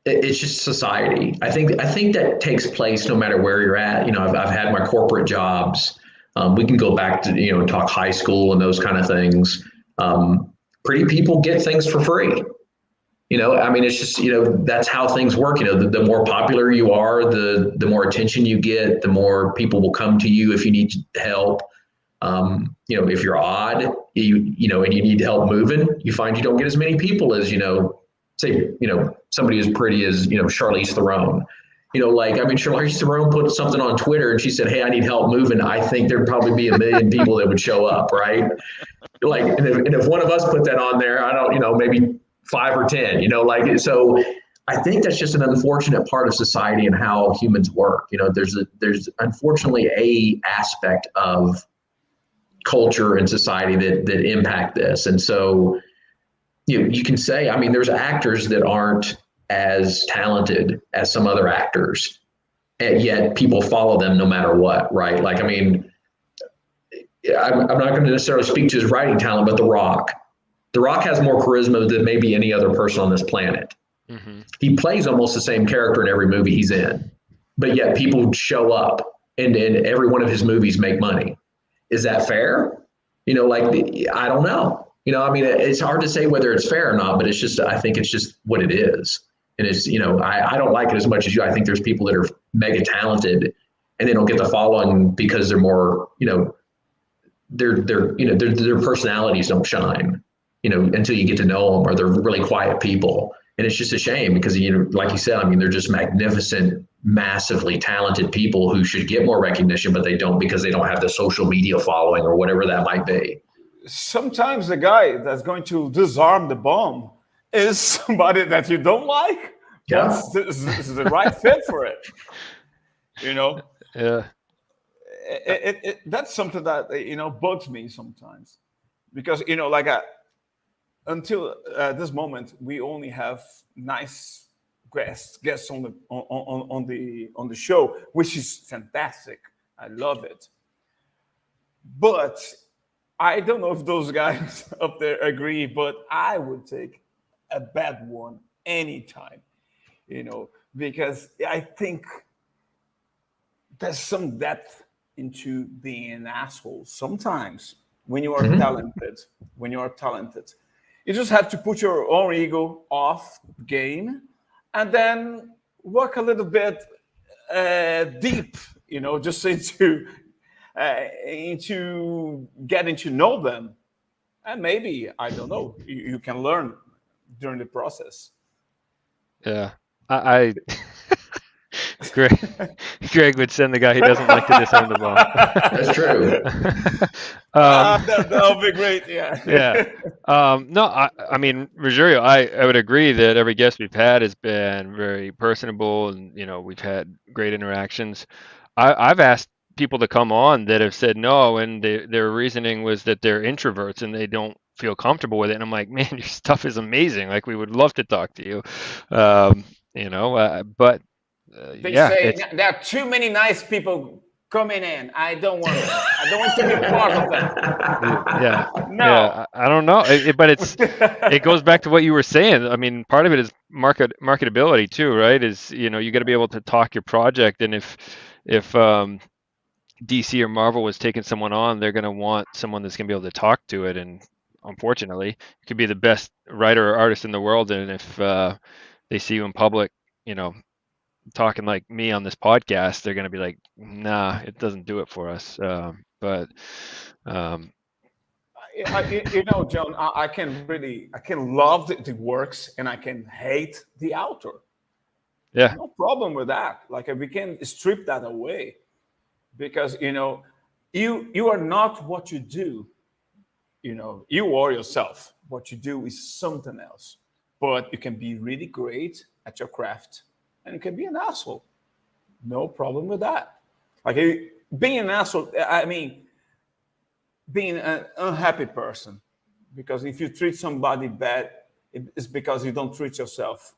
It's just society. I think that takes place no matter where you're at. I've had my corporate jobs. We can go back to talk high school and those kind of things. Pretty people get things for free. It's just that's how things work. The more popular you are, the more attention you get, the more people will come to you if you need help. If you're odd, and you need help moving, you find you don't get as many people as say somebody as pretty as Charlize Theron. Charlize Theron put something on Twitter and she said, "Hey, I need help moving." I think there'd probably be 1 million people that would show up, right? And if one of us put that on there, I don't, maybe 5 or 10, so I think that's just an unfortunate part of society and how humans work. There's unfortunately a aspect of culture and society that impact this. And so you can say, there's actors that aren't as talented as some other actors, and yet people follow them no matter what, right? I'm not going to necessarily speak to his writing talent, but The Rock has more charisma than maybe any other person on this planet. Mm-hmm. He plays almost the same character in every movie he's in, but yet people show up and every one of his movies make money. Is that fair? I don't know. It's hard to say whether it's fair or not, but I think it's just what it is. And it's, I don't like it as much as you. I think there's people that are mega talented and they don't get the following because they're more, their personalities don't shine, until you get to know them, or they're really quiet people. And it's just a shame because, like you said, they're just magnificent, massively talented people who should get more recognition, but they don't because they don't have the social media following or whatever that might be.
Sometimes the guy that's going to disarm the bomb is somebody that you don't like.
Yeah.
This is the right fit for it.
Yeah.
That's something that, bugs me sometimes because, until this moment, we only have nice guests on the show, which is fantastic. I love it. But I don't know if those guys up there agree, but I would take a bad one anytime, because I think there's some depth into being an asshole sometimes when you are talented. You just have to put your own ego off game and then work a little bit deep, just into getting to know them. And maybe, I don't know, you can learn during the process.
Yeah. I Greg would send the guy he doesn't like to disarm the bomb.
That's true.
That'll be great. Yeah.
Yeah. No, I mean, Rogerio, I would agree that every guest we've had has been very personable, and we've had great interactions. I've asked people to come on that have said no, and their reasoning was that they're introverts and they don't feel comfortable with it. And I'm like, man, your stuff is amazing. Like, we would love to talk to you. But
They
yeah,
say
it's
there are too many nice people coming in. I don't want them. I don't want to be part of them.
yeah.
No.
Yeah, I don't know, but it goes back to what you were saying. I mean, part of it is marketability too, right? Is you got to be able to talk your project, and if DC or Marvel was taking someone on, they're going to want someone that's going to be able to talk to it. And unfortunately, you could be the best writer or artist in the world, and if they see you in public, talking like me on this podcast, they're going to be like, nah, it doesn't do it for us. But
John, I can love the works and I can hate the author.
yeah,
No problem with that. Like, we can strip that away, because you are not what you do. You are yourself. What you do is something else. But you can be really great at your craft, and you can be an asshole. No problem with that. Like, being an asshole, I mean, being an unhappy person, because if you treat somebody bad, it's because you don't treat yourself,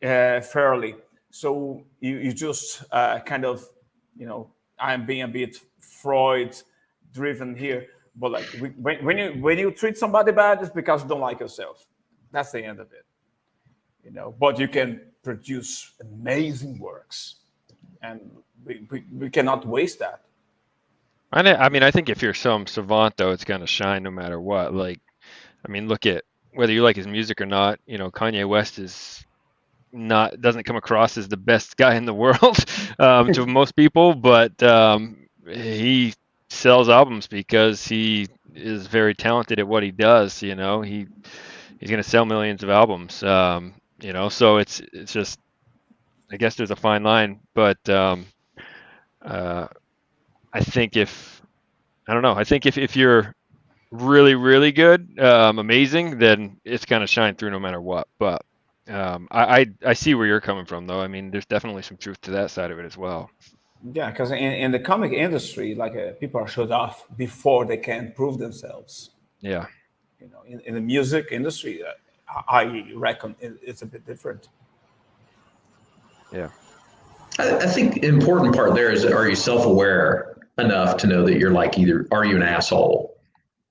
fairly. So you just kind of, I'm being a bit Freud driven here, but like, when you treat somebody bad, it's because you don't like yourself. That's the end of it. But you can produce amazing works, and we cannot waste that.
I mean, I think if you're some savant, though, it's going to shine no matter what. Like, I mean, look at whether you like his music or not. Kanye West doesn't come across as the best guy in the world to most people, but he sells albums because he is very talented at what he does. He's going to sell millions of albums. So it's just, I guess there's a fine line, but I think if you're really, really good, amazing, then it's going to shine through no matter what. But I see where you're coming from, though. I mean, there's definitely some truth to that side of it as well.
Yeah, because in the comic industry, like, people are shut off before they can prove themselves.
Yeah.
In the music industry, I reckon it's a bit different.
Yeah.
I think the important part there is, are you self-aware enough to know that you're like, either are you an asshole,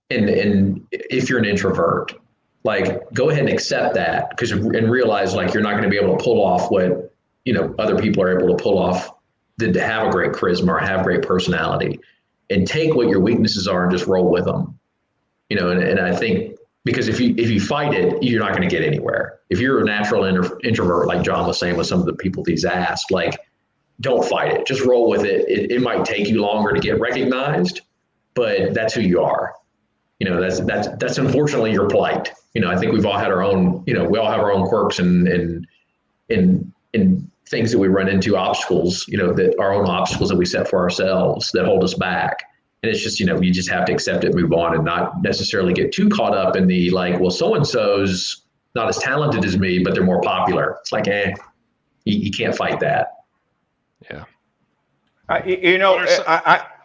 and if you're an introvert, like, go ahead and accept that, and realize, like, you're not going to be able to pull off what other people are able to pull off, to have a great charisma or have great personality, and take what your weaknesses are and just roll with them. And I think, because if you fight it, you're not going to get anywhere. If you're a natural introvert, like John was saying with some of the people he's asked, like, don't fight it. Just roll with it. It might take you longer to get recognized, but that's who you are. That's unfortunately your plight. I think we've all had our own, we all have our own quirks and things that we run into, obstacles, that our own obstacles that we set for ourselves that hold us back. And it's just, you just have to accept it, move on, and not necessarily get too caught up in the, like, well, so-and-so's not as talented as me, but they're more popular. It's like, you can't fight that.
Yeah.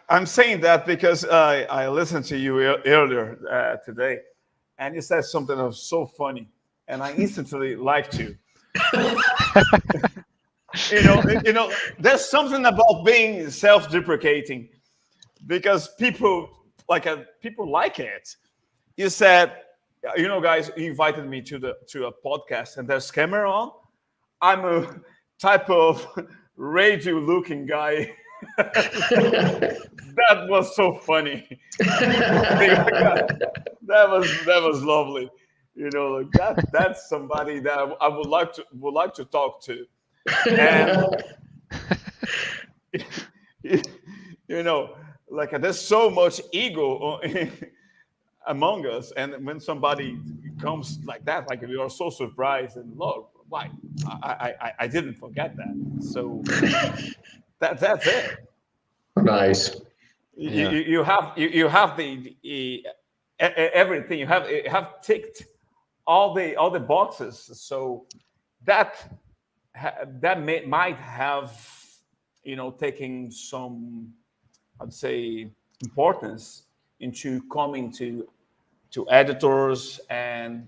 I'm saying that because I listened to you earlier today, and you said something that was so funny, and I instantly liked you. There's something about being self-deprecating, because people like it. You said, guys, you invited me to a podcast, and there's camera on. I'm a type of radio-looking guy. That was so funny. that was lovely. Like, that's somebody that I would like to talk to. And like, there's so much ego among us, and when somebody comes like that, like, we are so surprised, and Lord, why I didn't forget that. So that's it.
Nice.
Yeah.
You have the everything. You have ticked all the boxes. So that might have taken some, I'd say, importance into coming to editors and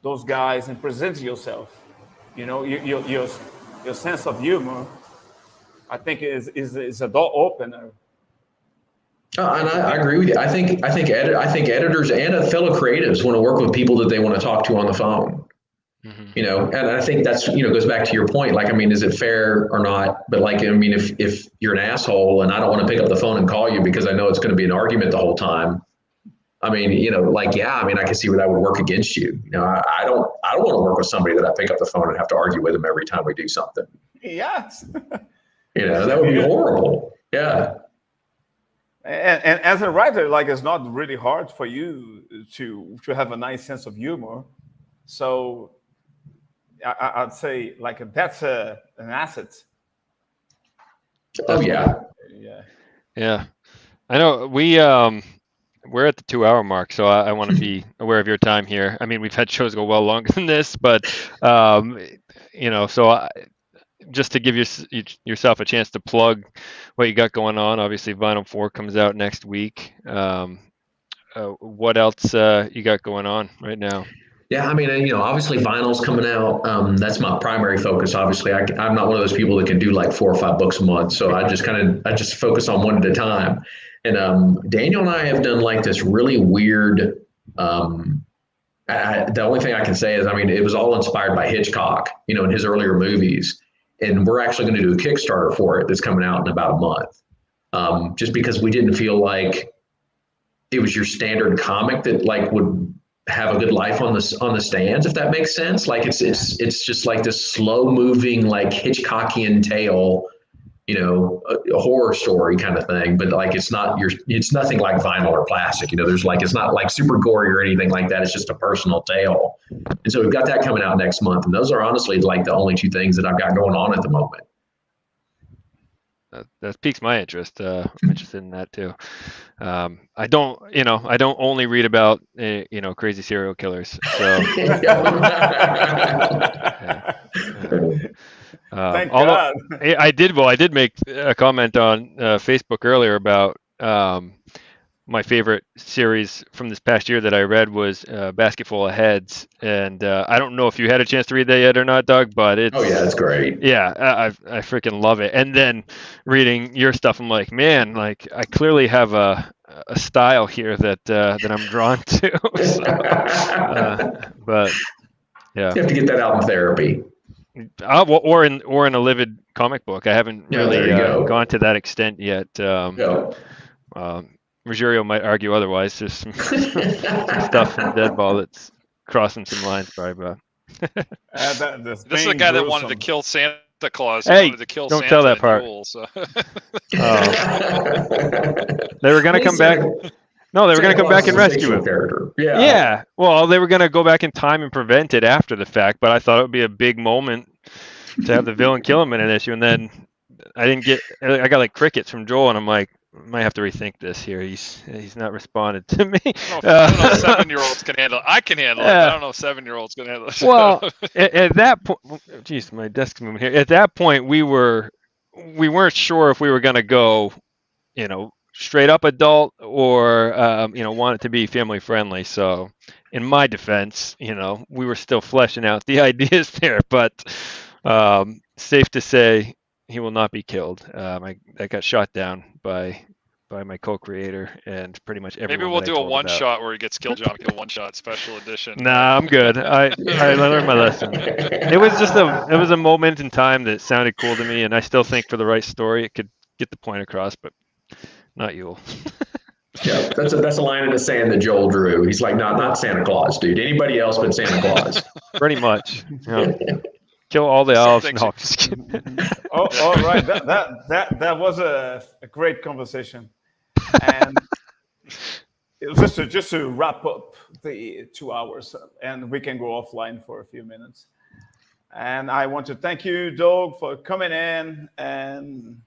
those guys and present yourself. Your sense of humor, I think, is a door opener.
And I agree with you. I think editors and fellow creatives want to work with people that they want to talk to on the phone.
Mm-hmm.
And I think that's goes back to your point. Like, I mean, is it fair or not? But like, I mean, if you're an asshole and I don't want to pick up the phone and call you because I know it's going to be an argument the whole time. I mean, like, yeah, I mean, I can see where that would work against you. I don't want to work with somebody that I pick up the phone and have to argue with them every time we do something.
Yes.
That would be horrible. Yeah.
And as a writer, like, it's not really hard for you to have a nice sense of humor. So I'd say, like, that's an asset.
Oh yeah.
Yeah. I know we're at the 2-hour mark, so I want to be aware of your time here. I mean, we've had shows go well longer than this, but so just to give yourself a chance to plug what you got going on. Obviously, Vinyl 4 comes out next week. What else you got going on right now?
Yeah, I mean, obviously vinyl's coming out. That's my primary focus. Obviously, I'm not one of those people that can do like 4 or 5 books a month. So I just focus on one at a time. And Daniel and I have done like this really weird. The only thing I can say is, I mean, it was all inspired by Hitchcock, in his earlier movies. And we're actually going to do a Kickstarter for it that's coming out in about a month. Just because we didn't feel like it was your standard comic that like would have a good life on the stands, if that makes sense. Like it's just like this slow moving, like Hitchcockian tale, a horror story kind of thing. But like it's nothing like vinyl or plastic. There's like, it's not like super gory or anything like that. It's just a personal tale. And so we've got that coming out next month. And those are honestly like the only 2 things that I've got going on at the moment.
That piques my interest. I'm interested in that too. I don't only read about crazy serial killers. So
Thank God.
I did make a comment on Facebook earlier about my favorite series from this past year that I read was Basket Full of Heads, and I don't know if you had a chance to read that yet or not, Doug, but it's
it's great.
Yeah, I freaking love it. And then reading your stuff, I'm like, man, like I clearly have a style here that I'm drawn to. But yeah,
you have to get that out in therapy.
Or in a Livid comic book. I haven't really gone to that extent yet. Ruggiero might argue otherwise. There's some stuff from Deadball that's crossing some lines, probably. But
this is the guy that wanted to kill Santa Claus.
Hey,
wanted to kill
don't
Santa
tell that part.
Duel, so.
They were going to come back. No, they were going to come back and rescue him.
Character.
Yeah. Well, they were going to go back in time and prevent it after the fact, but I thought it would be a big moment to have the villain kill him in an issue, and then I got like crickets from Joel, and I'm like, I might have to rethink this here. He's not responded to me.
I don't know if 7-year-olds can handle it. I can handle it. I don't know if 7-year-olds can handle it.
Well, at that point, geez, my desk's moving here. At that point, we weren't sure if we were going to go, straight up adult or want it to be family friendly. So, in my defense, we were still fleshing out the ideas there, but safe to say, he will not be killed. I got shot down by my co-creator and pretty much everyone.
Maybe we'll do a one-shot where he gets killed. John Kill one-shot special edition.
Nah, I'm good. I learned my lesson. It was a moment in time that sounded cool to me, and I still think for the right story it could get the point across, but not you.
Yeah, that's a line in the sand that Joel drew. He's like, not Santa Claus, dude. Anybody else but Santa Claus.
Pretty much. Kill all the elves. No, just kidding.
All right. That was a great conversation, and just to wrap up the 2 hours, and we can go offline for a few minutes. And I want to thank you, Doug, for coming in. And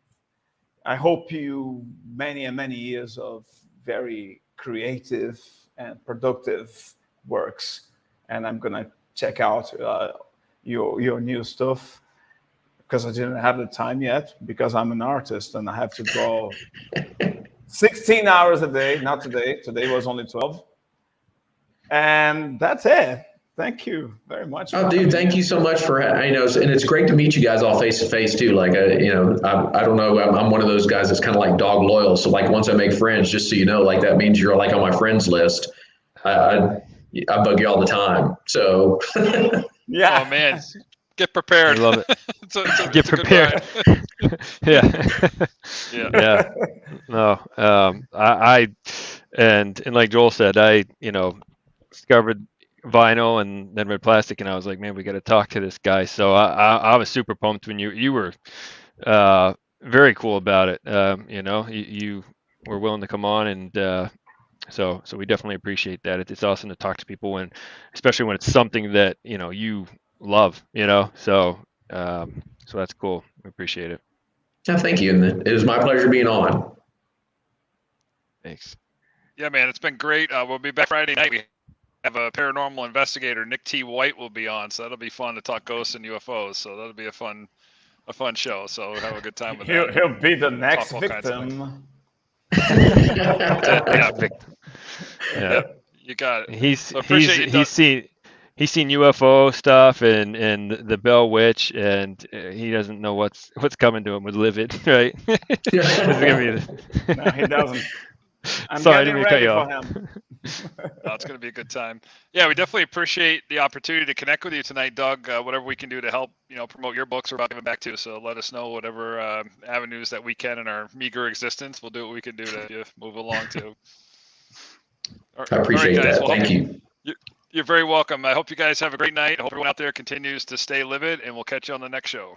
I hope you many and many years of very creative and productive works. And I'm going to check out your new stuff because I didn't have the time yet because I'm an artist and I have to draw 16 hours a day. Not today. Today was only 12. And that's it. Thank you very much.
Oh, dude, thank you so much for, and it's great to meet you guys all face to face too. Like, I don't know, I'm one of those guys that's kind of like dog loyal. So like, once I make friends, just so you know, like that means you're like on my friends list. I bug you all the time. So
Yeah.
Oh man, get prepared.
I love it.
It's
Get
a good
prepared.
ride.
Yeah. Yeah. No. And like Joel said, I discovered vinyl and then red plastic, and I was like, man, we got to talk to this guy. So I was super pumped when you were very cool about it. You were willing to come on, and so we definitely appreciate that. It's awesome to talk to people when, especially when it's something that you love. So that's cool. We appreciate it.
yeah, thank you. And it was my pleasure being on.
Thanks.
Yeah, man, it's been great. We'll be back Friday night. We have a paranormal investigator, Nick T. White, will be on, so that'll be fun to talk ghosts and UFOs. So that'll be a fun show. So we'll have a good time with that.
He'll be the next
all kinds of
victim.
Yeah,
Yeah.
you got it.
He's
So appreciate you, Doug.
he's seen UFO stuff and the Bell Witch, and he doesn't know what's coming to him with Livid, right? This is gonna be
No, he doesn't. I'm
Sorry, I
getting
didn't mean to cut
ready
you
for
off.
him.
No, it's going to be a good time. Yeah, we definitely appreciate the opportunity to connect with you tonight, Doug. Whatever we can do to help, promote your books, we're about giving back to. So let us know whatever avenues that we can in our meager existence. We'll do what we can do to move along to.
I appreciate
all right, guys.
that.
Well,
Thank you.
You're very welcome. I hope you guys have a great night. I hope everyone out there continues to stay livid, and we'll catch you on the next show.